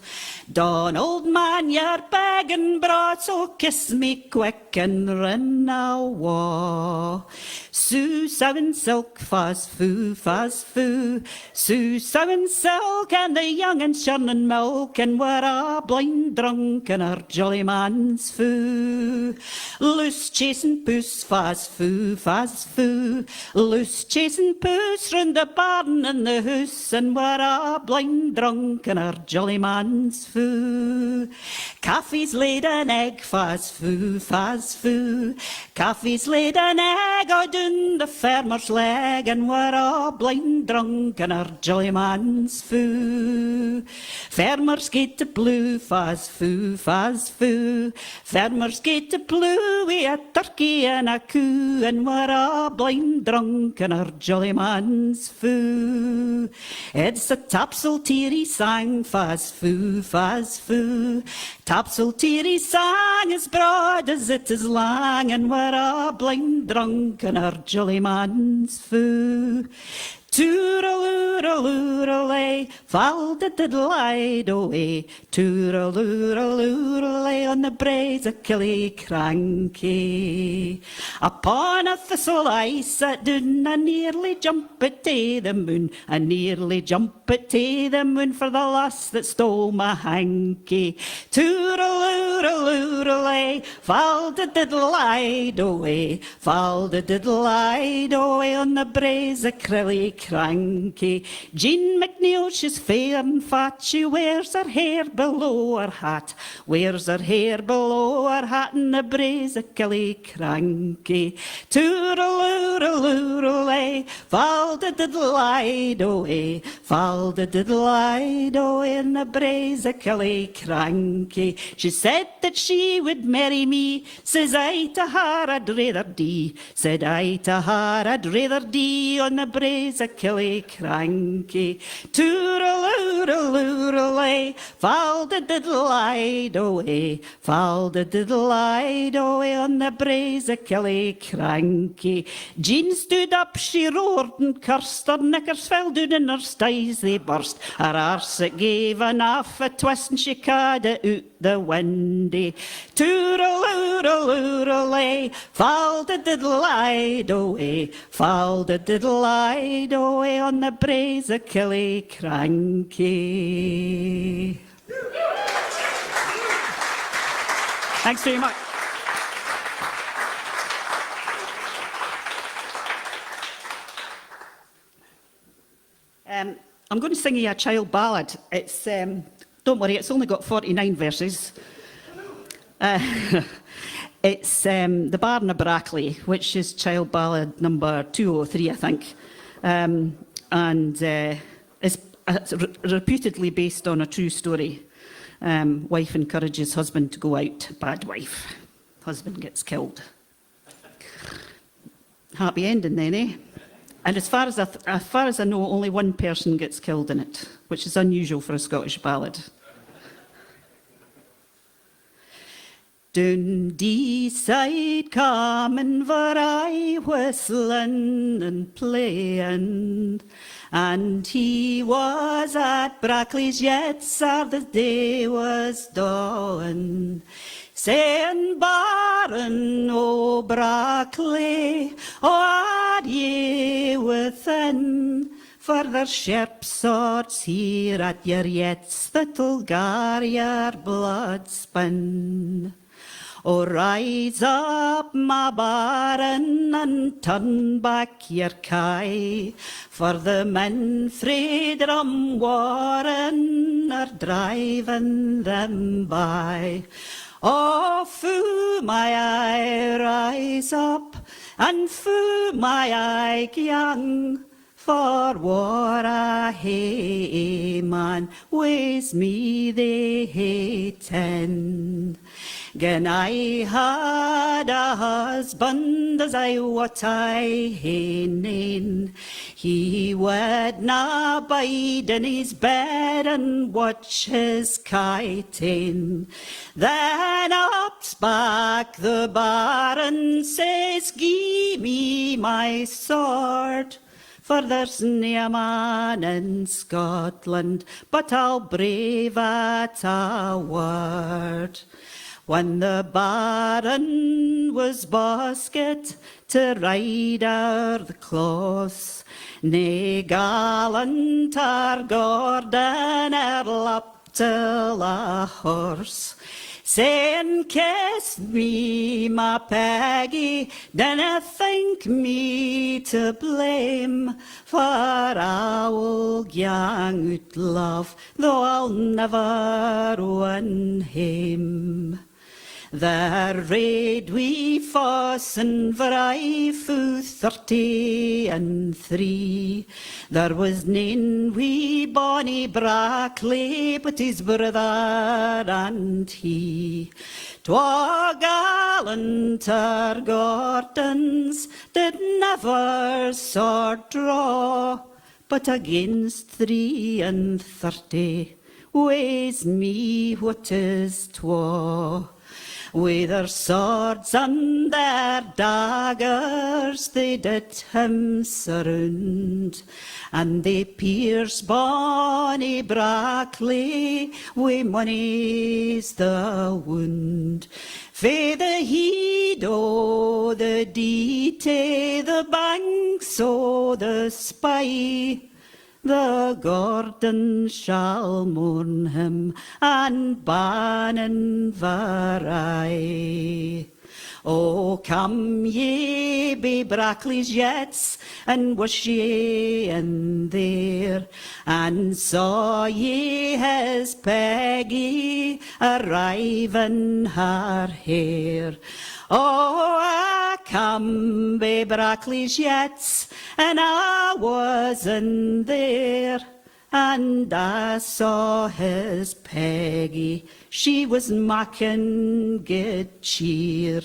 Donald, man, you're begging bra, so kiss me quick and run awa. Sue sewing silk, fast foo, fast foo. Sue sewing silk, and the young and churning milk, and we're a blind drunk in our jolly man's foo. Loose chasing puss, fast foo, fast foo. Loose chasing puss round the barn and the hoose, and we're a blind drunk in our jolly man's foo. Caffee's laid an egg, fast foo, fast foo. Caffee's laid an egg out down the farmer's leg, and we're a blind drunk in our jolly man's foo. Farmers get to blue, fast foo, fast foo. Farmers get to blue, we a turkey and a coo, and we're a blind drunk in our jolly man's foo. It's a topsel-teary sang, fast foo, fast foo. Topsel-teary sang as broad as it is long, and we're a blind drunk in our jolly man's foo. Tooraloo-raloo-ralay, fall-da-diddle-ide-away. Tooraloo-raloo-ralay, on the braes of Killiecrankie. Upon a thistle I sat down, I nearly jumped to the moon. I nearly jumped to the moon for the lass that stole my hanky. Tooraloo-raloo-ralay, fall-da-diddle-ide-away. Fall-da-diddle-ide-away, on the braes of Killiecrankie. Jean McNeil, she's fair and fat, she wears her hair below her hat, wears her hair below her hat in the braes of Killiecrankie. Tooraloo-raloo-ralay, fall-da-diddle-ide-away, fall-da-diddle-ide-away in the braes of Killiecrankie. She said that she would marry me, says I to her I'd rather die, said I to her I'd rather die on the braes of Killiecrankie. Tooraloo-raloo-ralay, fall-da-diddle-ide-away, fall-da-diddle-ide-away on the braes of Killiecrankie. Jean stood up, she roared and cursed, her knickers fell down and her sties they burst. Her arse it gave enough a twist and she ca'd it out the windy. Tooraloo-raloo-ralay, fall-da-diddle-ide-away, fall-da-diddle-ide-away on the braes of Killiecrankie. Thanks very much. I'm going to sing you a child ballad. It's don't worry, it's only got 49 verses. It's The Barn of Brackley, which is child ballad number 203, I think. And it's reputedly based on a true story. Wife encourages husband to go out. Bad wife. Husband gets killed. Happy ending then, eh? And as far as I know, only one person gets killed in it, which is unusual for a Scottish ballad. Dundee side common where I whistling and playing, and he was at Brackley's yet, sir, the day was dawing. Saying, Baron o' Brackley, o are ye within? For there's sharp swords here at your yets that'll gar your blood spin. O rise up, my baron, and turn back your kye, for the men frae Drumwarren are driving them by. Oh, foo my eye, rise up, and foo my eye, young, for war I hae, man, ways me they haten. Gin I had a husband as I what I hae nane, he would na bide in his bed and watch his kiting. Then up spake the baron, says, Gie me my sword, for there's nae man in Scotland but I'll brave at a word. When the baron was basket to ride o'er the close, nae gallant or Gordon up till a horse, saying, kiss me, my Peggy, dinna think me to blame, for I will gang out love, though I'll never win him. There rade we fossin vry fu 33. There was nane wee bonny Brackley, but his brother and he. Twa gallanter Gordons did never sword draw, but against 33 weighs me what is twa. With their swords and their daggers they did him surround, and they pierced bonny Brackley wi' mony's the wound. Fae the heed o' the Deety, the banks o' the Spy, the Gordon shall mourn him and bannen varai. Oh, come ye be Brackley's yets, and was ye in there, and saw ye his Peggy arriving her hair. Oh, I come be Brackley's yets, and I was in there, and I saw his Peggy. She was making good cheer.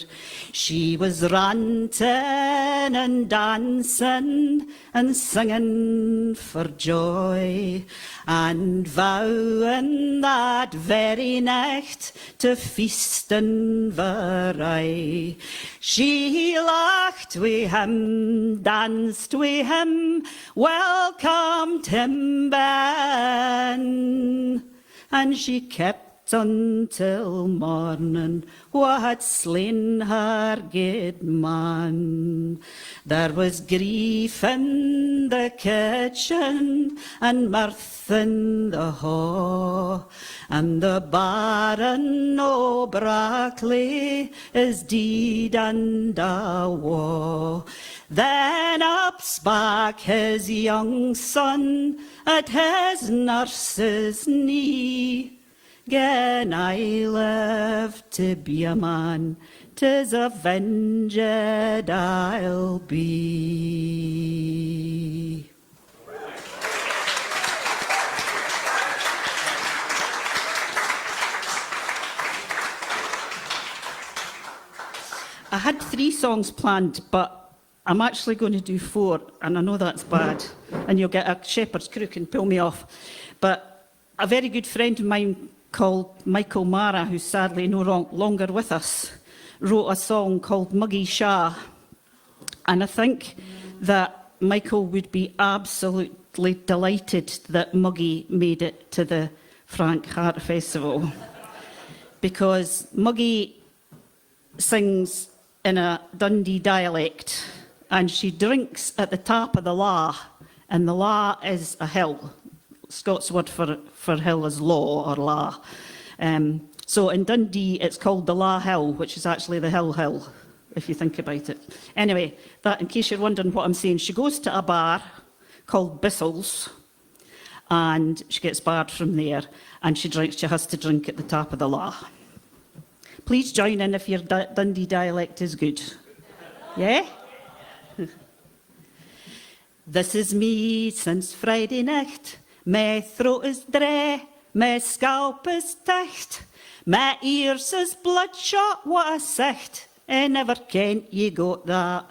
She was ranting and dancing and singing for joy, and vowing that very night to feast and vary. She laughed wi' him, danced wi' him, welcomed him ben, and she kept until morning wha had slain her good man. There was grief in the kitchen and mirth in the hall, and the Baron o' Brackley is deed and awa'. Then up spake his young son at his nurse's knee, Gin I live to be a man, 'tis avenged I'll be. I had 3 songs planned, but I'm actually going to do 4, and I know that's bad, and you'll get a shepherd's crook and pull me off. But a very good friend of mine called Michael Mara, who's sadly no longer with us, wrote a song called Muggy Shah. And I think that Michael would be absolutely delighted that Muggy made it to the Frank Harte Festival. Because Muggy sings in a Dundee dialect, and she drinks at the top of the Law, and the Law is a hill. Scots word for hill is law or la. So in Dundee, it's called the La Hill, which is actually the Hill, if you think about it. Anyway, that in case you're wondering what I'm saying, she goes to a bar called Bissell's, and she gets barred from there, and she has to drink at the top of the La. Please join in if your Dundee dialect is good. Yeah? This is me since Friday night. My throat is dry, my scalp is tight, my ears is bloodshot, what a sight. I never kent ye got that.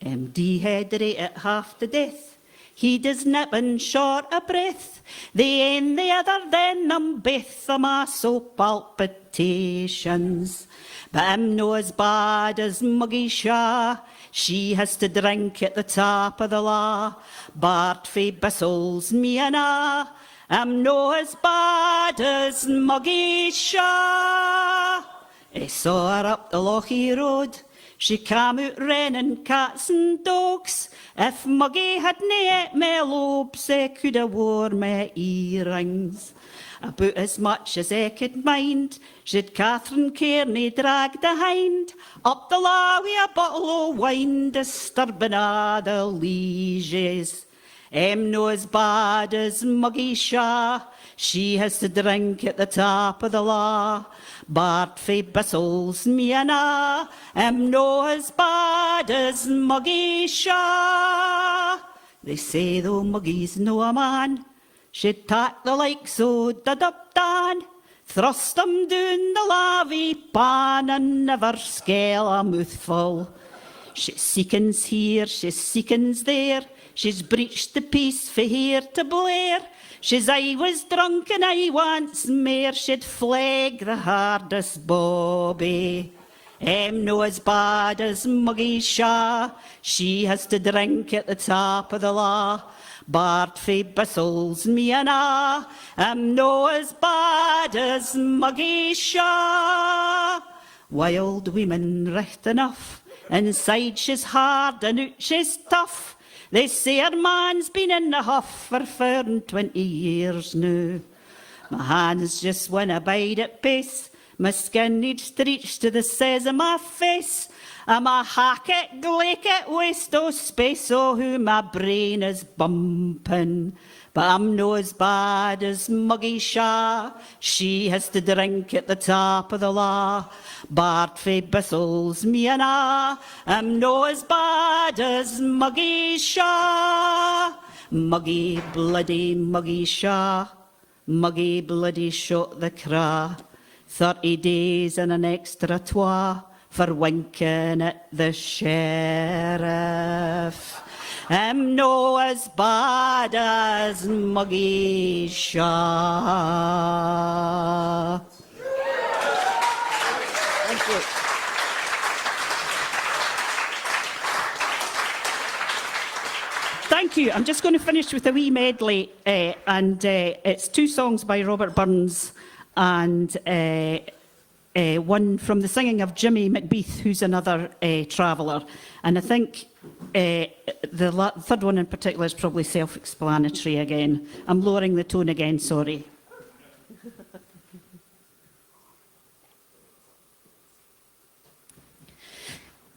I'm dehydrated half to death. He does nipping short of breath. The ane the other, then them both of my so palpitations. But I'm no as bad as Muggy Shah. She has to drink at the top of the Law. Bart fae Bissell's me and I'm no as bad as Muggy Shah. I saw her up the Lochie Road. She came out renning cats and dogs. If Muggy hadn't ate my lobes, I could have wore my earrings. About as much as I could mind, she'd Catherine Kearney dragged a hind up the Law with a bottle of wine, disturbing all the lieges. I'm no as bad as Muggy Shah. She has to drink at the top of the Law. Bart fae Bissell's me and I'm no as bad as Muggy Shah. They say though Muggy's no a man, she'd tak the likes o' Dudupdan, thrust them down the lavy pan and never scale a mouthful. She seekins here, she seekins there, she's breached the peace fae here to Blair. She's I was drunk and I wants mair, she'd flag the hardest bobby. I'm no as bad as Muggy Shah. She has to drink at the top of the Law. Bart fae Bissell's me and I'm no as bad as Muggy Shah. Wild women right enough, inside she's hard and out she's tough. They say her man's been in the huff for 20 years now. My hands just wanna bide at pace. My skin needs to reach to the size of my face. I'm a hacket, glaket, waste o' space, oh, who my brain is bumping. But I'm no as bad as Muggy Shah. She has to drink at the top of the Law. Bart fae Bissell's me and I'm no as bad as Muggy Shah. Muggy, bloody Muggy Shah. Muggy, bloody shot the cra. 30 days and an extra twa for winking at the sheriff. I'm no as bad as Muggy Shah. Thank you. Thank you. I'm just going to finish with a wee medley, and it's 2 songs by Robert Burns and one from the singing of Jimmy Macbeath, who's another traveller. And I think the third one in particular is probably self-explanatory again. I'm lowering the tone again, sorry.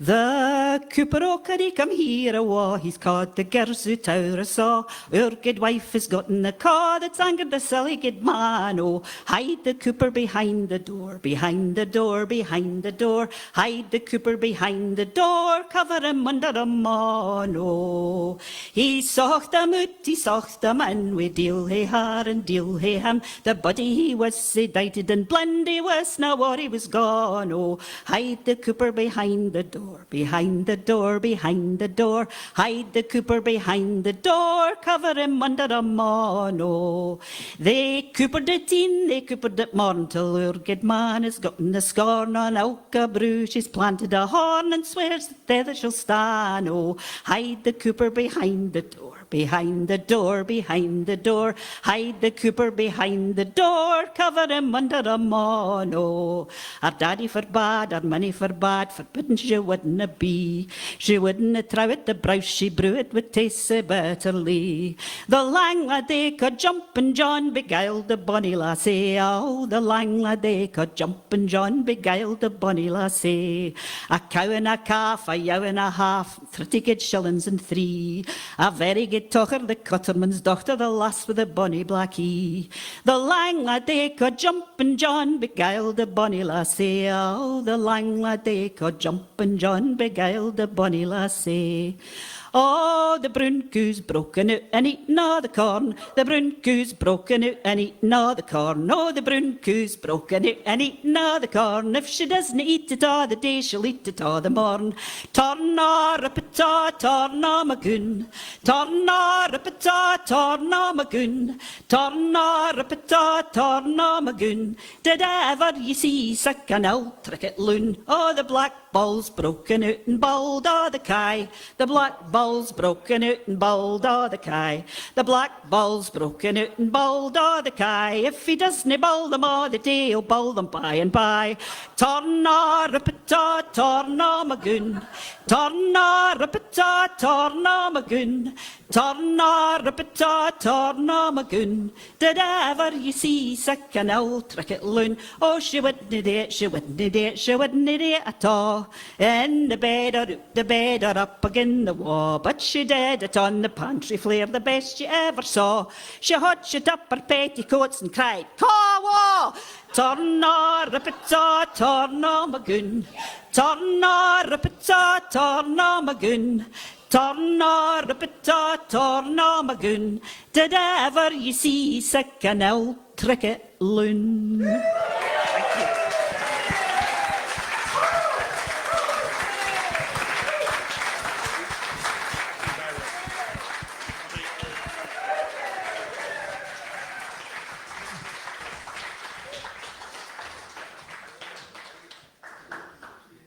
The cooper o'cuddy come here a wa, he's caught the girls who tower a saw. Our good wife has gotten the caw that's angered the silly good man. Oh, hide the cooper behind the door, behind the door, behind the door. Hide the cooper behind the door, cover him under a man. Oh, he socht them out, he socht them in, with deal he her and deal he him. The body he was sedated and blendy was now what he was gone. Oh, hide the cooper behind the door. Behind the door, behind the door, hide the cooper behind the door, cover him under a mono. They coopered it in, they coopered it morn, till our good man has gotten the scorn on Auka Brew. She's planted a horn and swears that there shall stand. Oh, hide the cooper behind the door. Behind the door, behind the door, hide the cooper behind the door, cover him under a mono. Our daddy forbade, our money forbade, forbidden she wouldn't be. She wouldn't trow it the browse, she brew it would taste so bitterly. The lang lad they could jump and John beguiled the bonny lassie. Oh, the lang lad they could jump and John beguiled the bonny lassie. A cow and a calf, a yow and a half, 30 good shillings and 3. A very good tocher, the cutterman's daughter, the lass with the bonny blackie. The lang lad they could jump and John beguiled the bonny lassie. Oh, the lang lad they could jump and John beguiled the bonny lassie. Oh, the brown coo's broken out and eaten all the corn. The brown coo's broken out and eaten all the corn. Oh, the brown coo's broken out and eaten all the corn. If she doesn't eat it all the day, she'll eat it all the morn. Torna ripita, torna magoon. Torna ripita, torna magoon. Torna ripita, torna magoon. Did ever you see such an old tricket loon? Oh, the black ball's broken out and bald o' the kye. The black ball's broken out and bald o' the kye. The black ball's broken out and bald o' the kye. If he doesn't ball them all the day, he'll ball them by and by. Torna ripita, torna magoon. Torna ripita, torna magoon. Torna ripita, torna magoon. Did ever you see such an old tricket loon? Oh, she wouldn't do it, she wouldn't do it, she wouldn't do it at all. In the bed or out the bed or up agin the wall, but she did it on the pantry floor, the best you ever saw. She hotched up her petticoats and cried, "Caw-waw! Torna ripita, torna magoon. Torna ripita, torna magoon. Torna ripita, torna magoon. Did ever you see such an old tricket loon?" Thank you.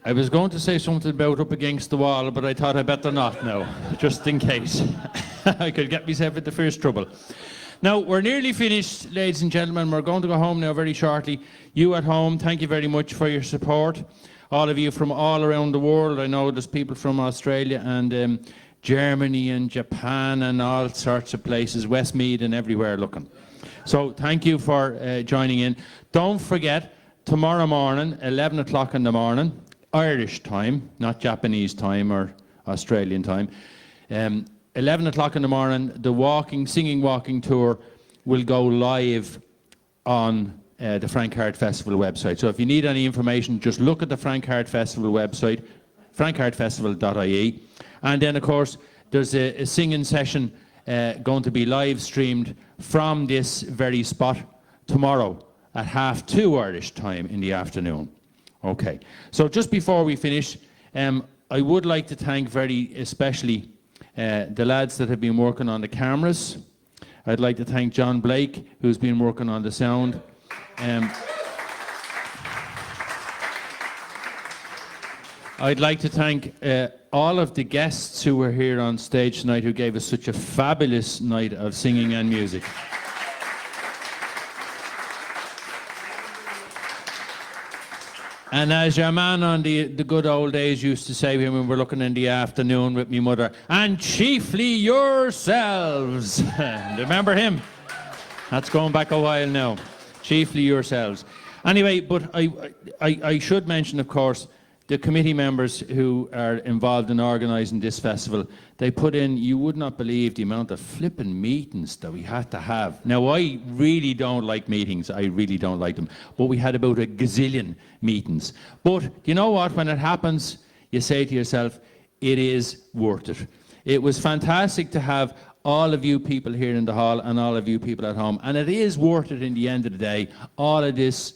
I was going to say something about up against the wall, but I thought I better not now, just in case. I could get myself into first trouble. Now, we're nearly finished, ladies and gentlemen. We're going to go home now very shortly. You at home, thank you very much for your support. All of you from all around the world. I know there's people from Australia and Germany and Japan and all sorts of places, Westmeath and everywhere looking. So thank you for joining in. Don't forget, tomorrow morning, 11 o'clock in the morning, Irish time, not Japanese time or Australian time. 11 o'clock in the morning, the singing walking tour will go live on the Frank Harte Festival website. So if you need any information, just look at the Frank Harte Festival website, frankhartefestival.ie. And then, of course, there's a singing session going to be live streamed from this very spot tomorrow at 2:30 Irish time in the afternoon. Okay, so just before we finish, I would like to thank very especially the lads that have been working on the cameras. I'd like to thank John Blake, who's been working on the sound. I'd like to thank all of the guests who were here on stage tonight, who gave us such a fabulous night of singing and music. And as your man on the good old days used to say when we were looking in the afternoon with me mother, and chiefly yourselves. Remember him? That's going back a while now. Chiefly yourselves. Anyway, but I should mention, of course, the committee members who are involved in organising this festival, they put in, you would not believe the amount of flipping meetings that we had to have. Now, I really don't like meetings. I really don't like them. But we had about a gazillion meetings. But you know what? When it happens, you say to yourself, it is worth it. It was fantastic to have all of you people here in the hall and all of you people at home. And it is worth it in the end of the day, all of this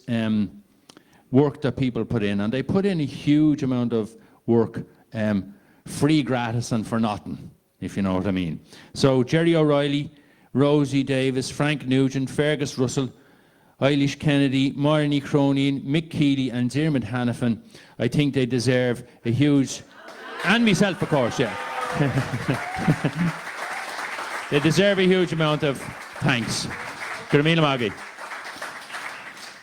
work that people put in. And they put in a huge amount of work, free, gratis and for nothing, if you know what I mean. So Jerry O'Reilly, Rosie Davis, Frank Nugent, Fergus Russell, Eilish Kennedy, Marnie Cronin, Mick Keeley and Diarmuid Hanifin, I think they deserve a huge... And myself, of course, yeah. They deserve a huge amount of thanks. Gurmila Maggie.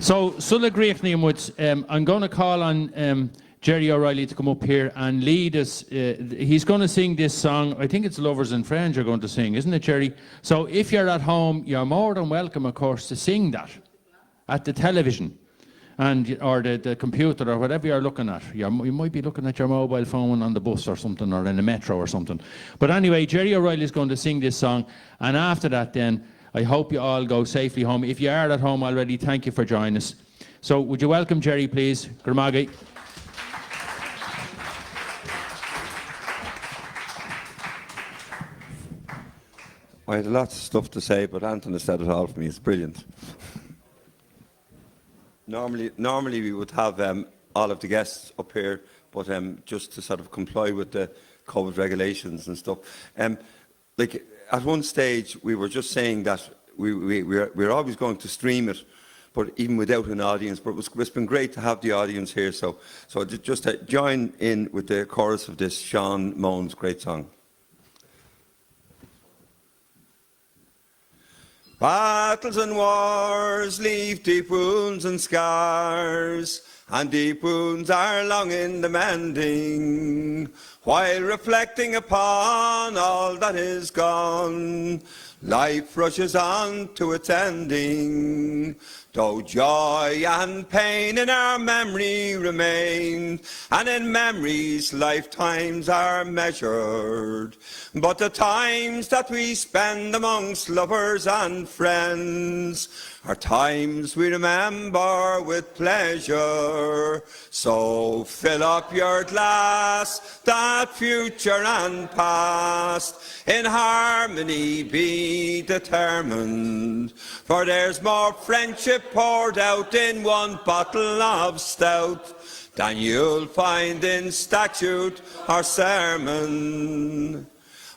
So, Sulla Griechnium, I'm going to call on Jerry O'Reilly to come up here and lead us. He's going to sing this song. I think it's Lovers and Friends you're going to sing, isn't it, Jerry? So if you're at home, you're more than welcome, of course, to sing that at the television and or the computer or whatever you're looking at. You might be looking at your mobile phone on the bus or something, or in the metro or something. But anyway, Jerry O'Reilly is going to sing this song, and after that then, I hope you all go safely home. If you are at home already, thank you for joining us. So would you welcome Jerry, please? Gurmagi. I had lots of stuff to say, but Antaine has said it all for me. It's brilliant. Normally we would have all of the guests up here, but just to sort of comply with the COVID regulations and stuff. Like at one stage, we were just saying that we're always going to stream it, but even without an audience. But it's been great to have the audience here. So just join in with the chorus of this Sean Moan's great song. Battles and wars leave deep wounds and scars, and deep wounds are long in the mending. While reflecting upon all that is gone, life rushes on to its ending. Though joy and pain in our memory remain, and in memory's lifetimes are measured, but the times that we spend amongst lovers and friends are times we remember with pleasure. So fill up your glass, that future and past in harmony be determined, for there's more friendship poured out in one bottle of stout than you'll find in statute or sermon.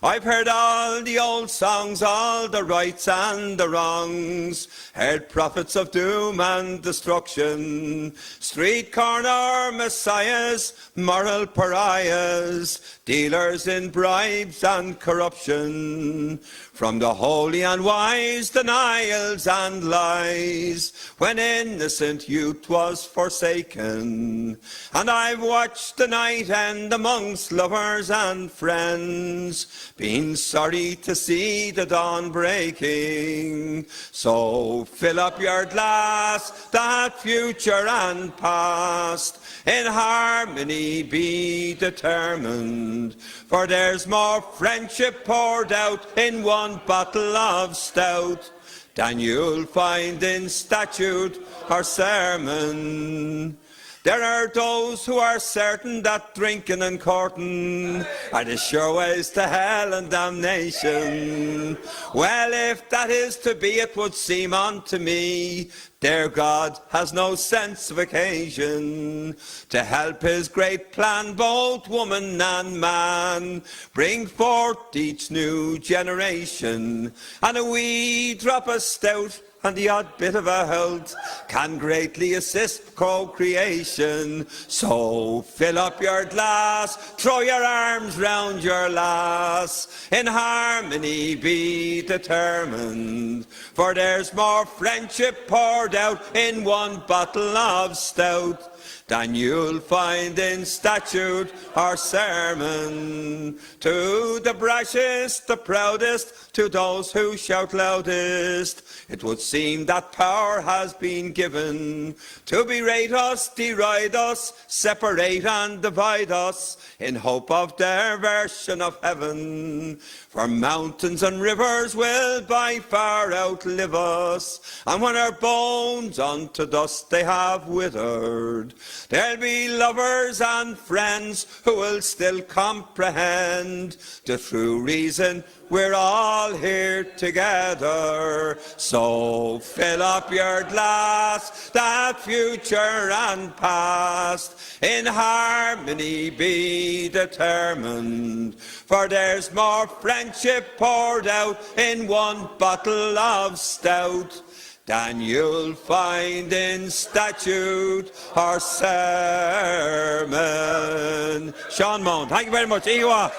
I've heard all the old songs, all the rights and the wrongs, heard prophets of doom and destruction, street corner messiahs, moral pariahs, dealers in bribes and corruption, from the holy and wise denials and lies, when innocent youth was forsaken. And I've watched the night end amongst lovers and friends, been sorry to see the dawn breaking. So fill up your glass, that future and past in harmony be determined, for there's more friendship poured out in one bottle of stout than you'll find in statute or sermon. There are those who are certain that drinking and courting are the sure ways to hell and damnation. Well, if that is to be, it would seem unto me their God has no sense of occasion to help his great plan, both woman and man, bring forth each new generation, and a wee drop of stout and the odd bit of a health can greatly assist co-creation. So fill up your glass, throw your arms round your lass, in harmony be determined, for there's more friendship poured out in one bottle of stout than you'll find in statute or sermon. To the brashest, the proudest, to those who shout loudest, it would seem that power has been given to berate us, deride us, separate and divide us, in hope of their version of heaven. For mountains and rivers will by far outlive us, and when our bones unto dust they have withered, there'll be lovers and friends who will still comprehend the true reason we're all here together. So fill up your glass, that future and past in harmony be determined. For there's more friendship poured out in one bottle of stout than you'll find in statute or sermon. Sean Moan, thank you very much. Iwa.